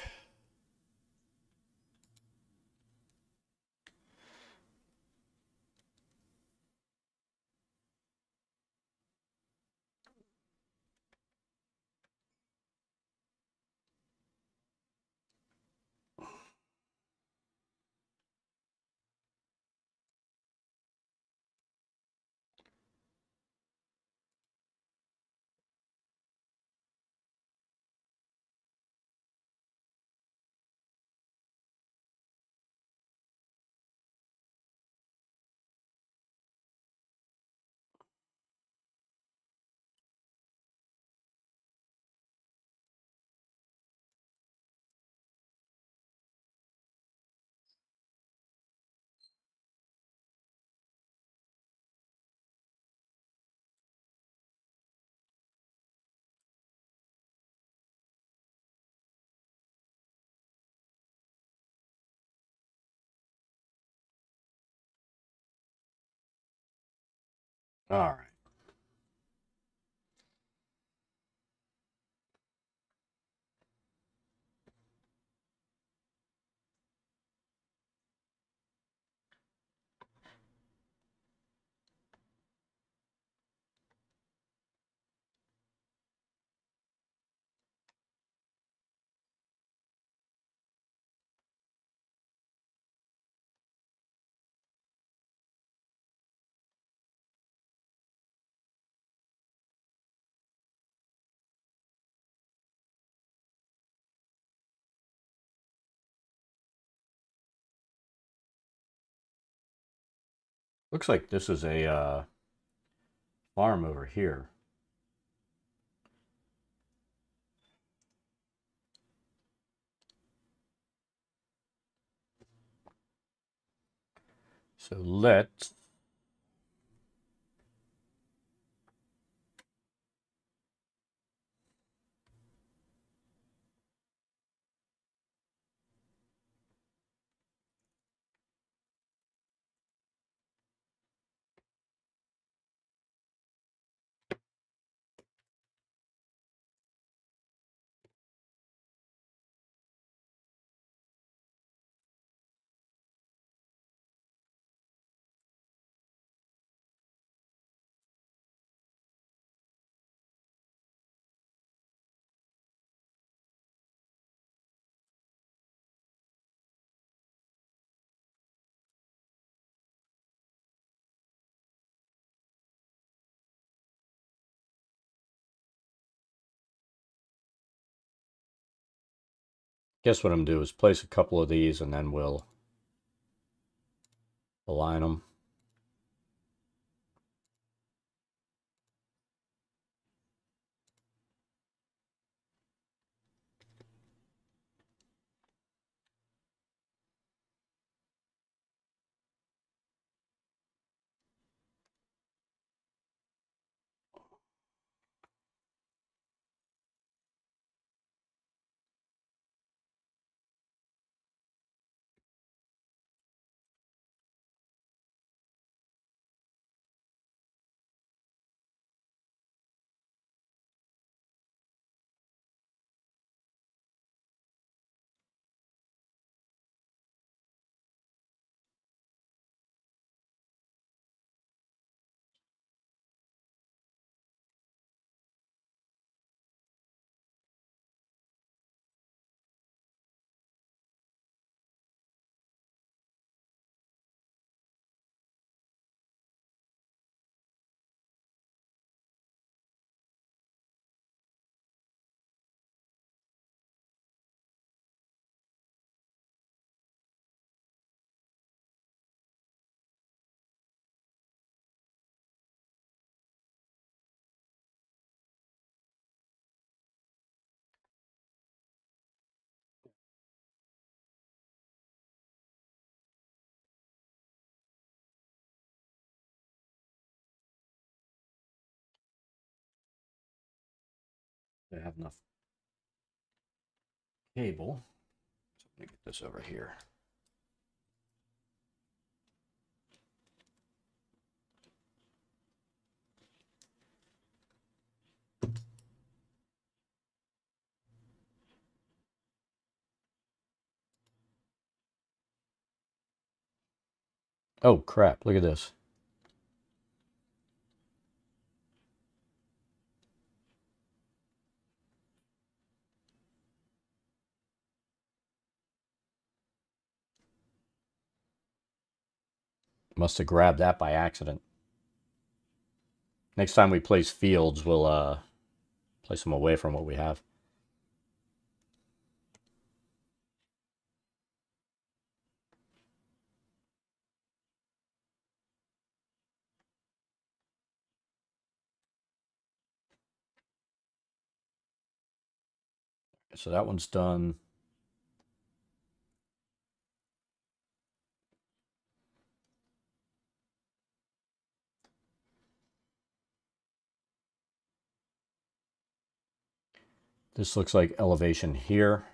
All right. Looks like this is a farm over here. So let's guess what I'm gonna do is place a couple of these and then we'll align them. I have enough cable. So let me get this over here. Oh crap, look at this. Must have grabbed that by accident. Next time we place fields, we'll place them away from what we have. So that one's done. This looks like elevation here.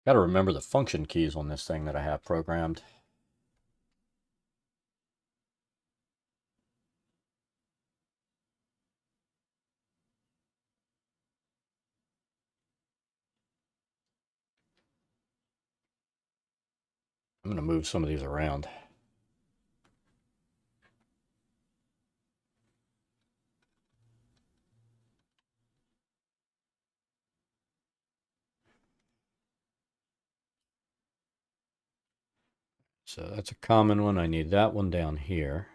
Got to remember the function keys on this thing that I have programmed. I'm going to move some of these around. So that's a common one. I need that one down here.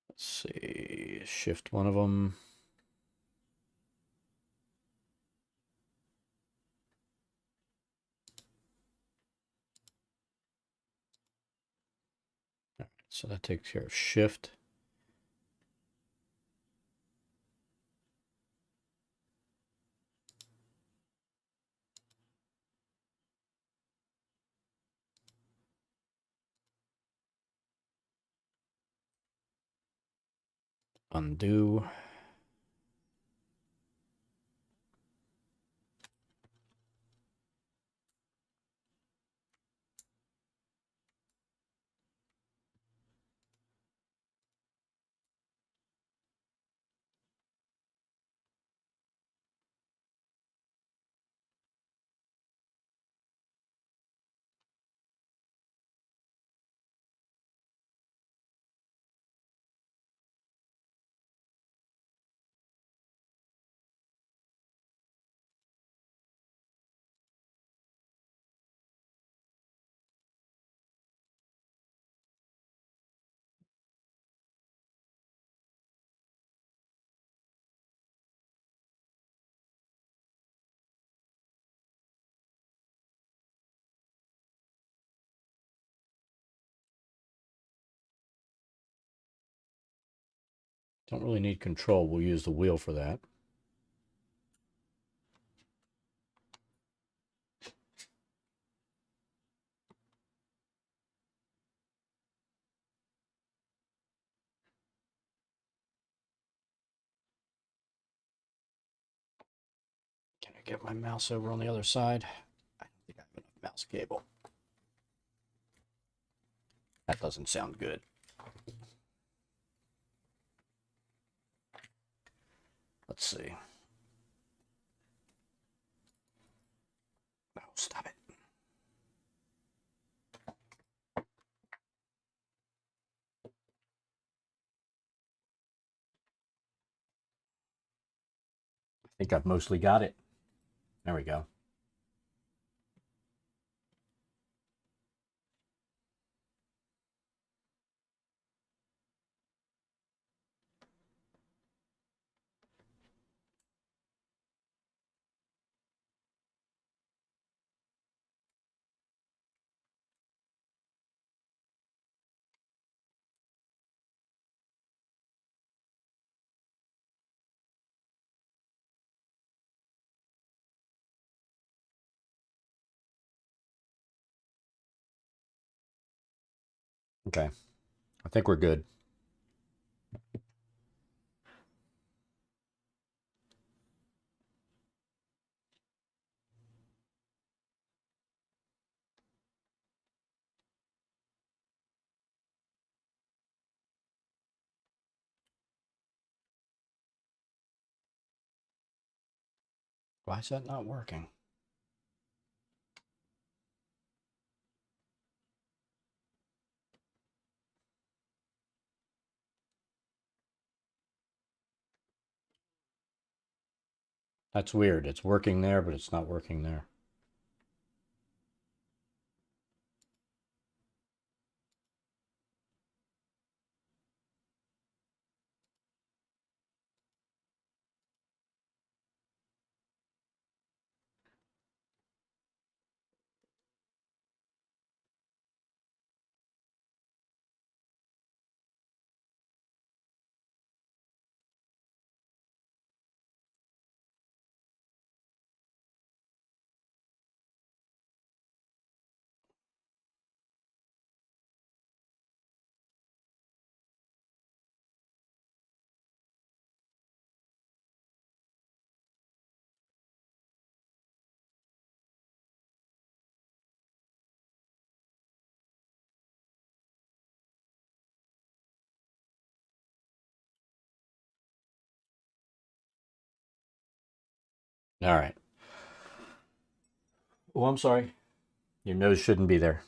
Let's see, shift one of them. All right, so that takes care of shift. Undo. Don't really need control. We'll use the wheel for that. Can I get my mouse over on the other side? I don't think I have enough mouse cable. That doesn't sound good. Let's see. Oh, stop it. I think I've mostly got it. There we go. Okay. I think we're good. Why is that not working? That's weird. It's working there, but it's not working there. All right. Oh, I'm sorry. Your nose shouldn't be there.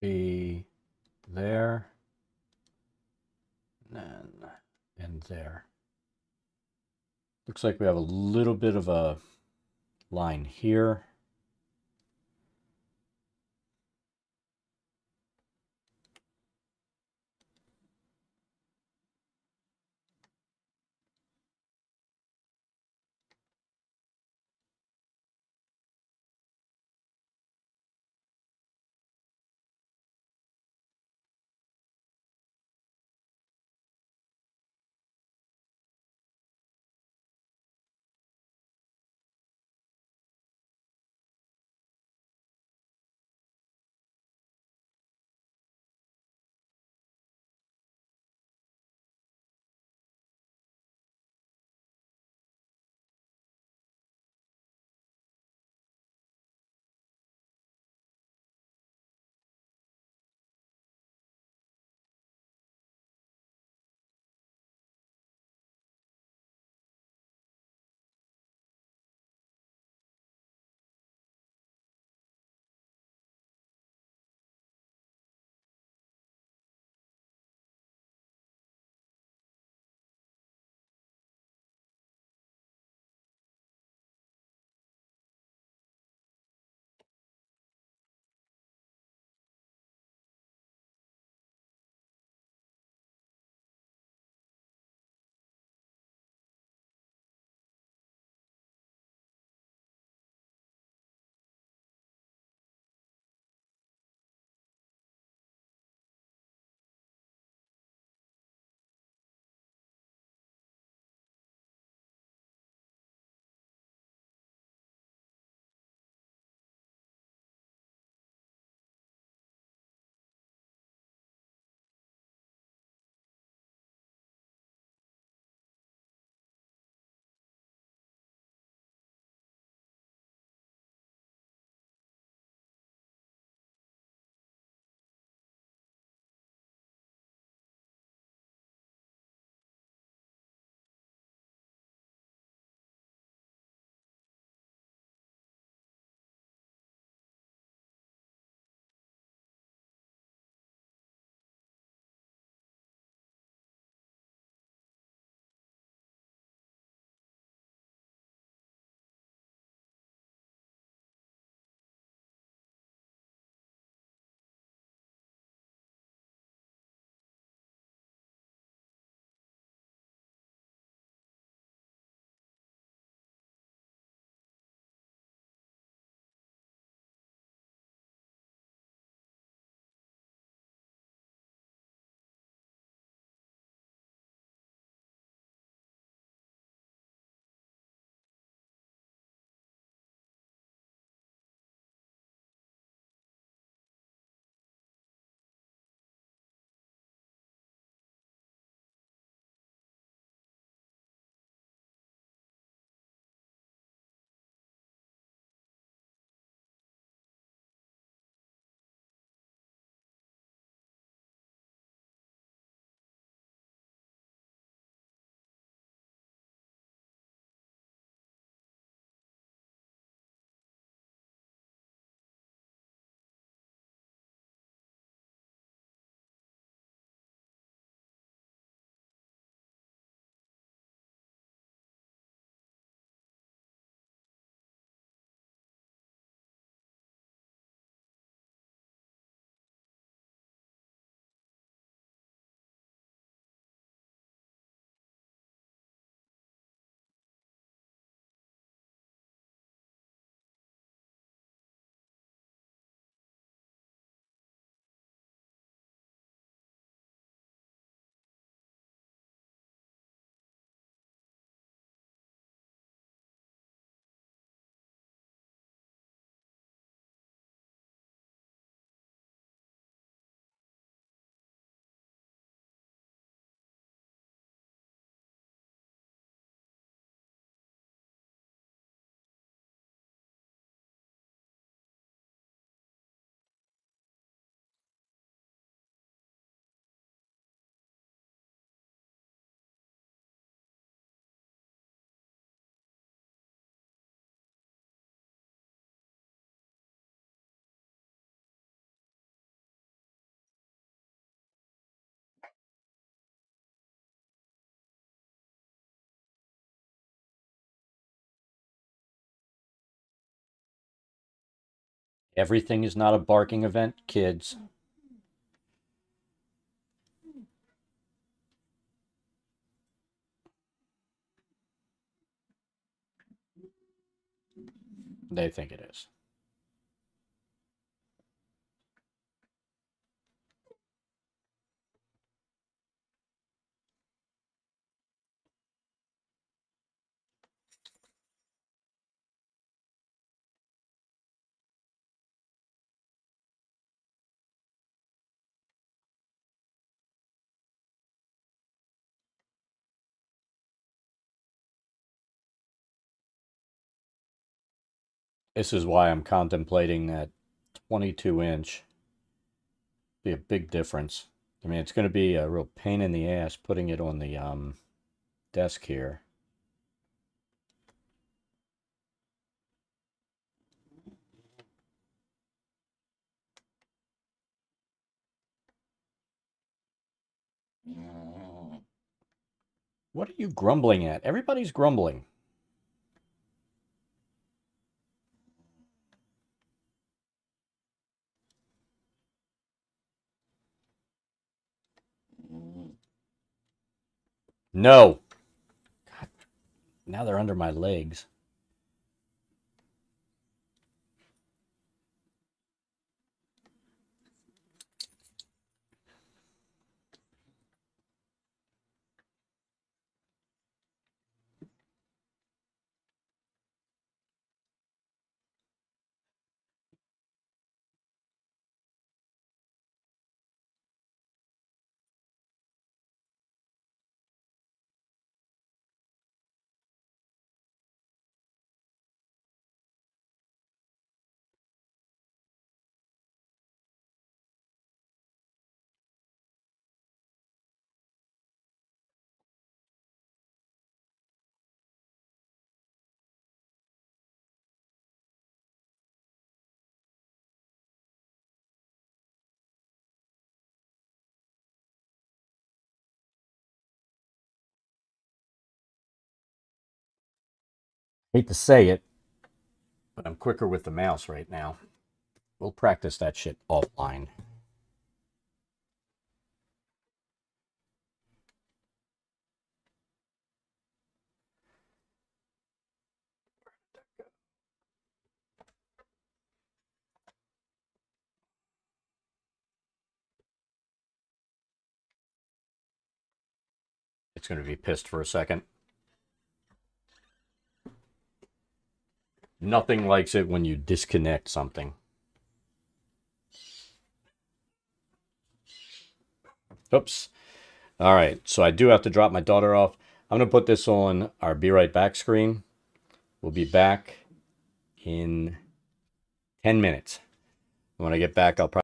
Be there, and there. Looks like we have a little bit of a line here. Everything is not a barking event, kids. They think it is. This is why I'm contemplating that 22-inch. Be a big difference. I mean, it's going to be a real pain in the ass putting it on the desk here. What are you grumbling at? Everybody's grumbling. No. God, now they're under my legs. Hate to say it, but I'm quicker with the mouse right now. We'll practice that shit offline. It's going to be pissed for a second. Nothing likes it when you disconnect something. Oops. All right, so I do have to drop my daughter off. I'm going to put this on our Be Right Back screen. We'll be back in 10 minutes. When I get back, I'll probably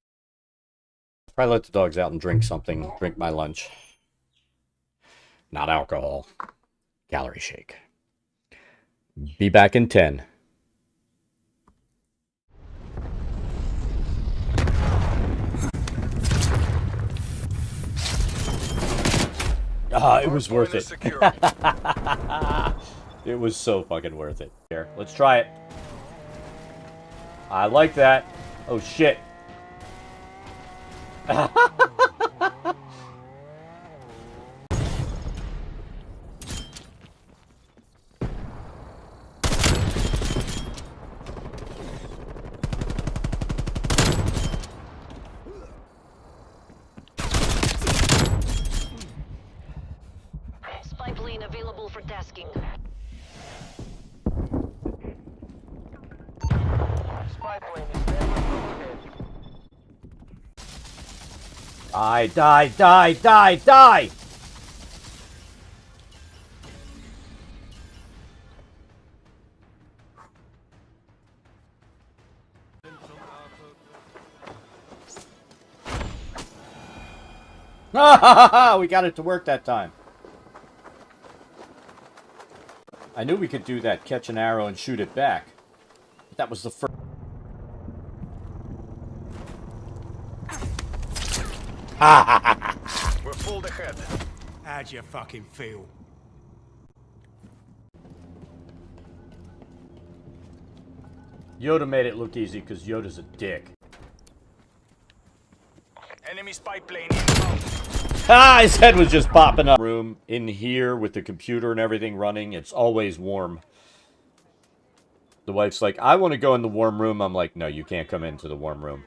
let the dogs out and drink something, drink my lunch. Not alcohol, calorie shake. Be back in 10. It was worth it. It was so fucking worth it. Here, let's try it. I like that. Oh shit. Spy plane available for tasking. Spy plane is there. Die! We got it to work that time. I knew we could do that, catch an arrow and shoot it back. But that was the first. We're full ahead. How'd you fucking feel? Yoda made it look easy because Yoda's a dick. Enemy spy plane inbound. Ah, his head was just popping up. Room in here with the computer and everything running, it's always warm. The wife's like, I want to go in the warm room. I'm like, no, you can't come into the warm room.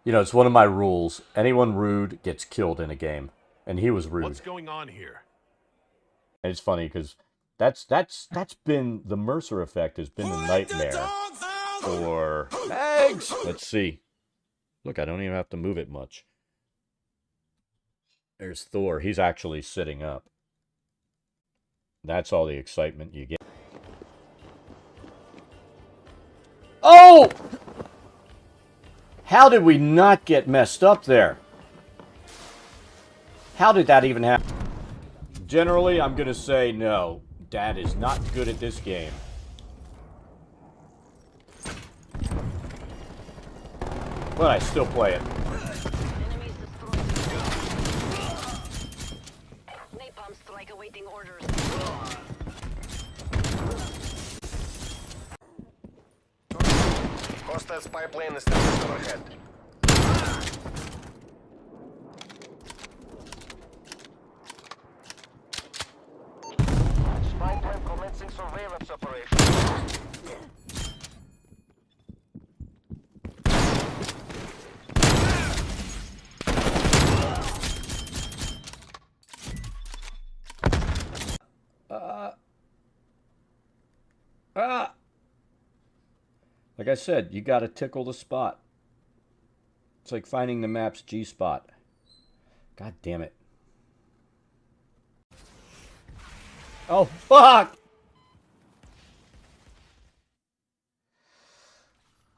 You know, it's one of my rules. Anyone rude gets killed in a game. And he was rude. What's going on here? And it's funny because that's been the Mercer effect has been the nightmare for Eggs. Let's see. Look, I don't even have to move it much. There's Thor. He's actually sitting up. That's all the excitement you get. Oh! How did we not get messed up there? How did that even happen? Generally, I'm going to say no. Dad is not good at this game. But I still play it. Enemies destroyed. Napalm strike awaiting orders. Hostile spy plane is still overhead. Spy plane commencing surveillance operation. Like I said, you gotta tickle the spot. It's like finding the map's G-spot. God damn it. Oh, fuck!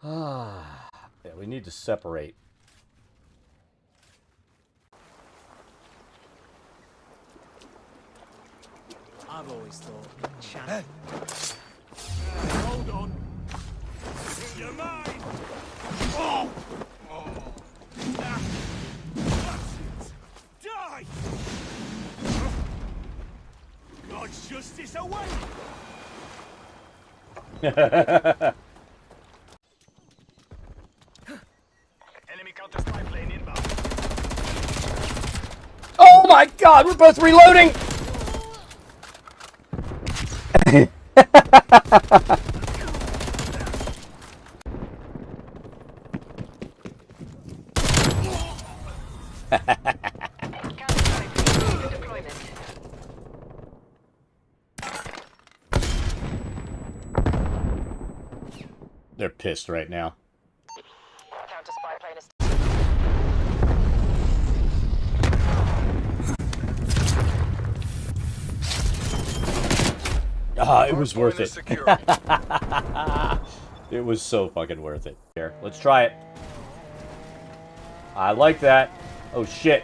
Ah, yeah, we need to separate. I've always thought, chat. Hold on. You're mine! Oh! Oh! Ah. Die! God's justice away! Enemy counter spy plane inbound. Oh my god, we're both reloading! Counter-strike deployment. They're pissed right now. Counter spy plane is. Ah, it was worth it. Secure. It was so fucking worth it. Here, let's try it. I like that. Oh shit.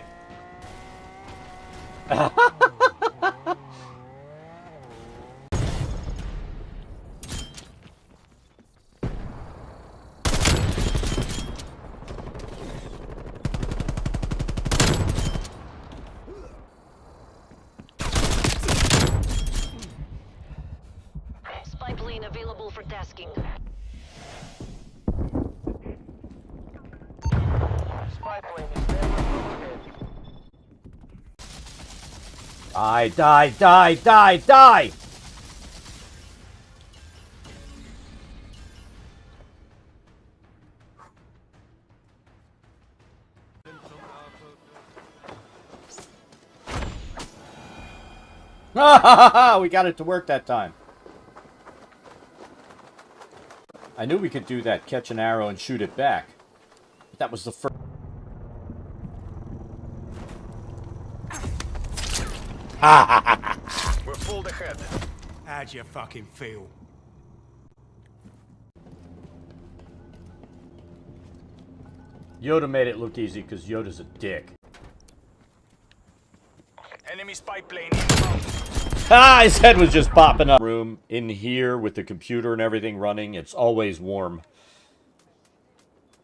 Spy plane available for tasking. Spy plane is never overhead. Die! We got it to work that time. I knew we could do that, catch an arrow and shoot it back. But that was the first. We're full ahead. How'd you fucking feel? Yoda made it look easy because Yoda's a dick. Enemy spy plane inbound. Ah, his head was just popping up. Room in here with the computer and everything running, it's always warm.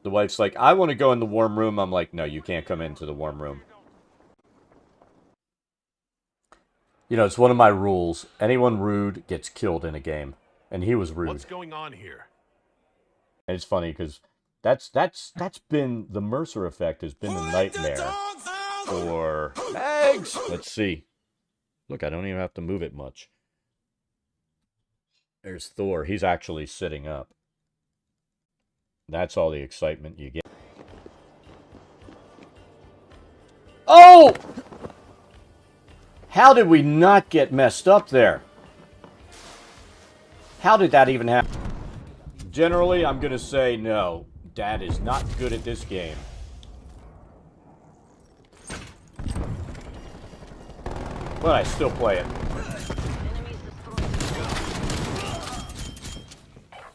The wife's like, I want to go in the warm room. I'm like, no, you can't come into the warm room. You know, it's one of my rules. Anyone rude gets killed in a game. And he was rude. What's going on here? And it's funny because that's been the Mercer effect has been the nightmare for Mags. Let's see. Look, I don't even have to move it much. There's Thor. He's actually sitting up. That's all the excitement you get. Oh! How did we not get messed up there? How did that even happen? Generally, I'm going to say no. Dad is not good at this game. But I still play it. Enemies destroyed.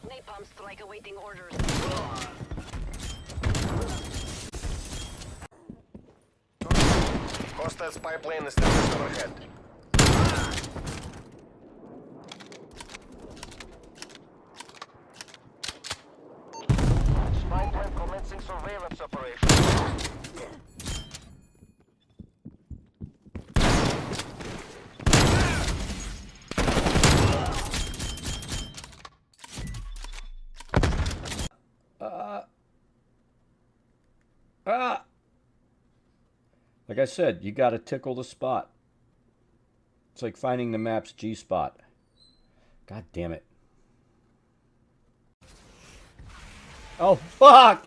Napalm strike awaiting orders. Hostile spy plane established overhead. Spy plane commencing surveillance operation. Like I said, you got to tickle the spot. It's like finding the map's G-spot. God damn it. Oh, fuck!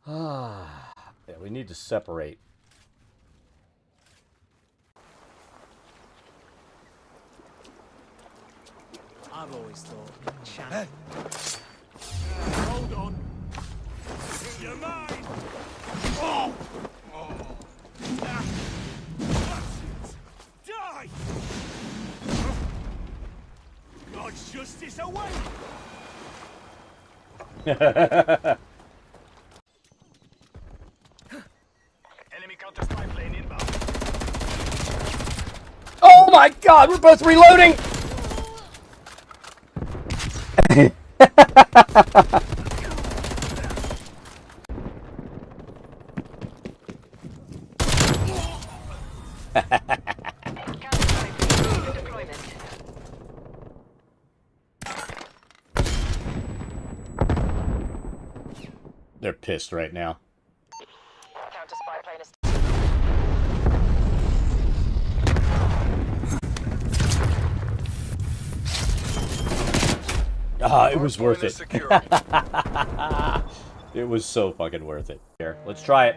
Yeah, we need to separate. I've always thought Hey. Hold on. You're mine. Oh. Ah. That's it. Die. God's justice away. Enemy counter spy plane inbound. Oh my god, we're both reloading! Counter-strike deployment. They're pissed right now. Counter spy plane is. It was worth it. It was so fucking worth it. Here, let's try it.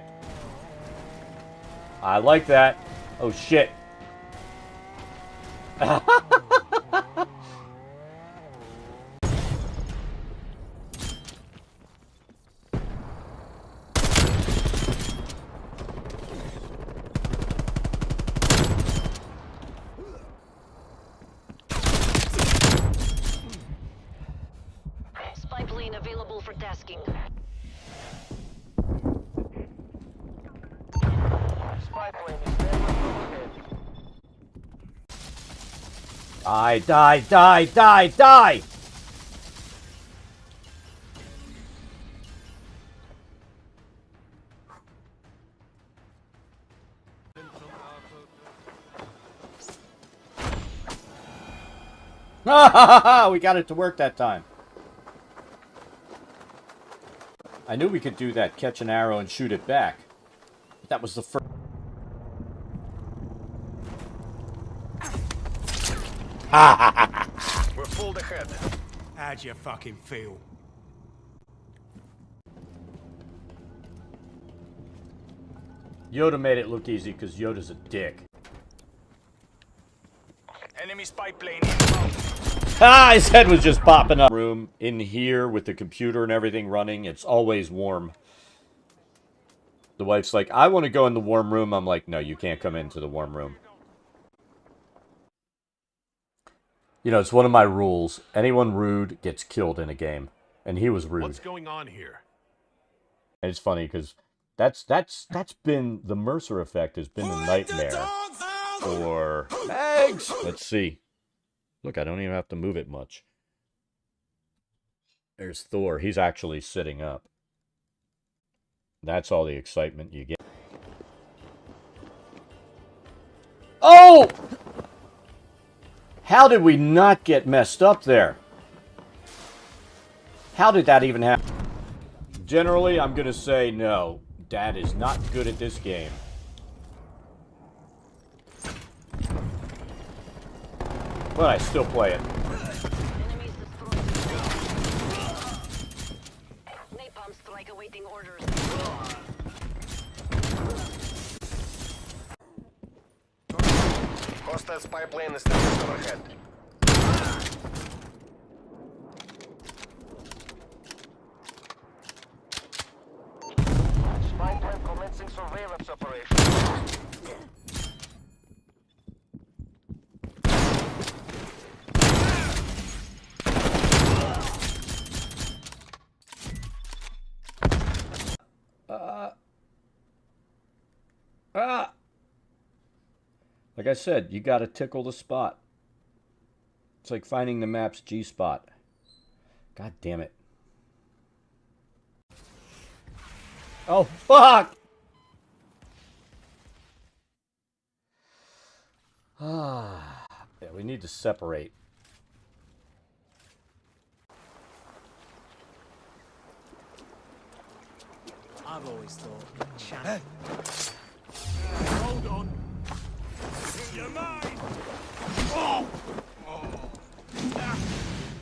I like that. Oh shit. Spy plane available for tasking. Spy plane established overhead. Die, die, die, die, die! We got it to work that time. I knew we could do that, catch an arrow and shoot it back. But that was the first. We're pulled ahead. How'd you fucking feel? Yoda made it look easy because Yoda's a dick. Enemy spy plane inbound. His head was just popping up. Room in here with the computer and everything running, it's always warm. The wife's like, I want to go in the warm room. I'm like, no, you can't come into the warm room. You know, it's one of my rules. Anyone rude gets killed in a game. And he was rude. What's going on here? And it's funny because that's been the Mercer effect has been the nightmare for Mags. Let's see. Look, I don't even have to move it much. There's Thor. He's actually sitting up. That's all the excitement you get. Oh! How did we not get messed up there? How did that even happen? Generally, I'm going to say no. Dad is not good at this game. But I still play it. Enemies destroyed. Napalm strike awaiting orders. Hostile spy plane established overhead. Spy plane commencing surveillance operation. Like I said, you gotta tickle the spot. It's like finding the map's G-spot. God damn it. Oh, fuck! Yeah, we need to separate. I've always thought. Hey. Hold on. You're mine. Oh. Ah.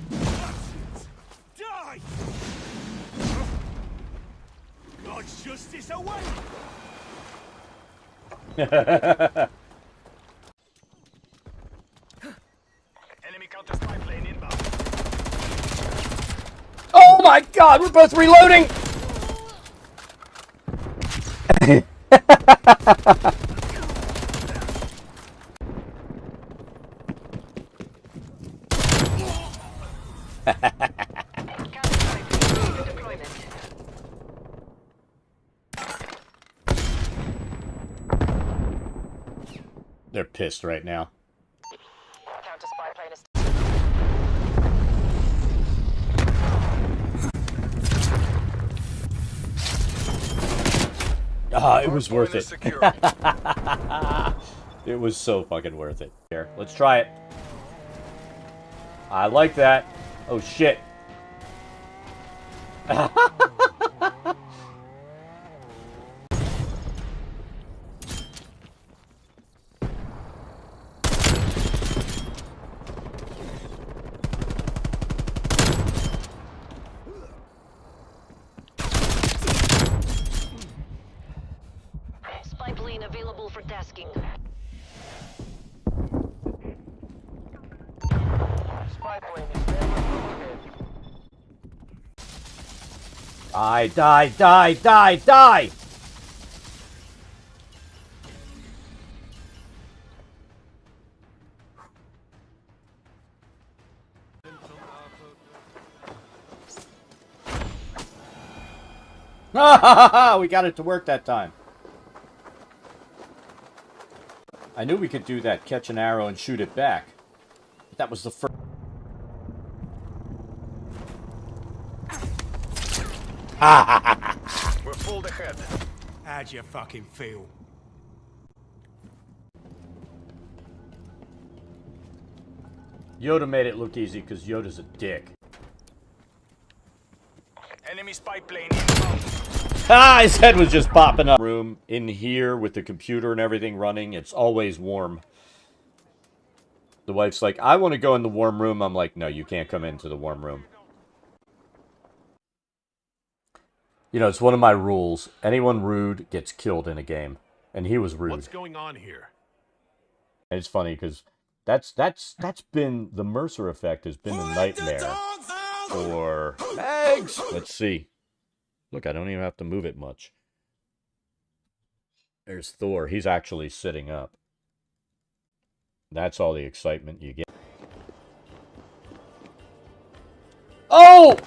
That's it. Die. God's justice away. Enemy counter spy plane inbound. Oh my god, we're both reloading! Counter-strike deployment. They're pissed right now. Counter spy plane is. Ah, it was worth Hardpoint is it. secure. It was so fucking worth it. Here, let's try it. I like that. Oh shit. Spy plane available for tasking. Spy plane established overhead. Die, die, die, die, die! We got it to work that time. I knew we could do that, catch an arrow and shoot it back. That was the first. We're pulled ahead. How'd you fucking feel? Yoda made it look easy because Yoda's a dick. Enemy spy plane inbound. Ah, his head was just popping up. Room in here with the computer and everything running, it's always warm. The wife's like, I want to go in the warm room. I'm like, no, you can't come into the warm room. You know, it's one of my rules. Anyone rude gets killed in a game. And he was rude. What's going on here? And it's funny because that's been the Mercer effect has been the nightmare for Mags. Let's see. Look, I don't even have to move it much. There's Thor. He's actually sitting up. That's all the excitement you get. Oh!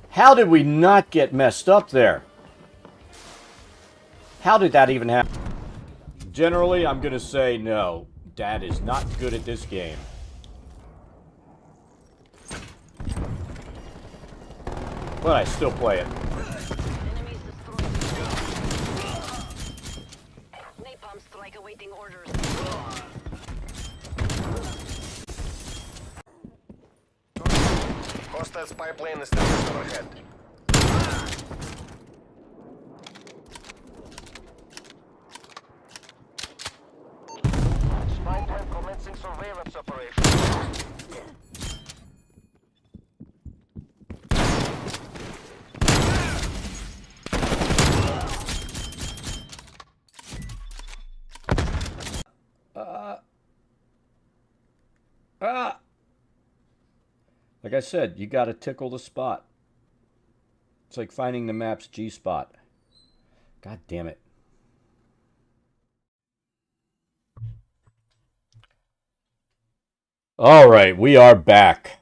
How did we not get messed up there? How did that even happen? Generally, I'm going to say no. Dad is not good at this game. But I still play it. Enemies destroyed. Napalm strike awaiting orders. Hostile spy plane established overhead. Spy plane commencing surveillance operation. Ah! Like I said, you gotta tickle the spot. It's like finding the map's G spot. God damn it. All right, we are back.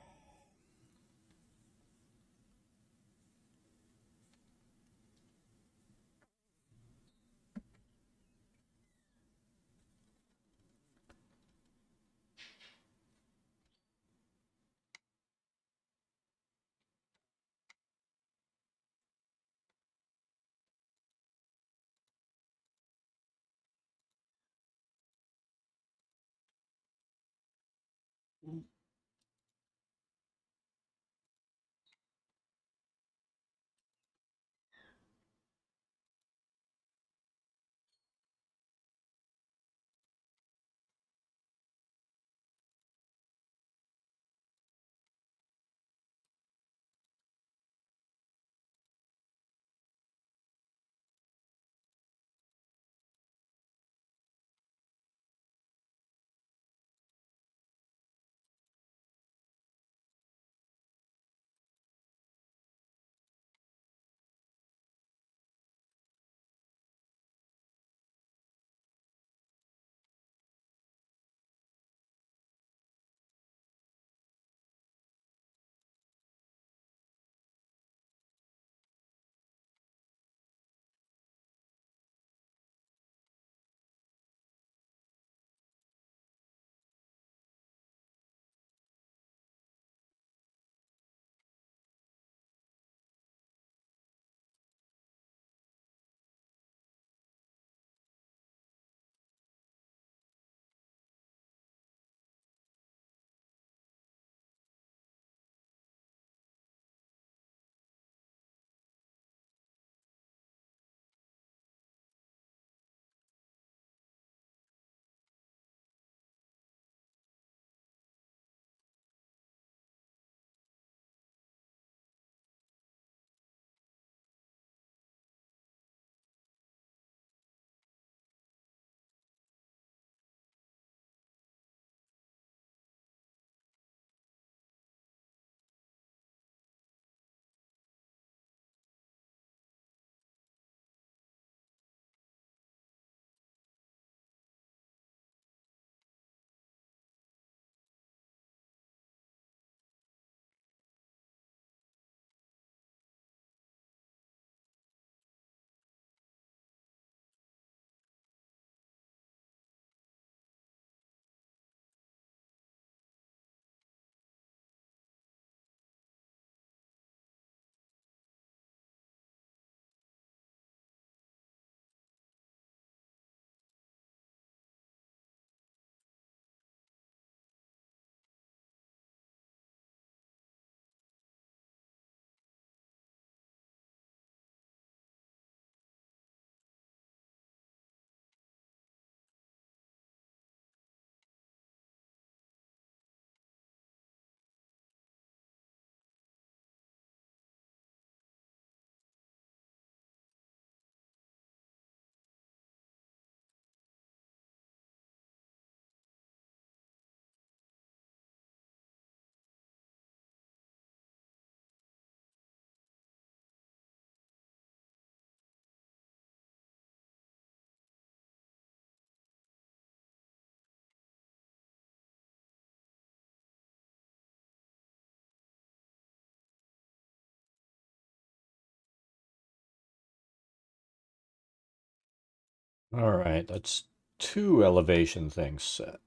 All right, that's two elevation things set.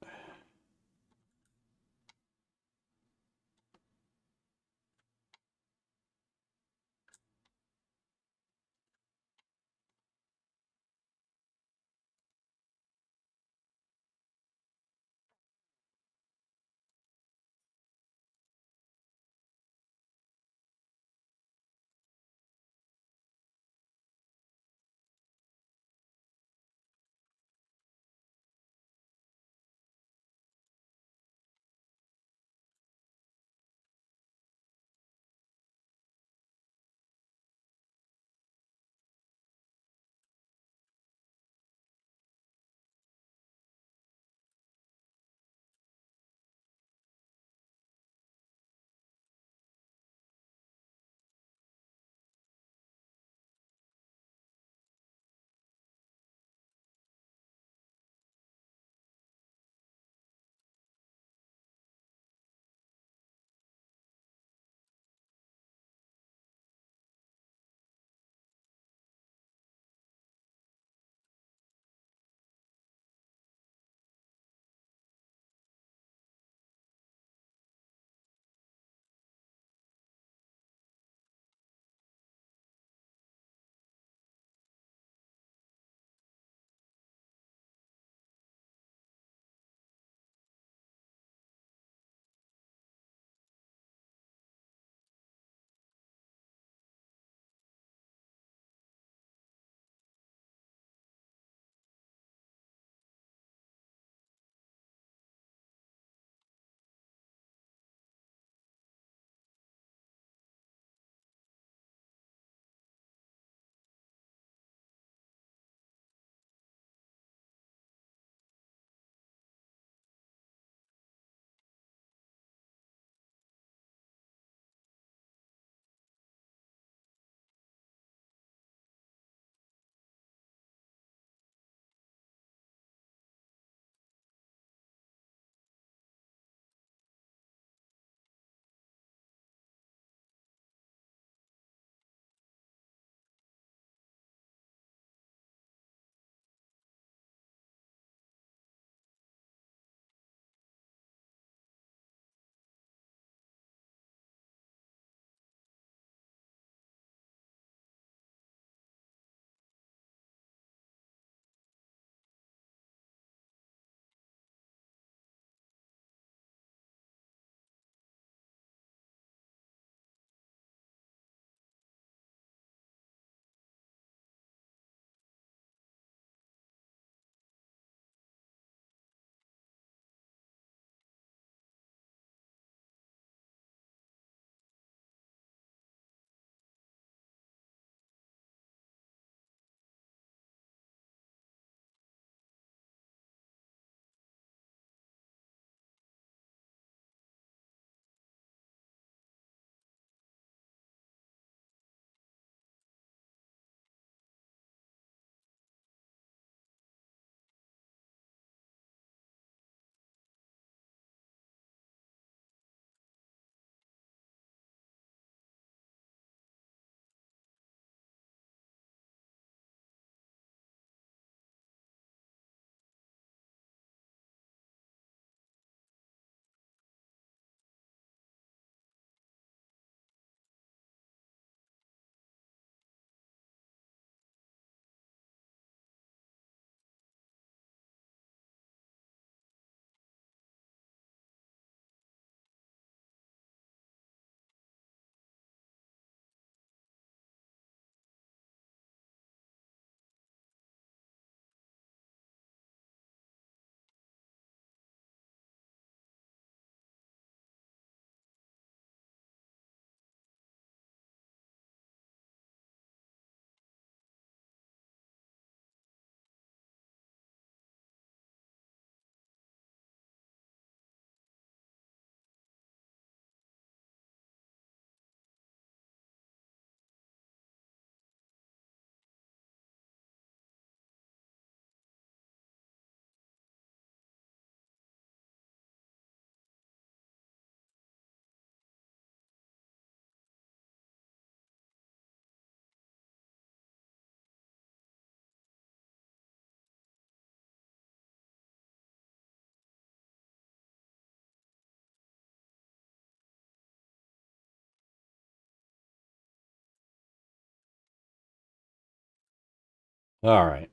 All right.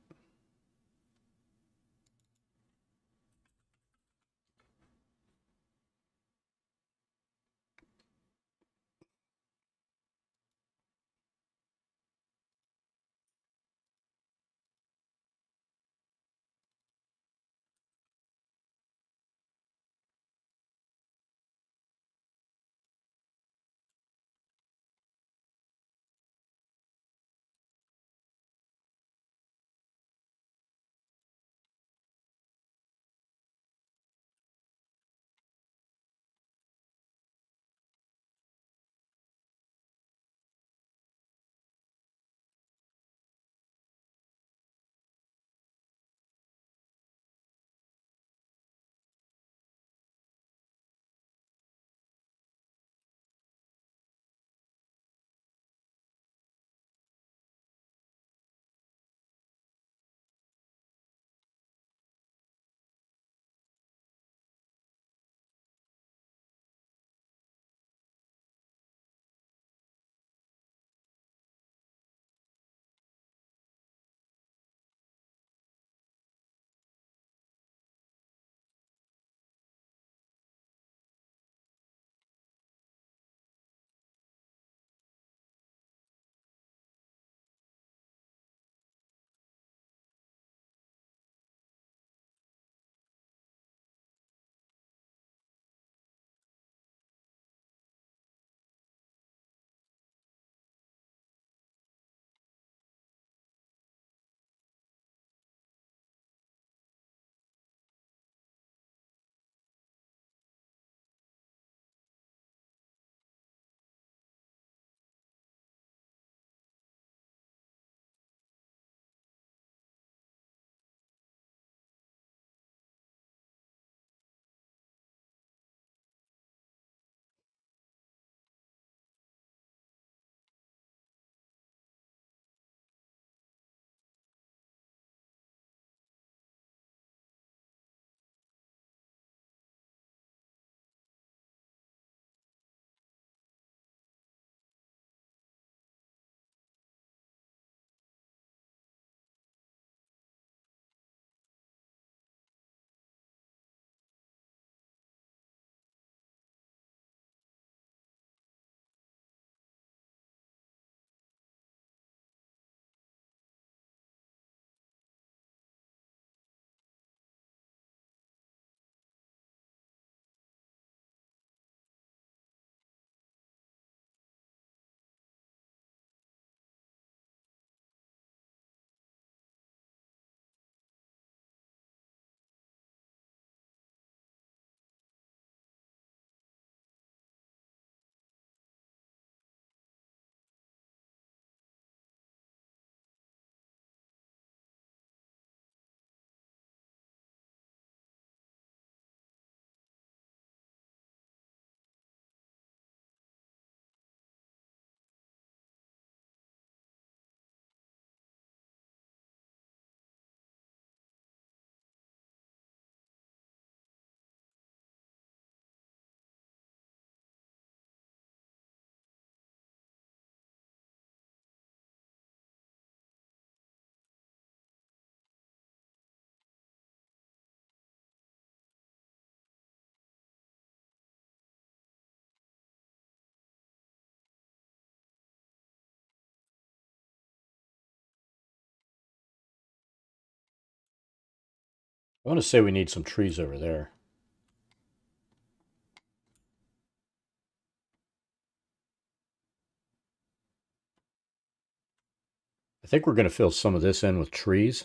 I want to say we need some trees over there. I think we're going to fill some of this in with trees.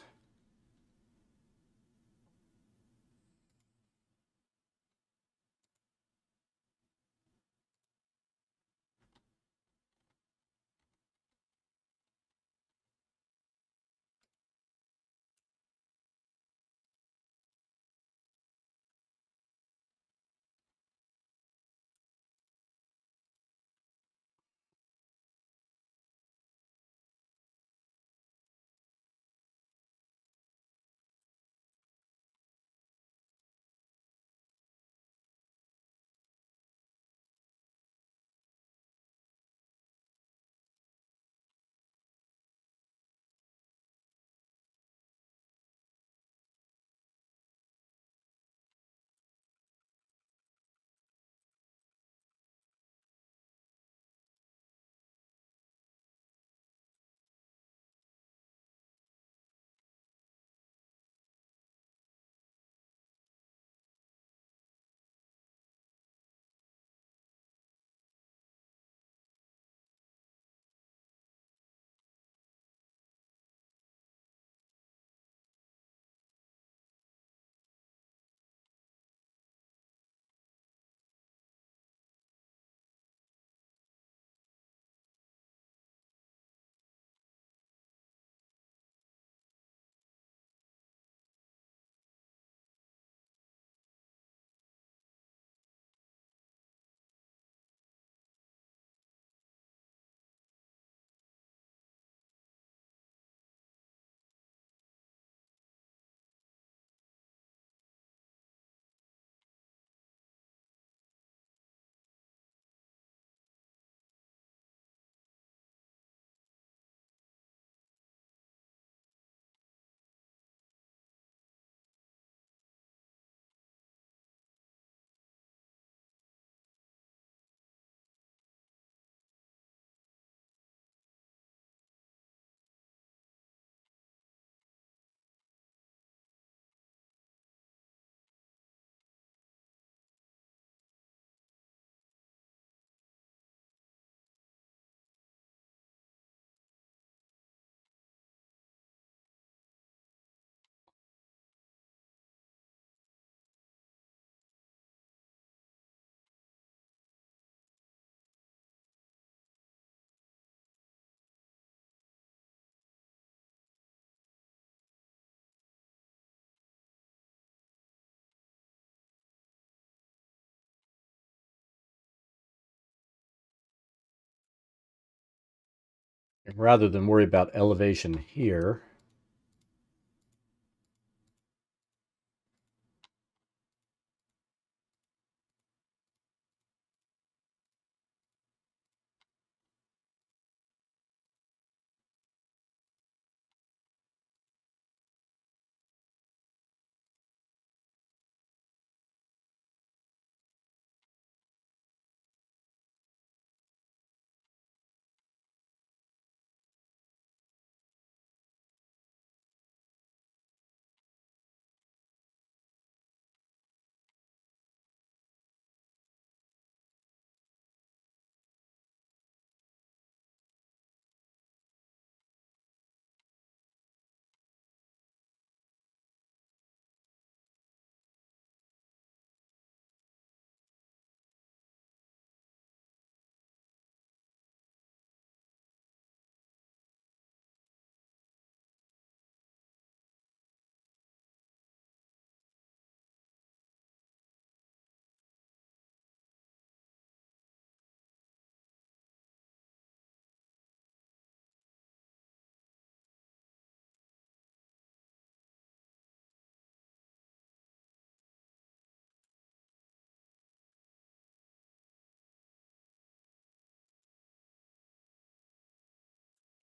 Rather than worry about elevation here.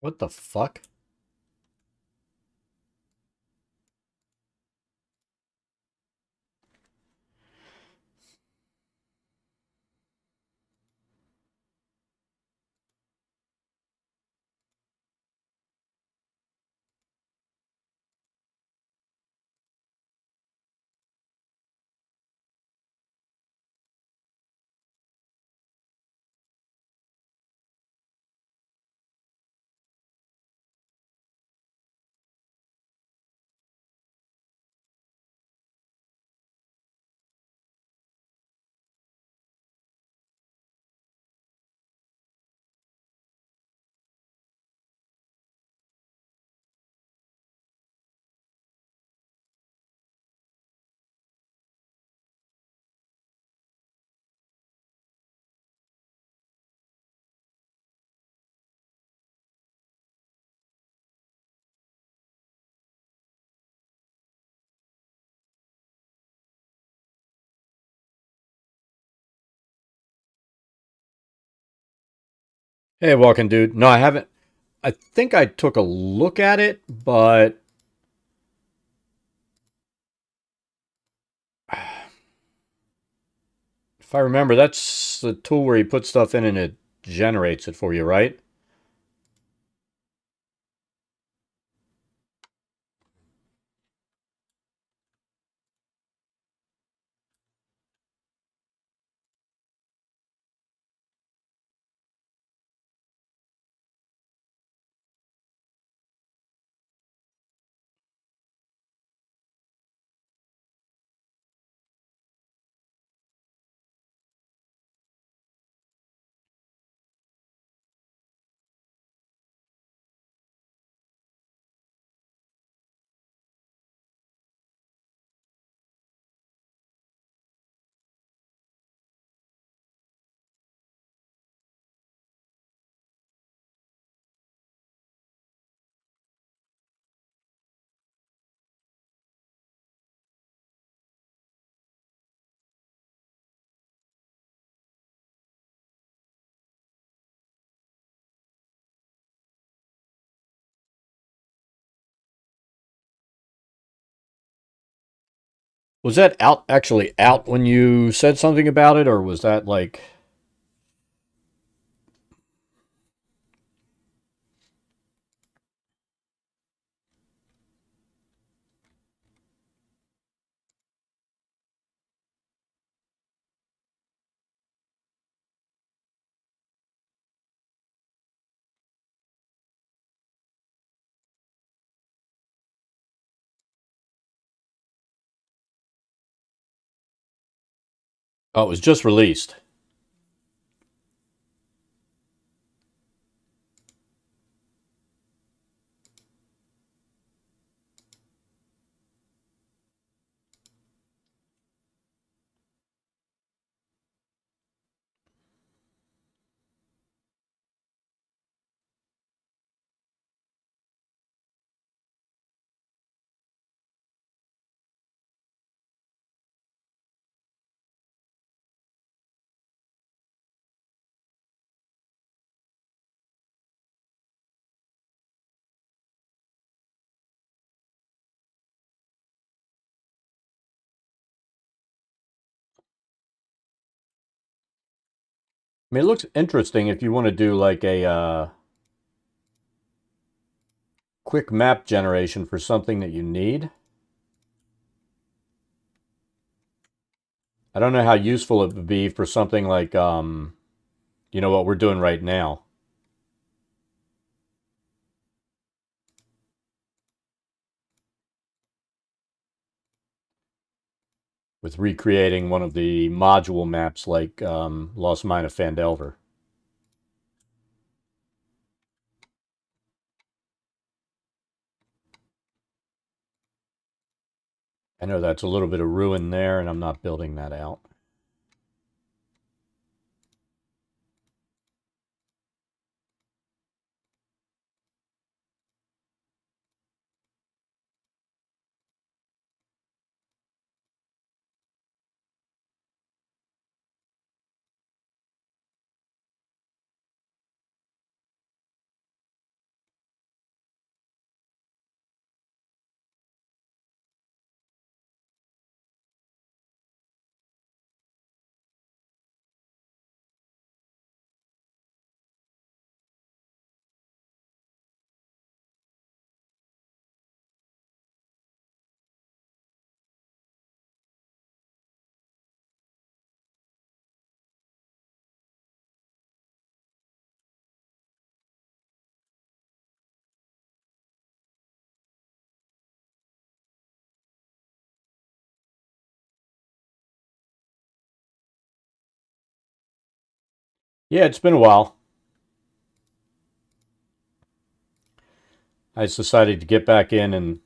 What the fuck? Hey, walking dude. No, I haven't. I think I took a look at it, but if I remember, that's the tool where you put stuff in and it generates it for you, right? Was that out actually out when you said something about it, or was that like? Oh, it was just released. I mean, it looks interesting if you want to do like a quick map generation for something that you need. I don't know how useful it would be for something like, you know, what we're doing right now. With recreating one of the module maps like Lost Mine of Phandelver. I know that's a little bit of ruin there, and I'm not building that out. Yeah, it's been a while. I just decided to get back in and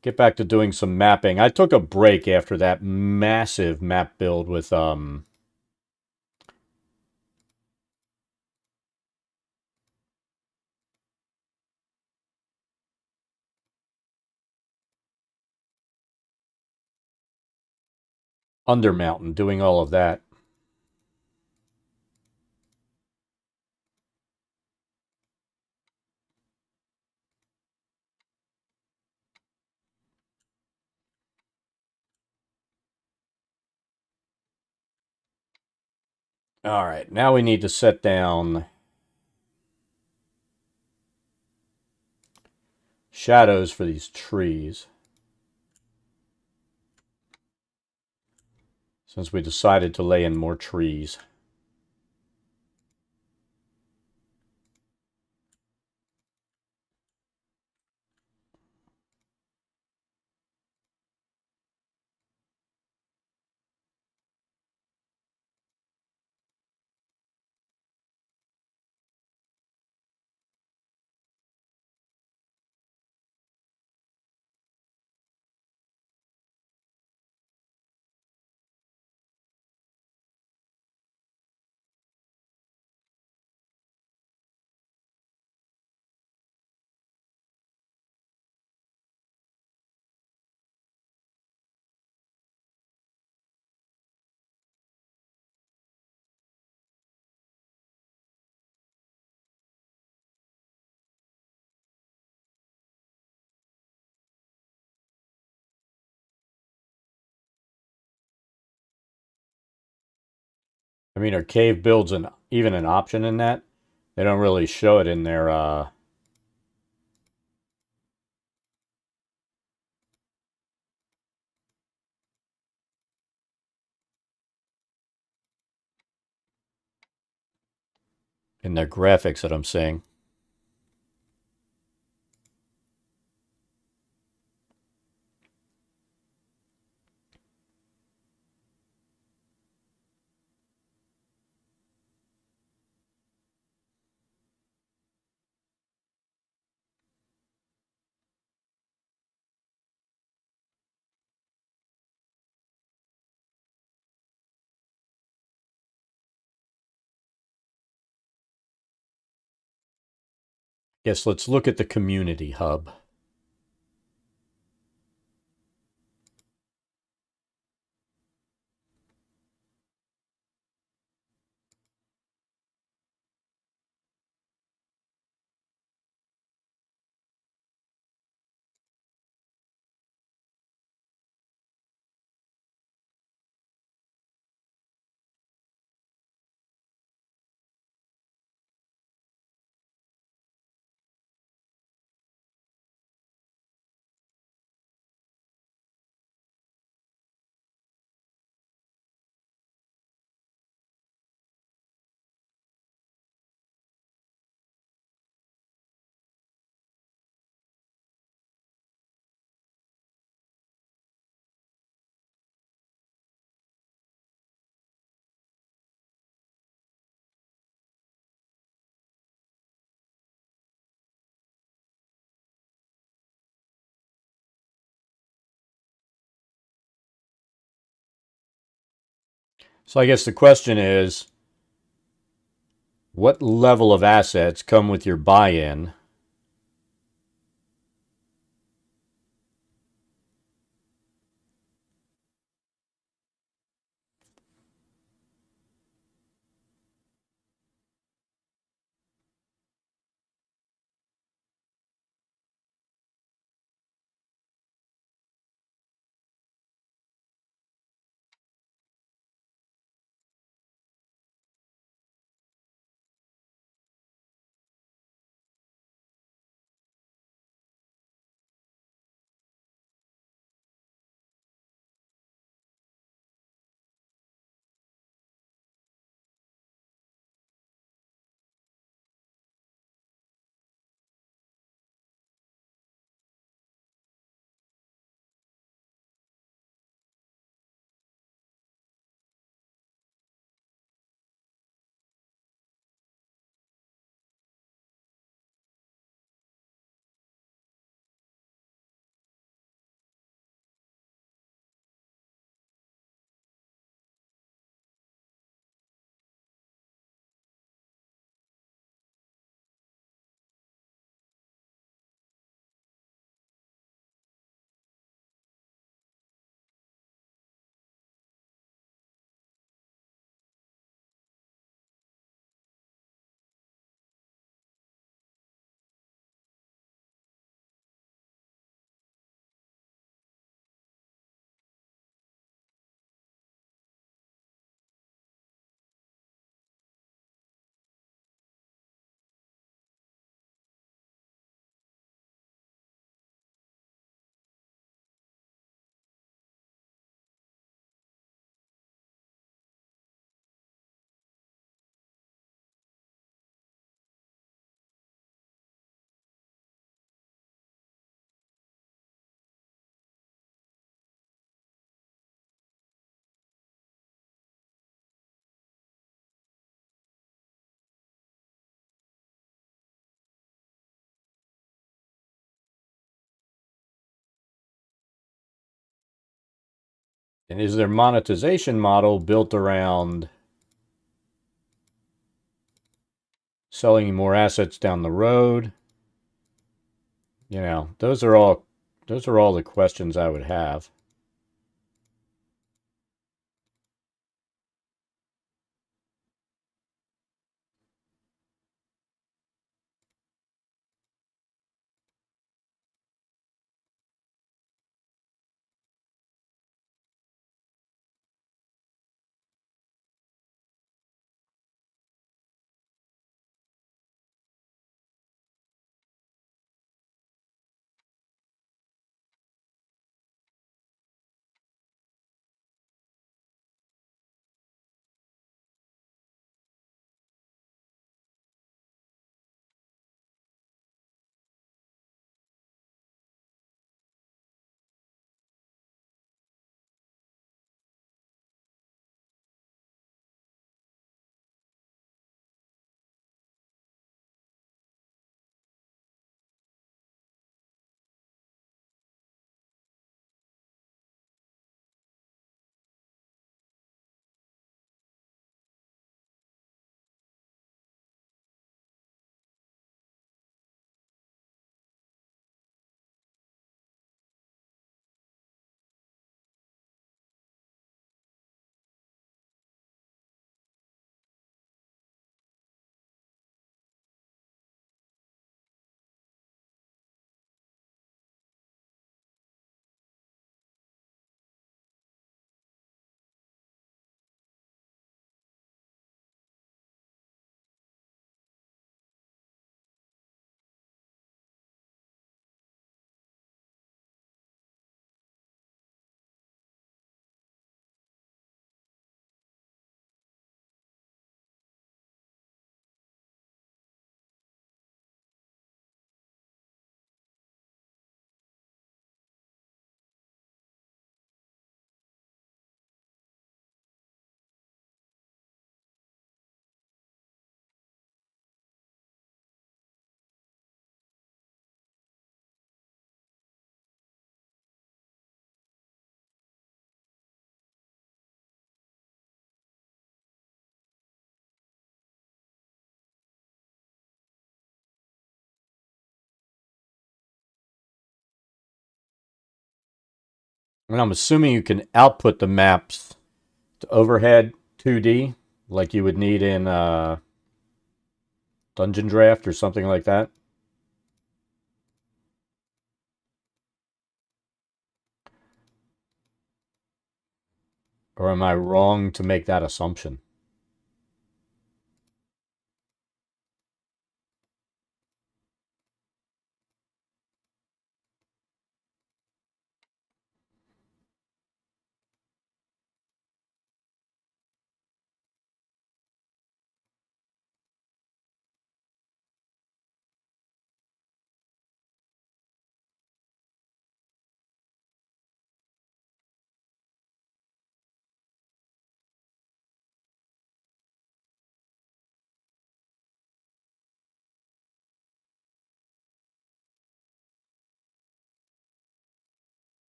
get back to doing some mapping. I took a break after that massive map build with Undermountain, doing all of that. All right, now we need to set down shadows for these trees. Since we decided to lay in more trees. I mean, are cave builds even an option in that? They don't really show it in their graphics that I'm seeing. Yes, let's look at the community hub. So I guess the question is, what level of assets come with your buy-in? And is their monetization model built around selling you more assets down the road? You know, those are all the questions I would have. And I'm assuming you can output the maps to overhead 2D, like you would need in Dungeondraft or something like that. Or am I wrong to make that assumption?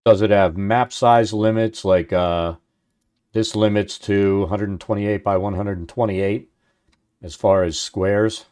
Does it have map size limits like this limits to 128 by 128 as far as squares?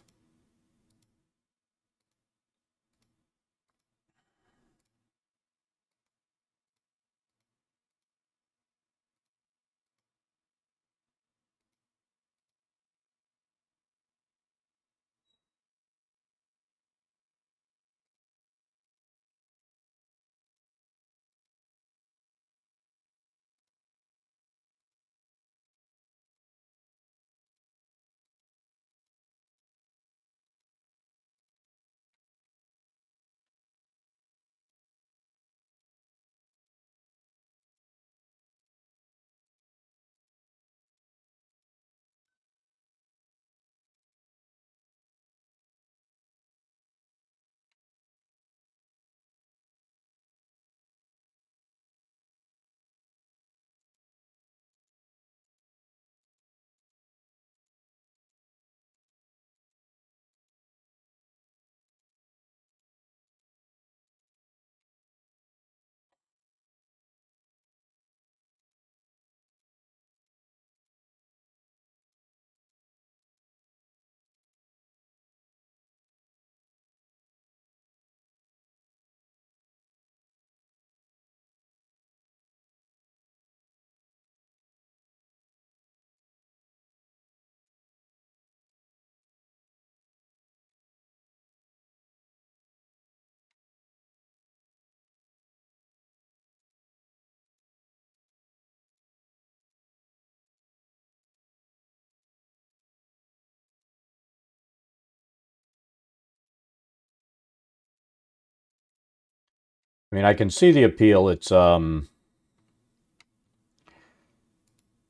I mean, I can see the appeal. It's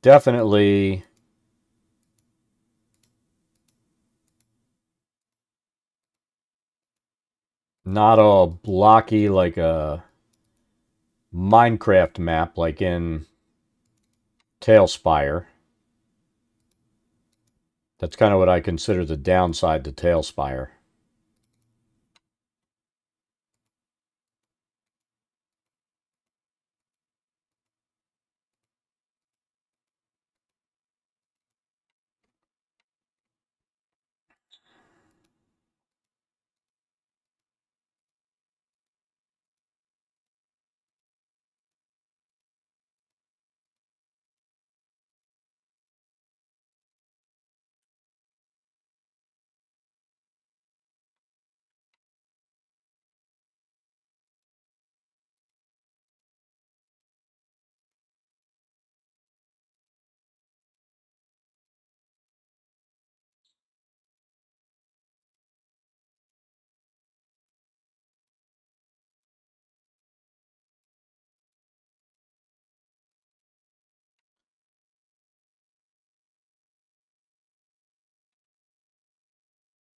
definitely not all blocky like a Minecraft map like in Tailspire. That's kind of what I consider the downside to Tailspire.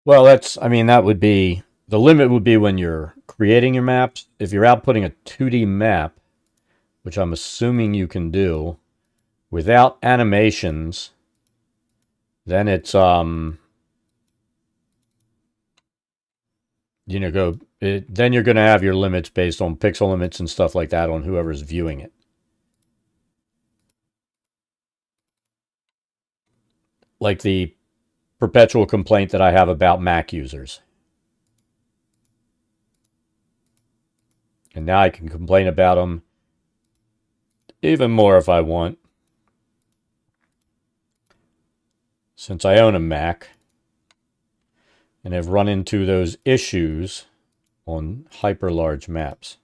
Well, I mean, that would be, the limit would be when you're creating your maps. If you're outputting a 2D map, which I'm assuming you can do, without animations, then it's, then you're going to have your limits based on pixel limits and stuff like that on whoever's viewing it. like the perpetual complaint that I have about Mac users. And now I can complain about them even more if I want, since I own a Mac and have run into those issues on hyper large maps.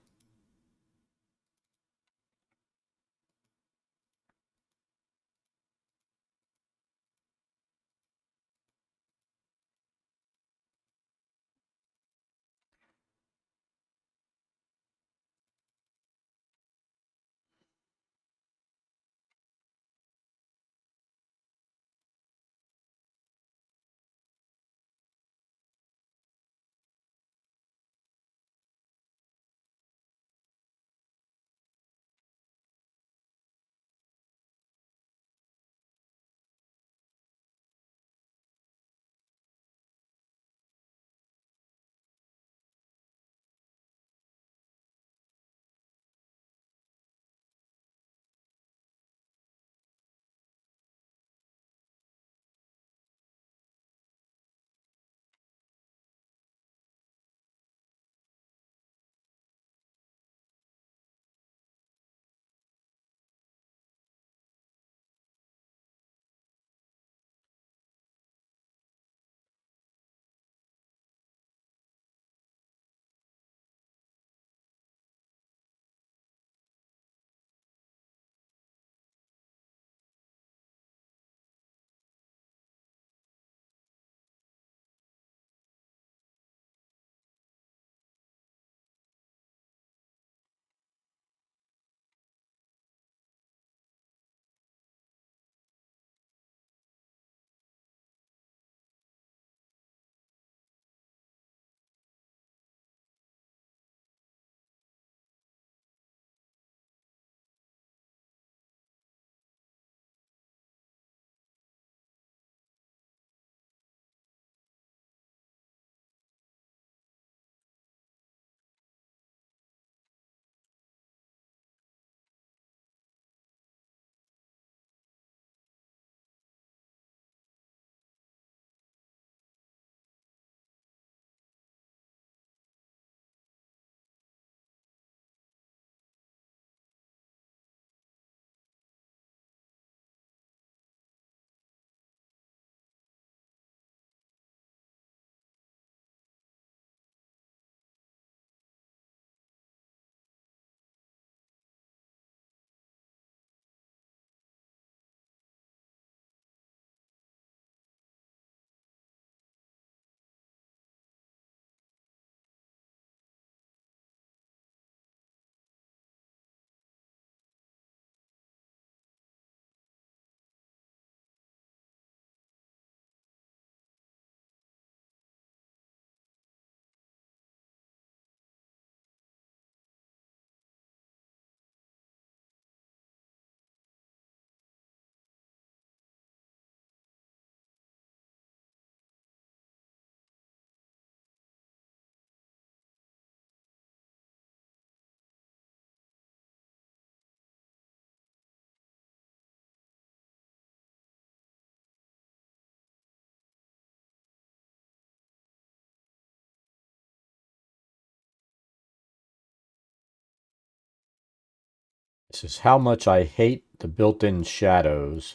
This is how much I hate the built-in shadows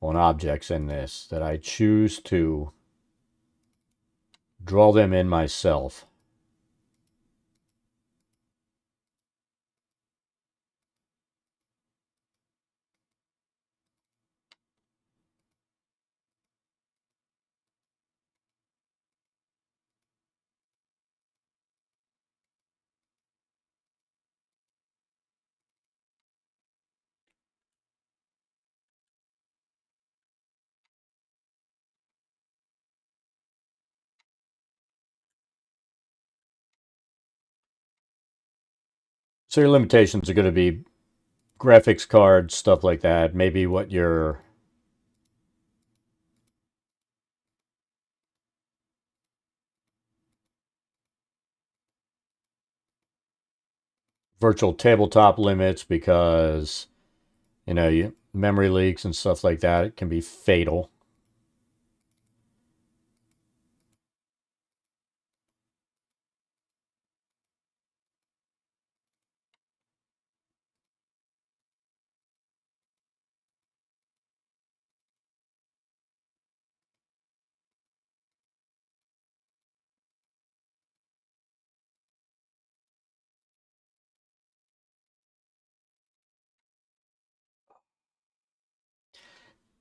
on objects in this, that I choose to draw them in myself. So your limitations are going to be graphics cards, stuff like that. Maybe what your virtual tabletop limits, because you memory leaks and stuff like that. It can be fatal.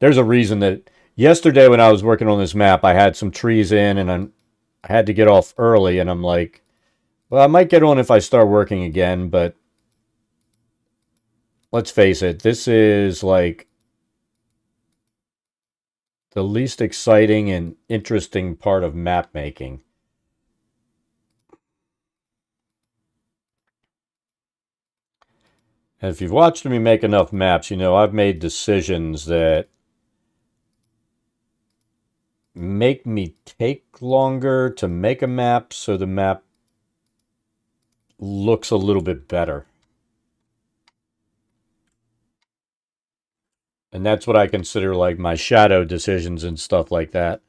There's a reason that yesterday when I was working on this map, I had some trees in and I had to get off early, and I'm like, well, I might get on if I start working again, but let's face it, this is like the least exciting and interesting part of map making. And if you've watched me make enough maps, you know I've made decisions that make me take longer to make a map so the map looks a little bit better. And that's what I consider like my shadow decisions and stuff like that.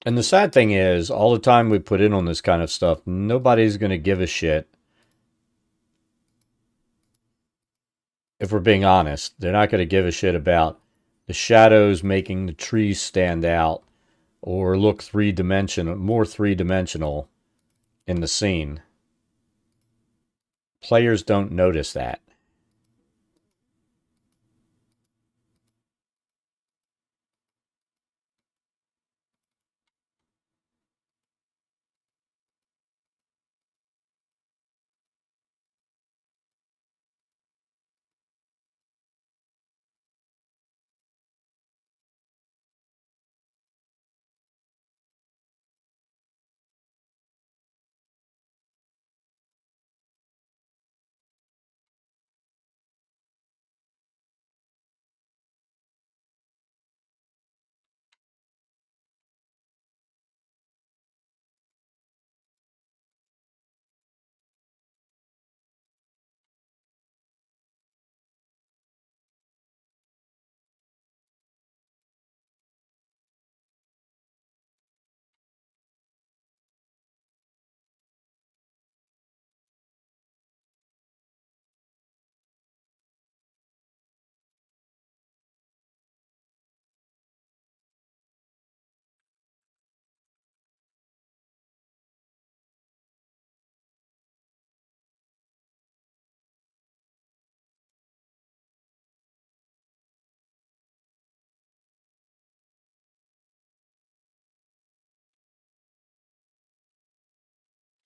And the sad thing is, all the time we put in on this kind of stuff, nobody's going to give a shit. If we're being honest, they're not going to give a shit about the shadows making the trees stand out or look three-dimensional, more three-dimensional in the scene. Players don't notice that.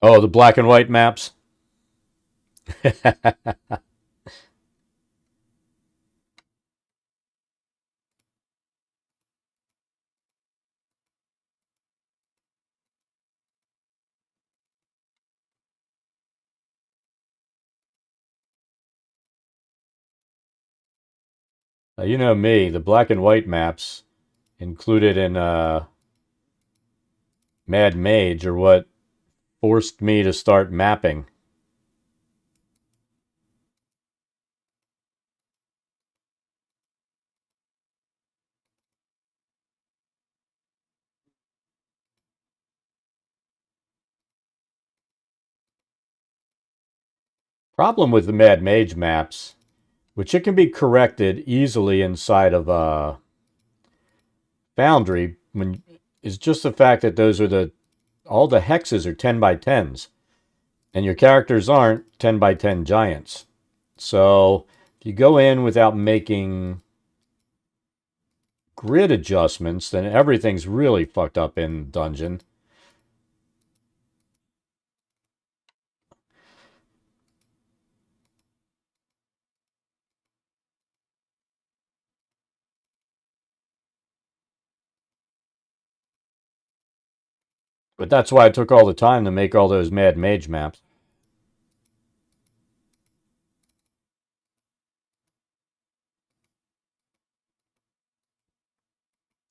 Oh, the black and white maps? You know me, the black and white maps included in Mad Mage are what forced me to start mapping. Problem with the Mad Mage maps, which it can be corrected easily inside of Foundry, is just the fact that those are all the hexes are 10 by 10s, and your characters aren't 10 by 10 giants. So if you go in without making grid adjustments, then everything's really fucked up in Dungeon. But that's why it took all the time to make all those Mad Mage maps.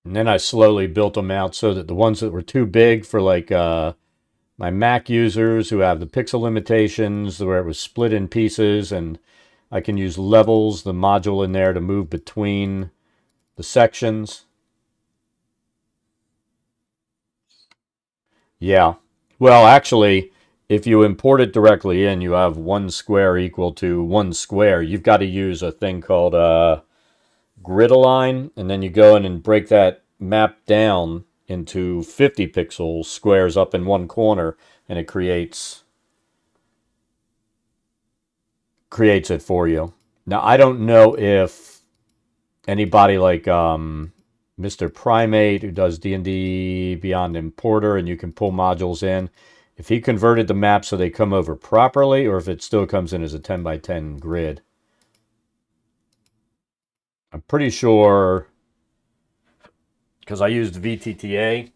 And then I slowly built them out so that the ones that were too big for like my Mac users who have the pixel limitations, where it was split in pieces, and I can use levels, the module in there to move between the sections. Yeah. Well, actually, if you import it directly in, you have one square equal to one square. You've got to use a thing called grid align, and then you go in and break that map down into 50 pixel squares up in one corner, and it creates it for you. Now, I don't know if anybody like Mr. Primate, who does D&D Beyond Importer, and you can pull modules in, if he converted the map so they come over properly, or if it still comes in as a 10 by 10 grid. I'm pretty sure, because I used VTTA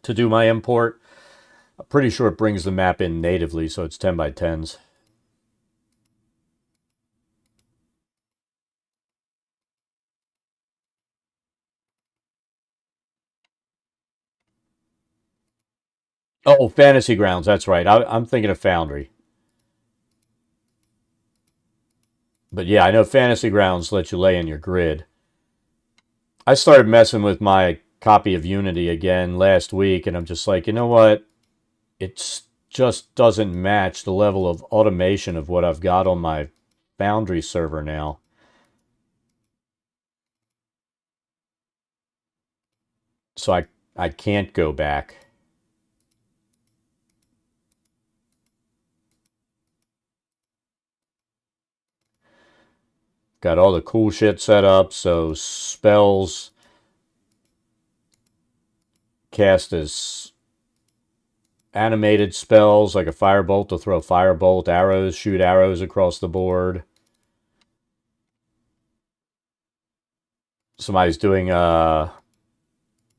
to do my import, I'm pretty sure it brings the map in natively, so it's 10 by 10s. Oh, Fantasy Grounds, that's right. I'm thinking of Foundry. But yeah, I know Fantasy Grounds lets you lay in your grid. I started messing with my copy of Unity again last week, and I'm just like, you know what? It just doesn't match the level of automation of what I've got on my Foundry server now. So I can't go back. Got all the cool shit set up, so spells cast as animated spells, like a firebolt to throw firebolt, arrows, shoot arrows across the board. Somebody's doing my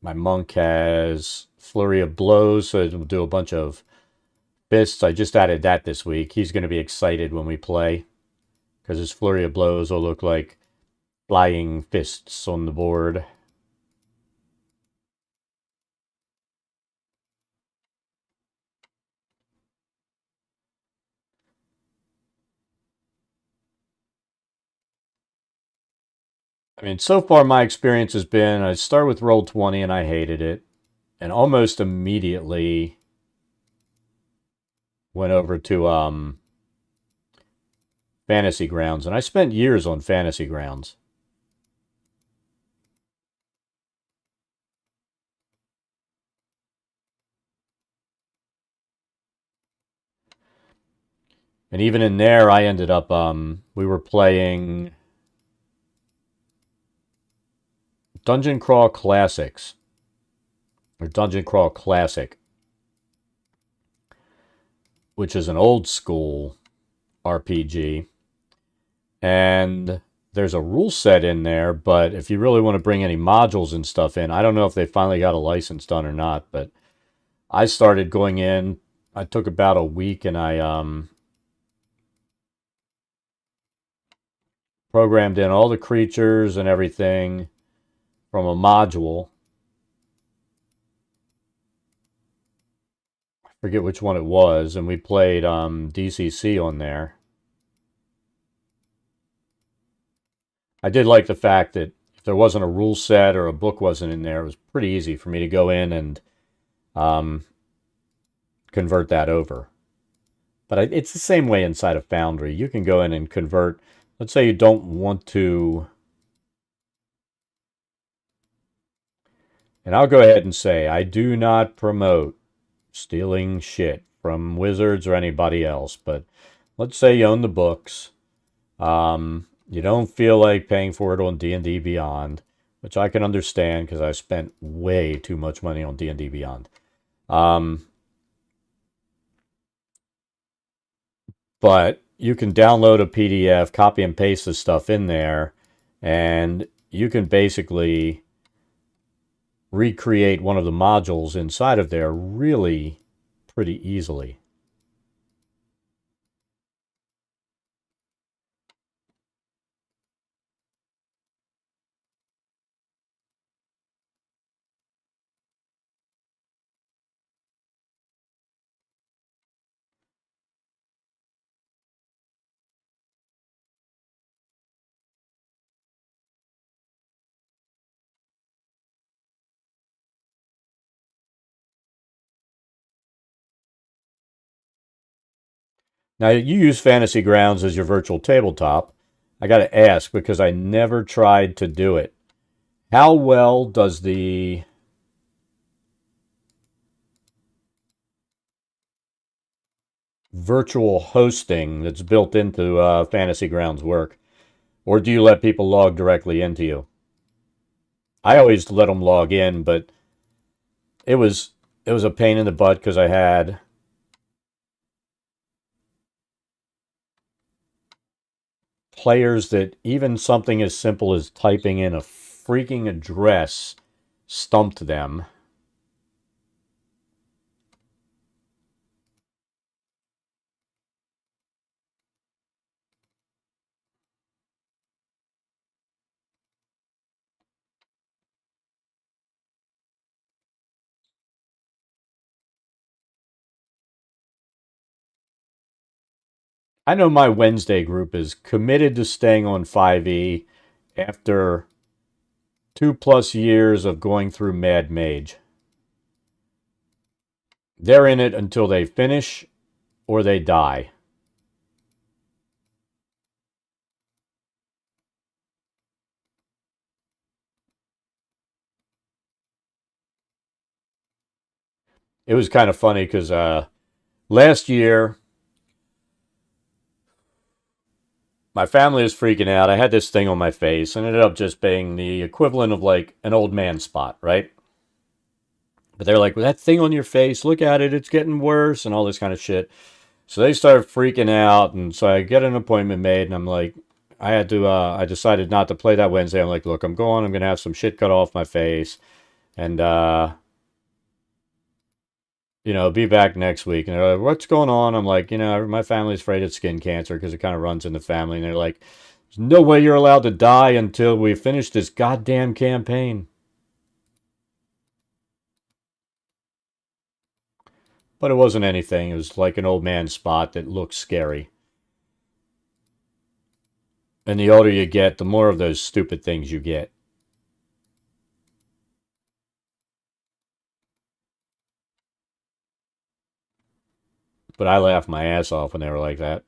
monk has flurry of blows, so it'll do a bunch of fists. I just added that this week. He's going to be excited when we play, because his flurry of blows will look like flying fists on the board. I mean, so far my experience has been I start with Roll20 and I hated it, and almost immediately went over to Fantasy Grounds, and I spent years on Fantasy Grounds. And even in there, I ended up, we were playing Dungeon Crawl Classics, or Dungeon Crawl Classic, which is an old school RPG. And there's a rule set in there, but if you really want to bring any modules and stuff in, I don't know if they finally got a license done or not, but I started going in. I took about a week, and I programmed in all the creatures and everything from a module. I forget which one it was, and we played DCC on there. I did like the fact that if there wasn't a rule set or a book wasn't in there, it was pretty easy for me to go in and convert that over. But it's the same way inside of Foundry. You can go in and convert. Let's say you don't want to. And I'll go ahead and say I do not promote stealing shit from Wizards or anybody else. But let's say you own the books. You don't feel like paying for it on D&D Beyond, which I can understand because I spent way too much money on D&D Beyond. But you can download a PDF, copy and paste the stuff in there, and you can basically recreate one of the modules inside of there really pretty easily. Now, you use Fantasy Grounds as your virtual tabletop. I got to ask because I never tried to do it. How well does the virtual hosting that's built into Fantasy Grounds work? Or do you let people log directly into you? I always let them log in, but it was a pain in the butt because I had players that even something as simple as typing in a freaking address stumped them. I know my Wednesday group is committed to staying on 5e after 2+ years of going through Mad Mage. They're in it until they finish or they die. It was kind of funny because last year my family was freaking out. I had this thing on my face and it ended up just being the equivalent of like an old man spot, right? But they're like, well, that thing on your face, look at it, it's getting worse and all this kind of shit. So they started freaking out, and so I get an appointment made, and I'm like, I decided not to play that Wednesday. I'm like, look, I'm going to have some shit cut off my face, and, be back next week. And they're like, what's going on? I'm like, my family's afraid of skin cancer because it kind of runs in the family. And they're like, there's no way you're allowed to die until we finish this goddamn campaign. But it wasn't anything. It was like an old man spot that looked scary. And the older you get, the more of those stupid things you get. But I laughed my ass off when they were like that.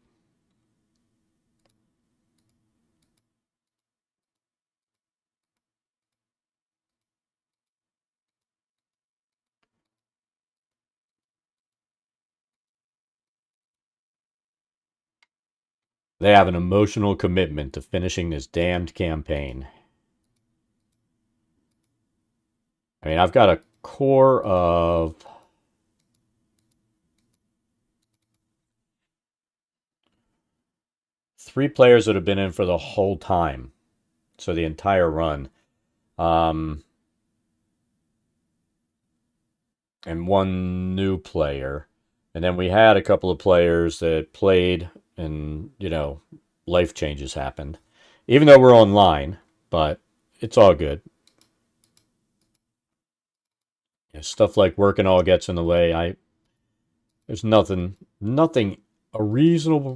They have an emotional commitment to finishing this damned campaign. I mean, I've got a core of 3 players that have been in for the whole time. So the entire run. And 1 new player. And then we had a couple of players that played and, life changes happened. Even though we're online, but it's all good. Stuff like working all gets in the way. There's nothing a reasonable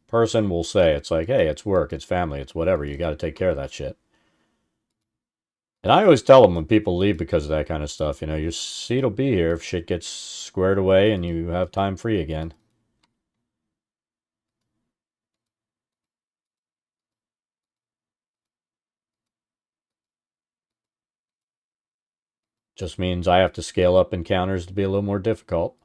person will say. It's like, hey, it's work, it's family, it's whatever. You got to take care of that shit. And I always tell them when people leave because of that kind of stuff, your seat will be here if shit gets squared away and you have time free again. Just means I have to scale up encounters to be a little more difficult.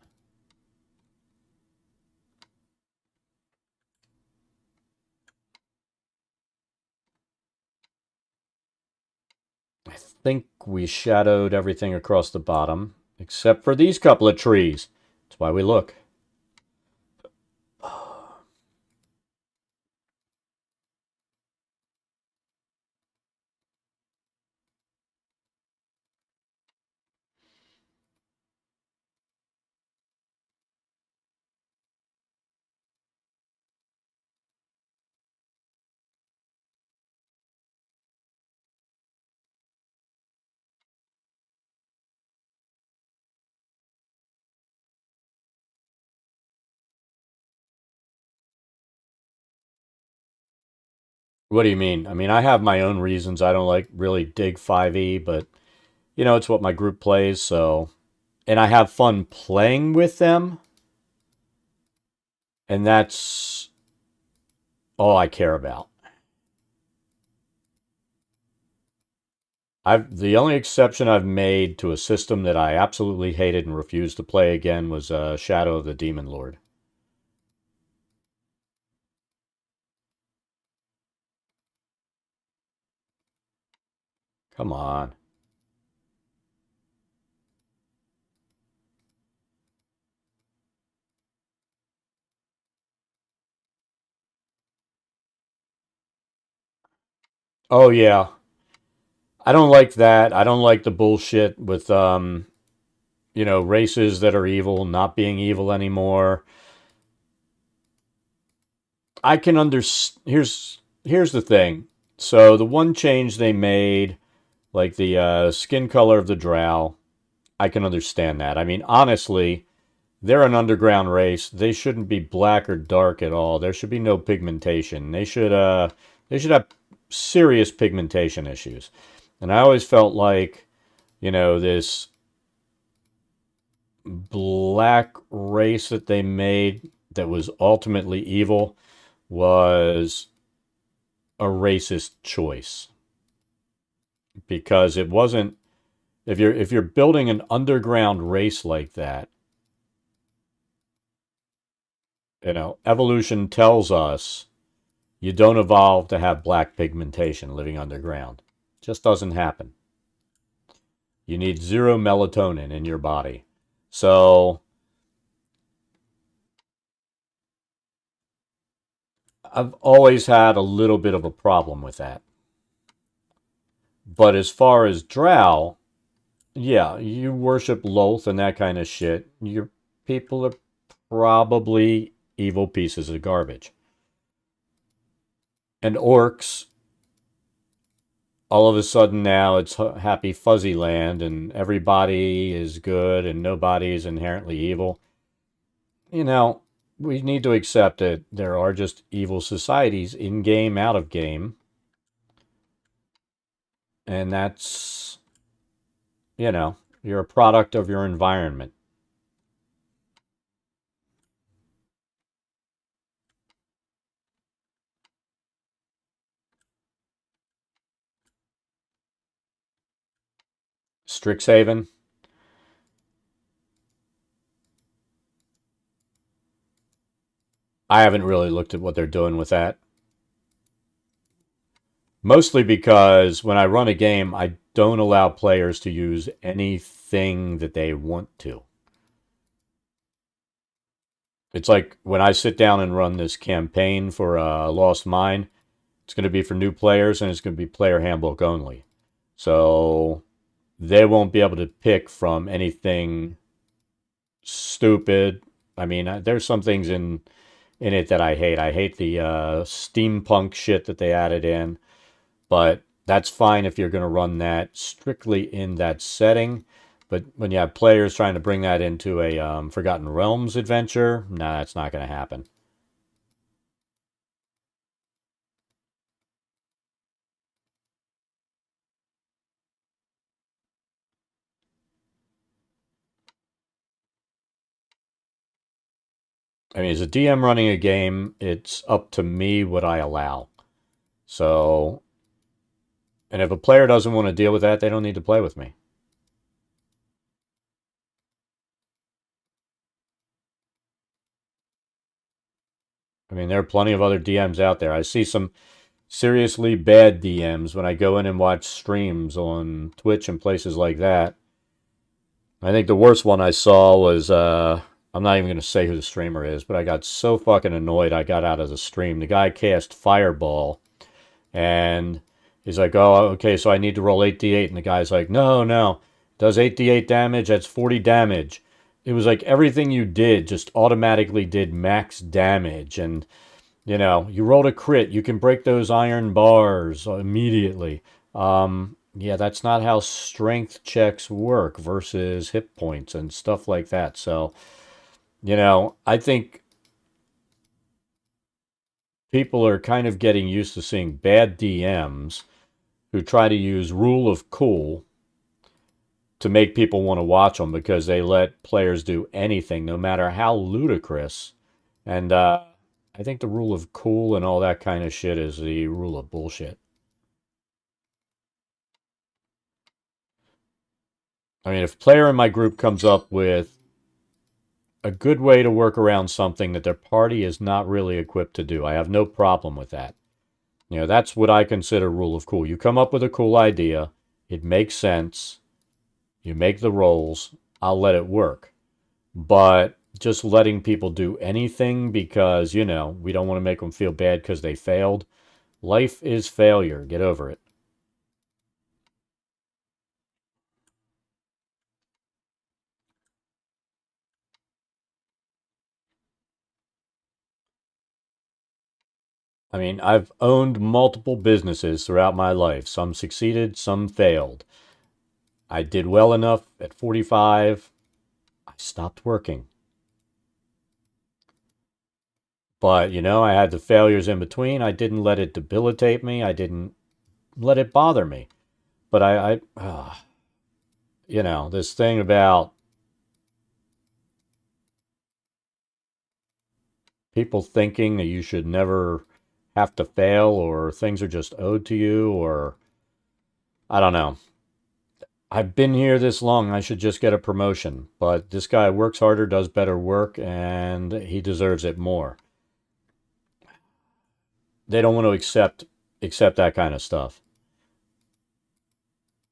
I think we shadowed everything across the bottom, except for these couple of trees. That's why we look. What do you mean? I mean, I have my own reasons. I don't like really dig 5e, but it's what my group plays, so and I have fun playing with them, and that's all I care about. The only exception I've made to a system that I absolutely hated and refused to play again was Shadow of the Demon Lord. Come on. Oh yeah. I don't like that. I don't like the bullshit with races that are evil not being evil anymore. I can understand. Here's the thing. So the one change they made, like the skin color of the drow, I can understand that. I mean, honestly, they're an underground race. They shouldn't be black or dark at all. There should be no pigmentation. They should have serious pigmentation issues. And I always felt like, this black race that they made that was ultimately evil was a racist choice because it wasn't if you're building an underground race like that, evolution tells us you don't evolve to have black pigmentation living underground. It just doesn't happen. You need zero melatonin in your body. So I've always had a little bit of a problem with that. But as far as drow, yeah, you worship Lolth and that kind of shit. Your people are probably evil pieces of garbage. And orcs, all of a sudden now it's happy fuzzy land and everybody is good and nobody is inherently evil. We need to accept that there are just evil societies in game, out of game. And that's, you're a product of your environment. Strixhaven. I haven't really looked at what they're doing with that. Mostly because when I run a game, I don't allow players to use anything that they want to. It's like when I sit down and run this campaign for Lost Mine, it's going to be for new players and it's going to be player handbook only. So they won't be able to pick from anything stupid. I mean, there's some things in in it that I hate. I hate the steampunk shit that they added in, but that's fine if you're going to run that strictly in that setting. But when you have players trying to bring that into a Forgotten Realms adventure, nah, that's not going to happen. I mean, as a DM running a game, it's up to me what I allow. So, and if a player doesn't want to deal with that, they don't need to play with me. I mean, there are plenty of other DMs out there. I see some seriously bad DMs when I go in and watch streams on Twitch and places like that. I think the worst one I saw was, I'm not even going to say who the streamer is, but I got so fucking annoyed I got out of the stream. The guy cast Fireball, and he's like, oh, okay, so I need to roll 8d8. And the guy's like, no, no, does 8d8 damage, that's 40 damage. It was like everything you did just automatically did max damage. And, you know, you rolled a crit, you can break those iron bars immediately. Yeah, that's not how strength checks work versus hit points and stuff like that. So, you know, I think people are kind of getting used to seeing bad DMs who try to use rule of cool to make people want to watch them because they let players do anything, no matter how ludicrous. And I think the rule of cool and all that kind of shit is the rule of bullshit. I mean, if a player in my group comes up with a good way to work around something that their party is not really equipped to do, I have no problem with that. You know, that's what I consider rule of cool. You come up with a cool idea, it makes sense, you make the rolls, I'll let it work. But just letting people do anything because, you know, we don't want to make them feel bad because they failed. Life is failure. Get over it. I mean, I've owned multiple businesses throughout my life. Some succeeded, some failed. I did well enough at 45. I stopped working. But, you know, I had the failures in between. I didn't let it debilitate me. I didn't let it bother me. But you know, this thing about people thinking that you should never have to fail or things are just owed to you or I don't know. I've been here this long, I should just get a promotion. But this guy works harder, does better work, and he deserves it more. They don't want to accept that kind of stuff.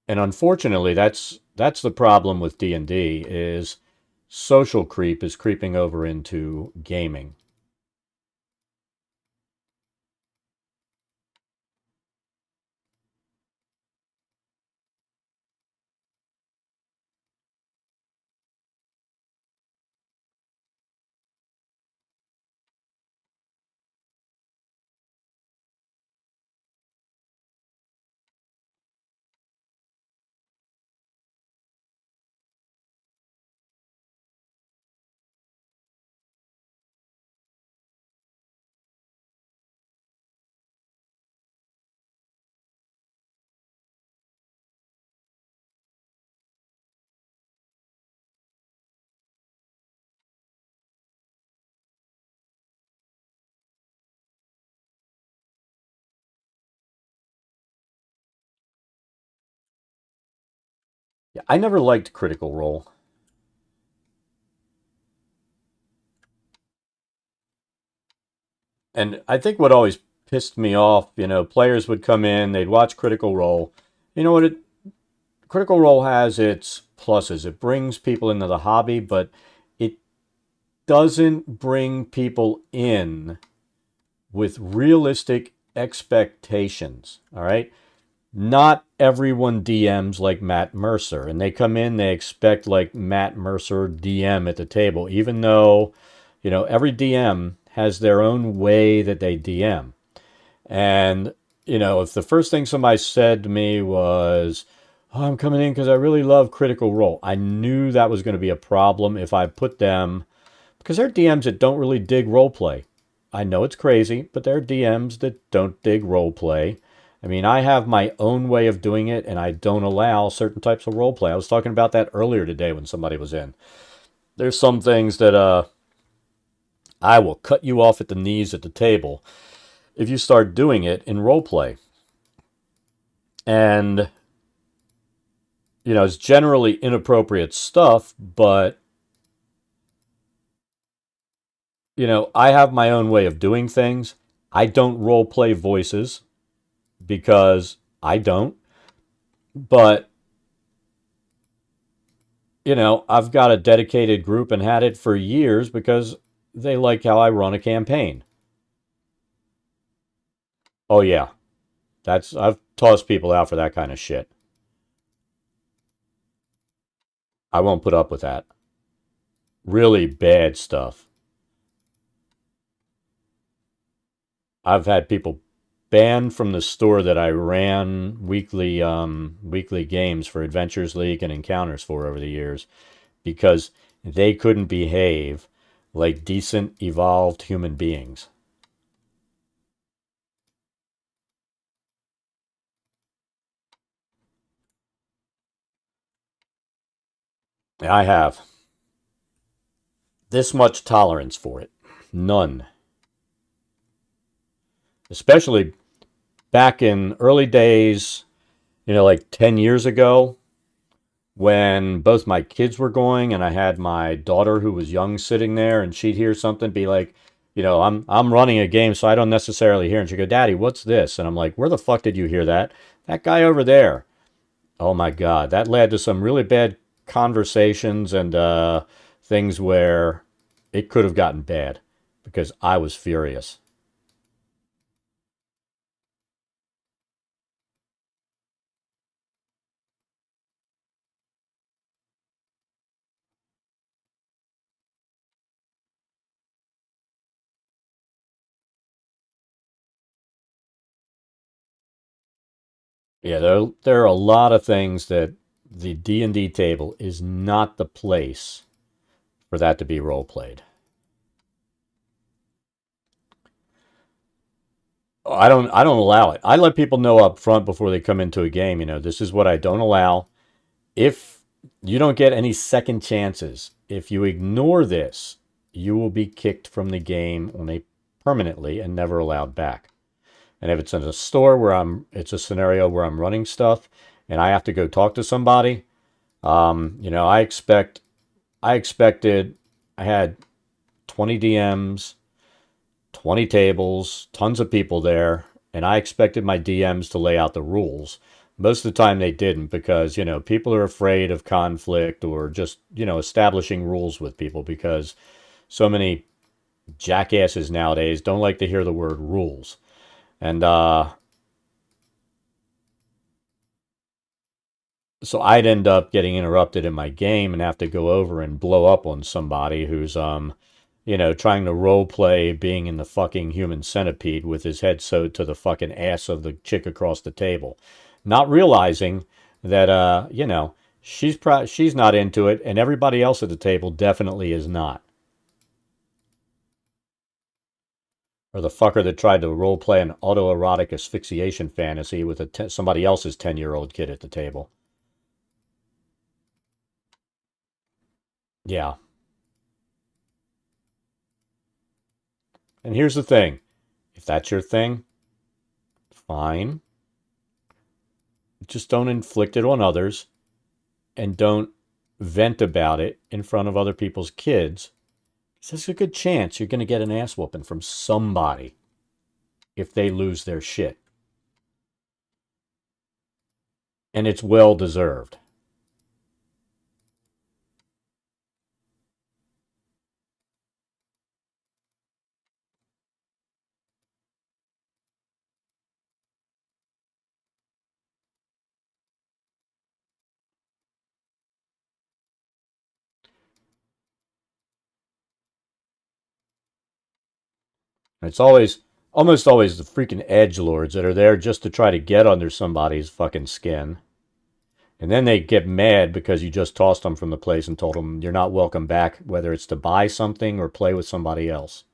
And unfortunately, that's the problem with D&D is social creep is creeping over into gaming. Yeah, I never liked Critical Role. And I think what always pissed me off, you know, players would come in, they'd watch Critical Role. You know what Critical Role has its pluses. It brings people into the hobby, but it doesn't bring people in with realistic expectations. All right. Not everyone DMs like Matt Mercer, and they come in, they expect like Matt Mercer DM at the table, even though, you know, every DM has their own way that they DM. And, if the first thing somebody said to me was, oh, I'm coming in because I really love Critical Role, I knew that was going to be a problem if I put them, because there are DMs that don't really dig roleplay. I know it's crazy, but there are DMs that don't dig roleplay. I mean, I have my own way of doing it, and I don't allow certain types of roleplay. I was talking about that earlier today when somebody was in. There's some things that I will cut you off at the knees at the table if you start doing it in roleplay. And, it's generally inappropriate stuff, but, I have my own way of doing things. I don't roleplay voices because I don't. But, I've got a dedicated group and had it for years because they like how I run a campaign. Oh, yeah. I've tossed people out for that kind of shit. I won't put up with that. Really bad stuff. I've had people banned from the store that I ran weekly games for Adventures League and Encounters for over the years because they couldn't behave like decent, evolved human beings. I have this much tolerance for it. None. Especially back in early days, like 10 years ago, when both my kids were going and I had my daughter who was young sitting there and she'd hear something be like, I'm running a game so I don't necessarily hear, and she'd go, Daddy, what's this? And I'm like, where the fuck did you hear that? That guy over there. Oh my God, that led to some really bad conversations and things where it could have gotten bad because I was furious. Yeah, there are a lot of things that the D&D table is not the place for that to be role played. I don't allow it. I let people know up front before they come into a game, this is what I don't allow. If you don't get any second chances, if you ignore this, you will be kicked from the game on a permanently and never allowed back. And if it's in a store where it's a scenario where I'm running stuff and I have to go talk to somebody, I expected, I had 20 DMs, 20 tables, tons of people there, and I expected my DMs to lay out the rules. Most of the time they didn't because, people are afraid of conflict or just, establishing rules with people because so many jackasses nowadays don't like to hear the word rules. And so I'd end up getting interrupted in my game and have to go over and blow up on somebody who's trying to role play being in the fucking human centipede with his head sewed to the fucking ass of the chick across the table, not realizing that she's not into it and everybody else at the table definitely is not. Or the fucker that tried to role play an autoerotic asphyxiation fantasy with somebody else's 10-year-old kid at the table. Yeah. And here's the thing. If that's your thing, fine. Just don't inflict it on others and don't vent about it in front of other people's kids. There's a good chance you're going to get an ass whooping from somebody if they lose their shit. And it's well deserved. It's always, almost always the freaking edgelords that are there just to try to get under somebody's fucking skin. And then they get mad because you just tossed them from the place and told them you're not welcome back, whether it's to buy something or play with somebody else.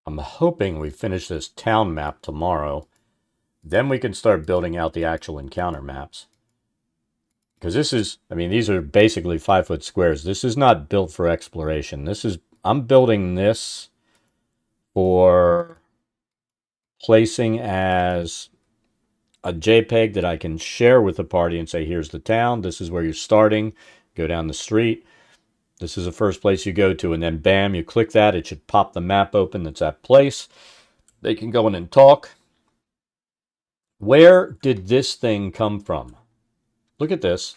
I'm hoping we finish this town map tomorrow. Then we can start building out the actual encounter maps. Because this is, I mean, these are basically 5-foot squares. This is not built for exploration. I'm building this for placing as a JPEG that I can share with the party and say, here's the town. This is where you're starting. Go down the street. This is the first place you go to. And then bam, you click that. It should pop the map open that's that place. They can go in and talk. Where did this thing come from? Look at this.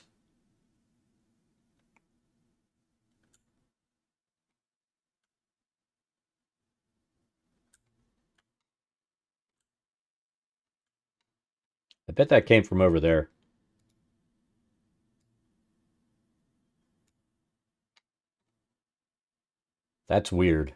I bet that came from over there. That's weird.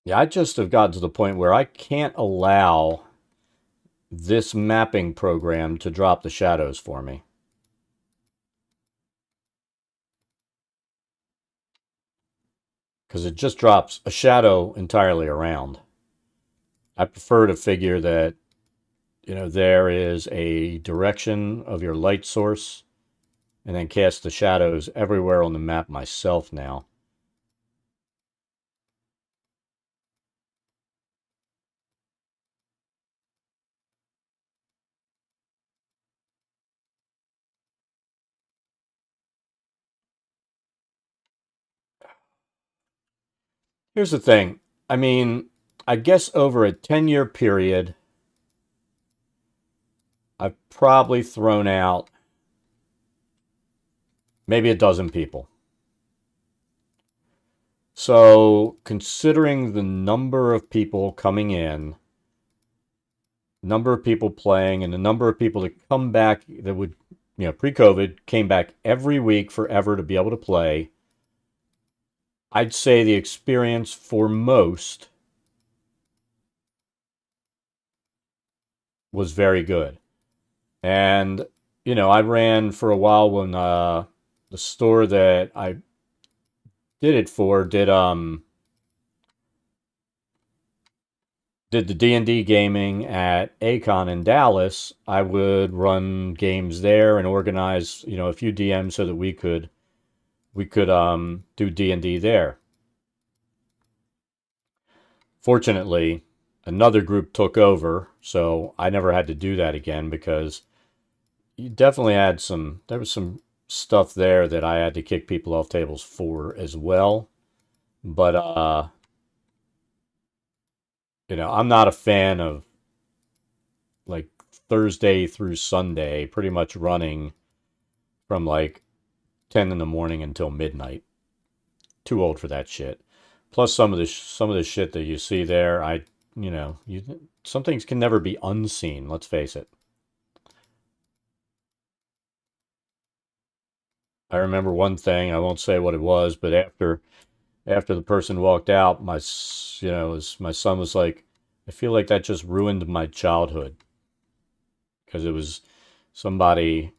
Yeah, I just have gotten to the point where I can't allow this mapping program to drop the shadows for me. Because it just drops a shadow entirely around. I prefer to figure that, there is a direction of your light source and then cast the shadows everywhere on the map myself now. Here's the thing. I mean, I guess over a 10-year period, I've probably thrown out maybe a dozen people. So, considering the number of people coming in, number of people playing, and the number of people that come back that would, pre-COVID, came back every week forever to be able to play, I'd say the experience for most was very good. And, I ran for a while when the store that I did it for did the D&D gaming at Acon in Dallas. I would run games there and organize, a few DMs so that we could do D&D there. Fortunately, another group took over, so I never had to do that again because you definitely had there was some stuff there that I had to kick people off tables for as well. But I'm not a fan of like Thursday through Sunday, pretty much running from like 10 in the morning until midnight. Too old for that shit. Plus some of the shit that you see there, some things can never be unseen, let's face it. I remember one thing, I won't say what it was, but after the person walked out, my son was like, I feel like that just ruined my childhood because it was somebody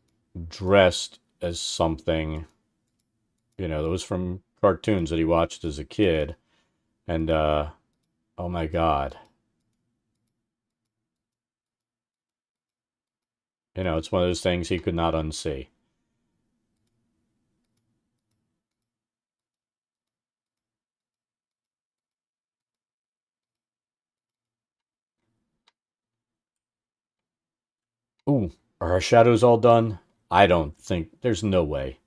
dressed as something, that was from cartoons that he watched as a kid. And, oh my God, it's one of those things he could not unsee. Ooh, are our shadows all done? I don't think, there's no way.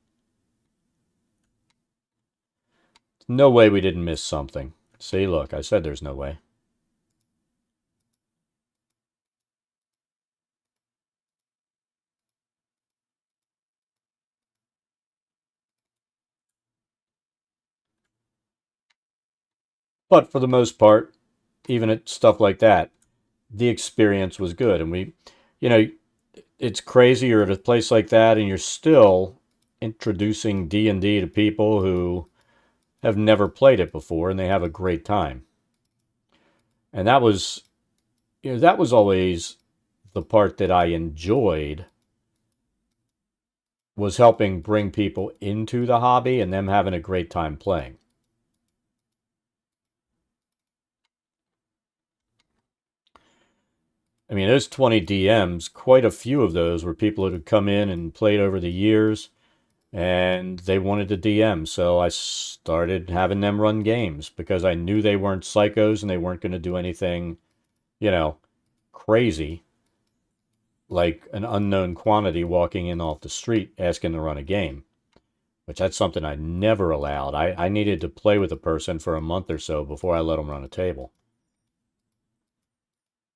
No way we didn't miss something. See, look, I said there's no way. But for the most part, even at stuff like that, the experience was good. And you know, it's crazy you're at a place like that and you're still introducing D&D to people who have never played it before and they have a great time. And that was always the part that I enjoyed was helping bring people into the hobby and them having a great time playing. I mean, those 20 DMs, quite a few of those were people that had come in and played over the years and they wanted to DM. So I started having them run games because I knew they weren't psychos and they weren't going to do anything, you know, crazy like an unknown quantity walking in off the street asking to run a game, which that's something I never allowed. I needed to play with a person for a month or so before I let them run a table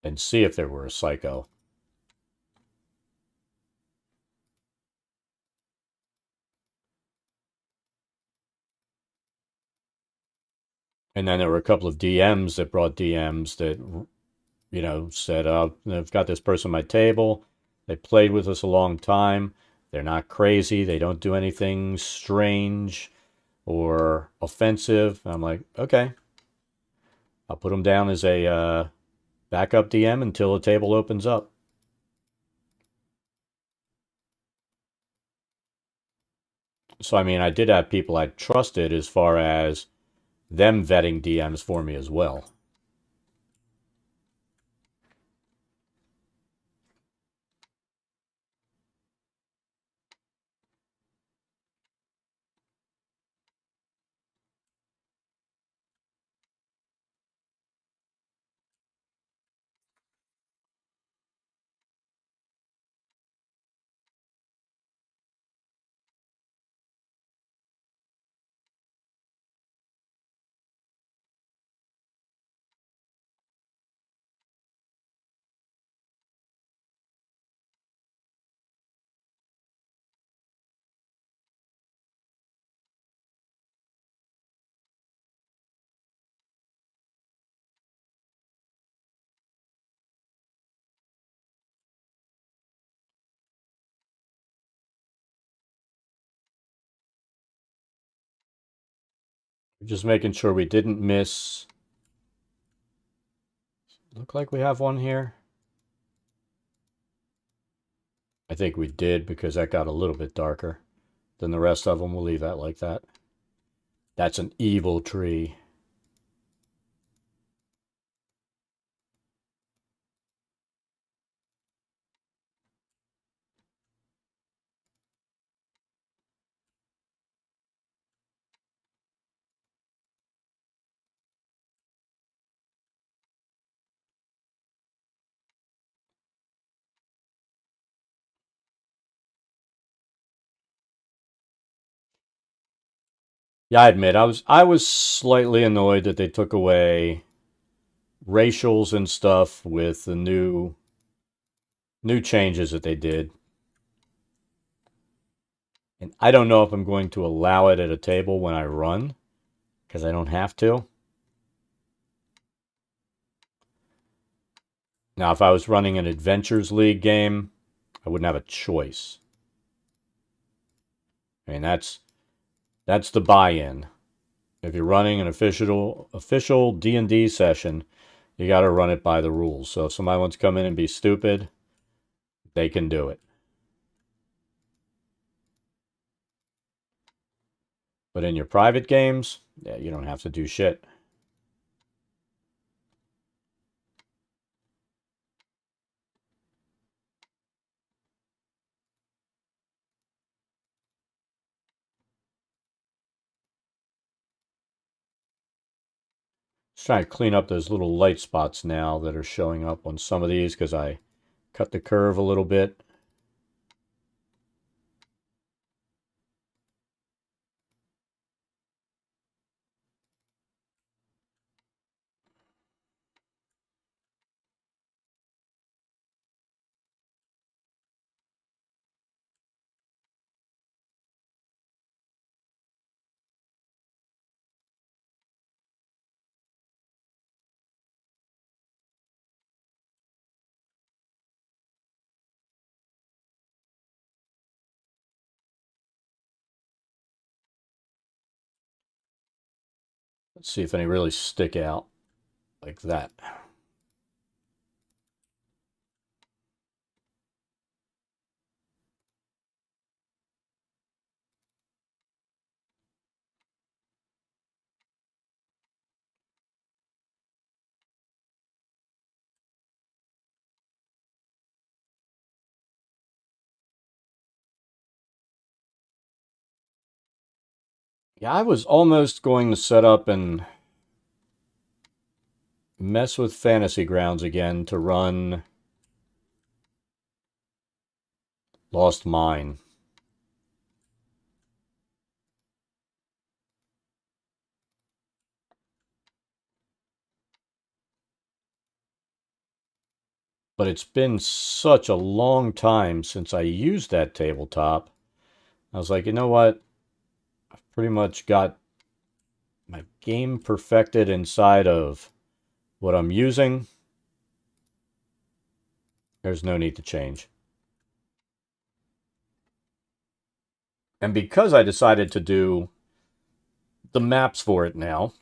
and see if they were a psycho. And then there were a couple of DMs that brought DMs that, said, I've got this person at my table. They played with us a long time. They're not crazy. They don't do anything strange or offensive. I'm like, okay, I'll put them down as a backup DM until the table opens up. So, I mean, I did have people I trusted as far as them vetting DMs for me as well. Just making sure we didn't miss. Look like we have one here. I think we did because that got a little bit darker than the rest of them. We'll leave that like that. That's an evil tree. Yeah, I admit I was slightly annoyed that they took away racials and stuff with the new new changes that they did. And I don't know if I'm going to allow it at a table when I run, because I don't have to. Now, if I was running an Adventures League game, I wouldn't have a choice. I mean, that's the buy-in. If you're running an official D&D session, you got to run it by the rules. So if somebody wants to come in and be stupid, they can do it. But in your private games, yeah, you don't have to do shit. Just trying to clean up those little light spots now that are showing up on some of these because I cut the curve a little bit. Let's see if any really stick out like that. Yeah, I was almost going to set up and mess with Fantasy Grounds again to run Lost Mine. But it's been such a long time since I used that tabletop. I was like, you know what? I've pretty much got my game perfected inside of what I'm using. There's no need to change. And because I decided to do the maps for it now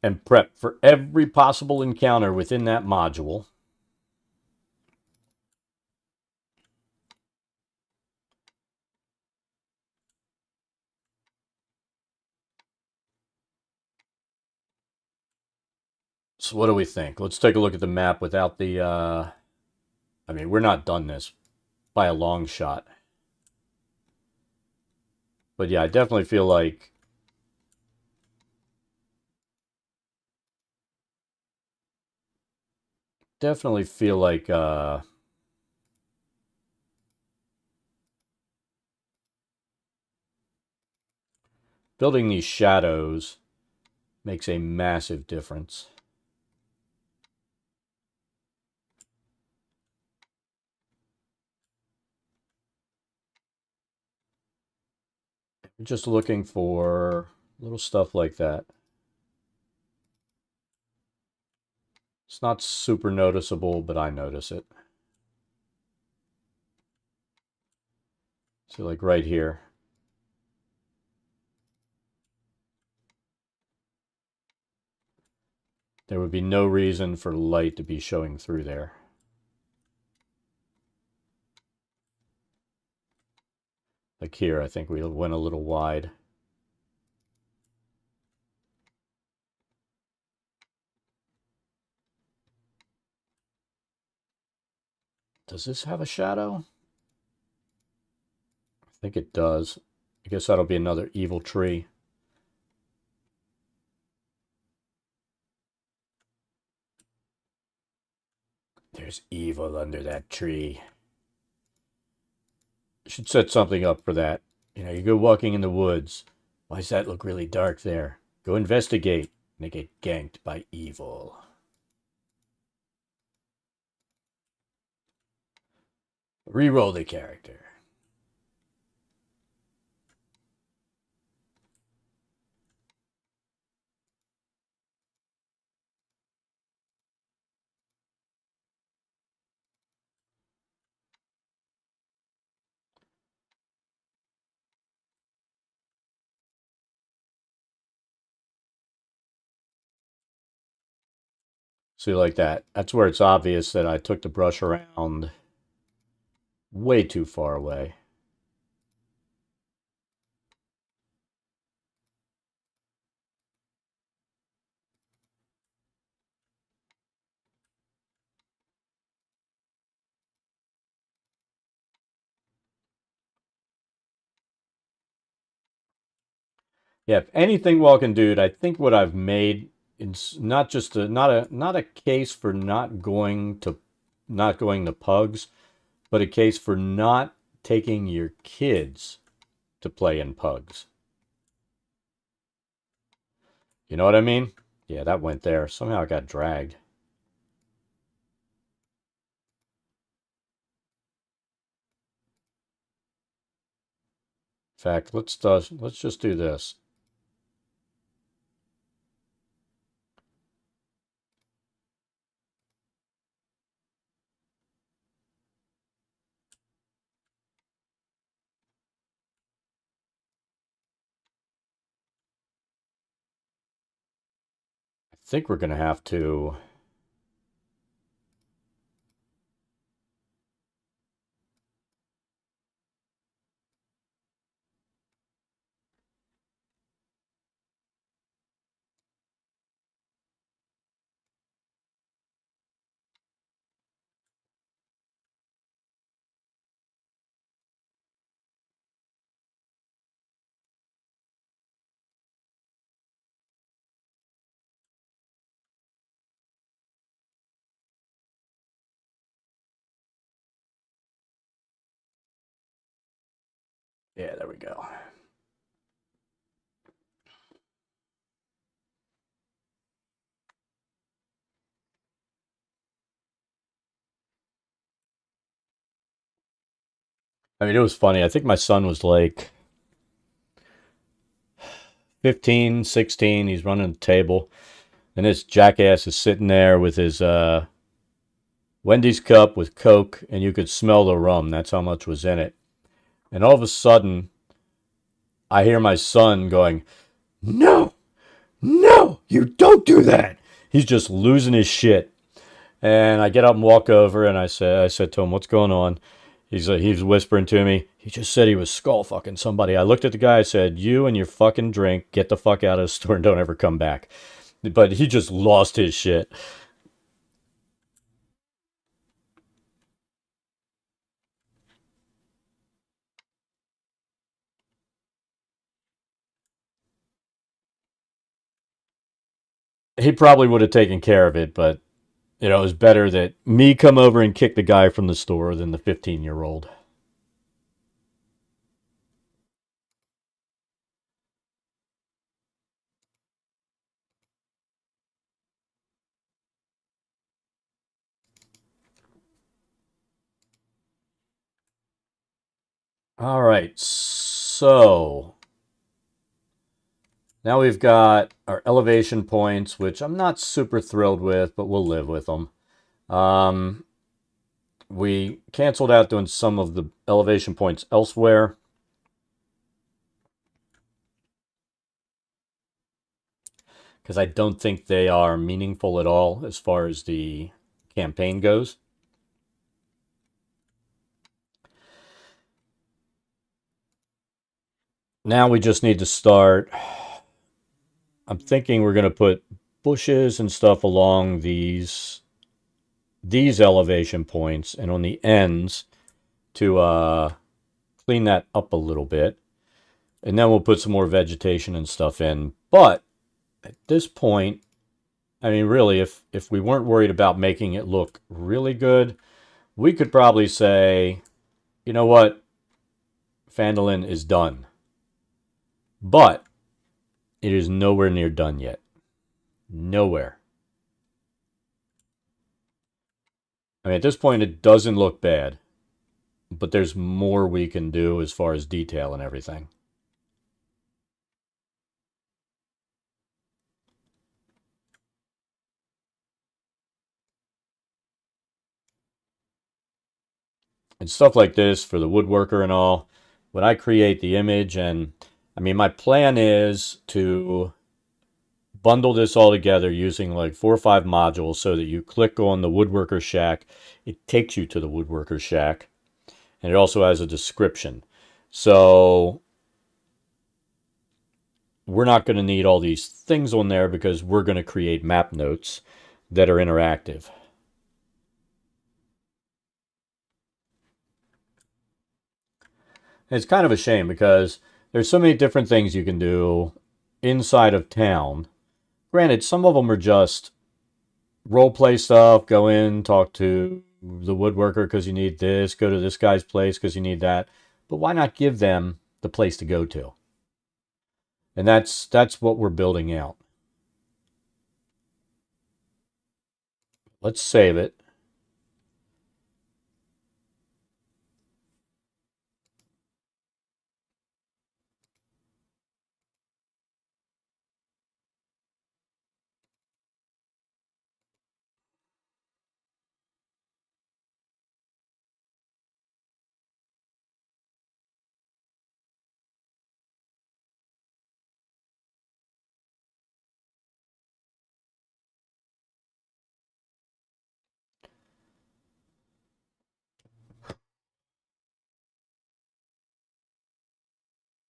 and prep for every possible encounter within that module, so what do we think? Let's take a look at the map without the, I mean, we're not done this by a long shot. But yeah, I definitely feel like building these shadows makes a massive difference. Just looking for little stuff like that. It's not super noticeable, but I notice it. So like right here. There would be no reason for light to be showing through there. Like here, I think we went a little wide. Does this have a shadow? I think it does. I guess that'll be another evil tree. There's evil under that tree. Should set something up for that. You know, you go walking in the woods. Why does that look really dark there? Go investigate. And they get ganked by evil. Reroll the character. See, like that. That's where it's obvious that I took the brush around way too far away. Yeah, if anything, Walking Dude, I think what I've made it's not just not a case for not going to pugs, but a case for not taking your kids to play in pugs. You know what I mean? Yeah, that went there. Somehow it got dragged. In fact, let's just do this. I think we're gonna have to. Yeah, there we go. I mean, it was funny. I think my son was like 15, 16. He's running the table. And this jackass is sitting there with his Wendy's cup with Coke, and you could smell the rum. That's how much was in it. And all of a sudden, I hear my son going, "No, no, you don't do that." He's just losing his shit. And I get up and walk over, and I said to him, "What's going on?" He's whispering to me. He just said he was skull fucking somebody. I looked at the guy. I said, "You and your fucking drink, get the fuck out of the store and don't ever come back." But he just lost his shit. He probably would have taken care of it, but it was better that me come over and kick the guy from the store than the 15-year-old. All right, so now we've got our elevation points, which I'm not super thrilled with, but we'll live with them. We canceled out doing some of the elevation points elsewhere. Because I don't think they are meaningful at all as far as the campaign goes. Now we just need to start. I'm thinking we're going to put bushes and stuff along these elevation points and on the ends to clean that up a little bit. And then we'll put some more vegetation and stuff in. But at this point, I mean, really, if we weren't worried about making it look really good, we could probably say, you know what, Phandelver is done. But it is nowhere near done yet. Nowhere. I mean, at this point, it doesn't look bad. but there's more we can do as far as detail and everything. And stuff like this for the woodworker and all, when I create the image, and I mean, my plan is to bundle this all together using like 4 or 5 modules so that you click on the woodworker shack, it takes you to the woodworker shack, and it also has a description. So we're not going to need all these things on there because we're going to create map notes that are interactive. It's kind of a shame because there's so many different things you can do inside of town. Granted, some of them are just role play stuff. Go in, talk to the woodworker because you need this. Go to this guy's place because you need that. But why not give them the place to go to? And that's what we're building out. Let's save it.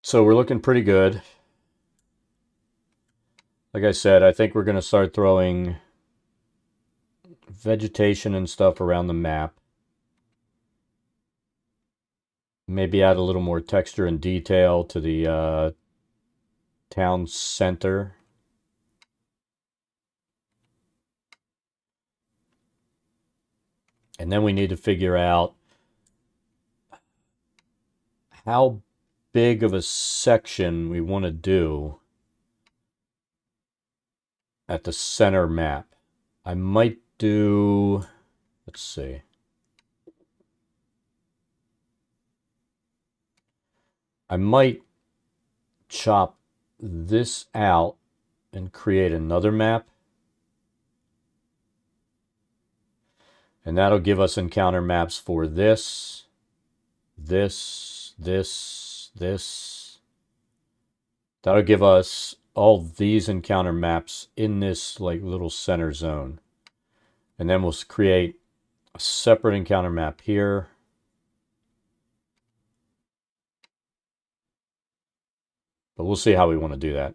So we're looking pretty good. Like I said, I think we're going to start throwing vegetation and stuff around the map. Maybe add a little more texture and detail to the town center. And then we need to figure out how big of a section we want to do at the center map. I might do, let's see. I might chop this out and create another map. And that'll give us encounter maps for this, this. That'll give us all these encounter maps in this like little center zone. And then we'll create a separate encounter map here. But we'll see how we want to do that.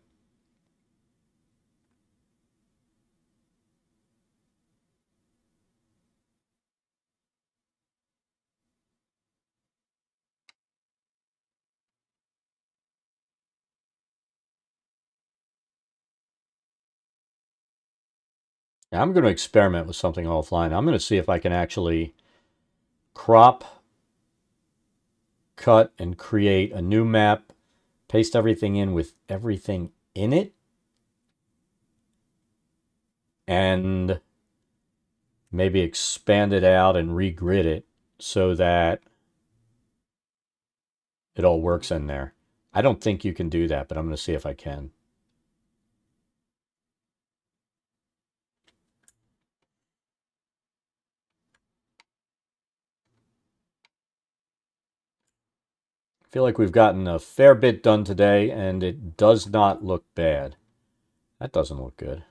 Now I'm going to experiment with something offline. I'm going to see if I can actually crop, cut, and create a new map, paste everything in with everything in it, and maybe expand it out and regrid it so that it all works in there. I don't think you can do that, but I'm going to see if I can. I feel like we've gotten a fair bit done today, and it does not look bad. That doesn't look good.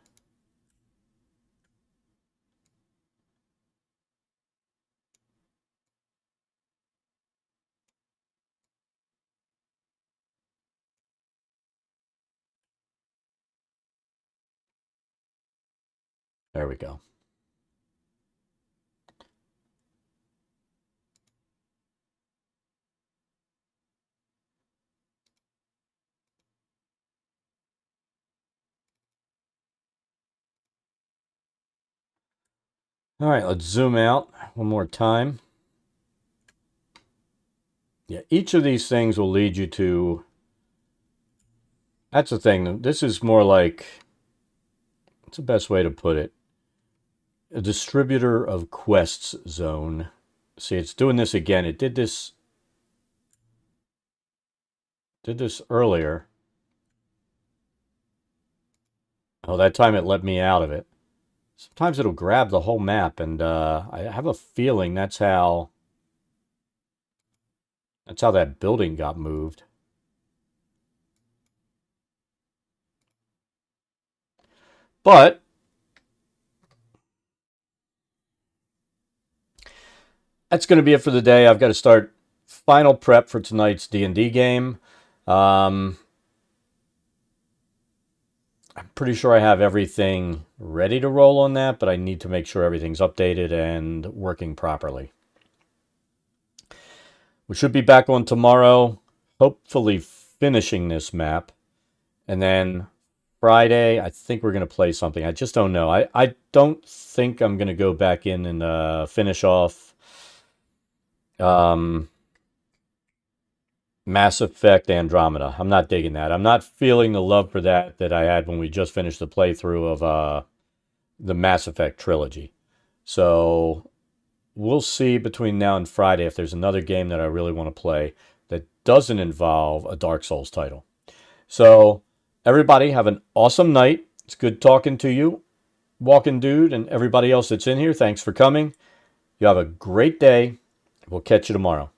There we go. All right, let's zoom out one more time. Yeah, each of these things will lead you to... That's the thing. This is more like... What's the best way to put it? A distributor of quests zone. See, it's doing this again. It did this earlier. Oh, that time it let me out of it. Sometimes it'll grab the whole map, and I have a feeling that's how that building got moved. But that's going to be it for the day. I've got to start final prep for tonight's D&D game. I'm pretty sure I have everything ready to roll on that, but I need to make sure everything's updated and working properly. We should be back on tomorrow, hopefully finishing this map. And then Friday, I think we're going to play something. I just don't know. I don't think I'm going to go back in and finish off Mass Effect Andromeda. I'm not digging that. I'm not feeling the love for that I had when we just finished the playthrough of the Mass Effect trilogy. So we'll see between now and Friday if there's another game that I really want to play that doesn't involve a Dark Souls title. So everybody have an awesome night. It's good talking to you, Walking Dude, and everybody else that's in here. Thanks for coming. You have a great day. We'll catch you tomorrow.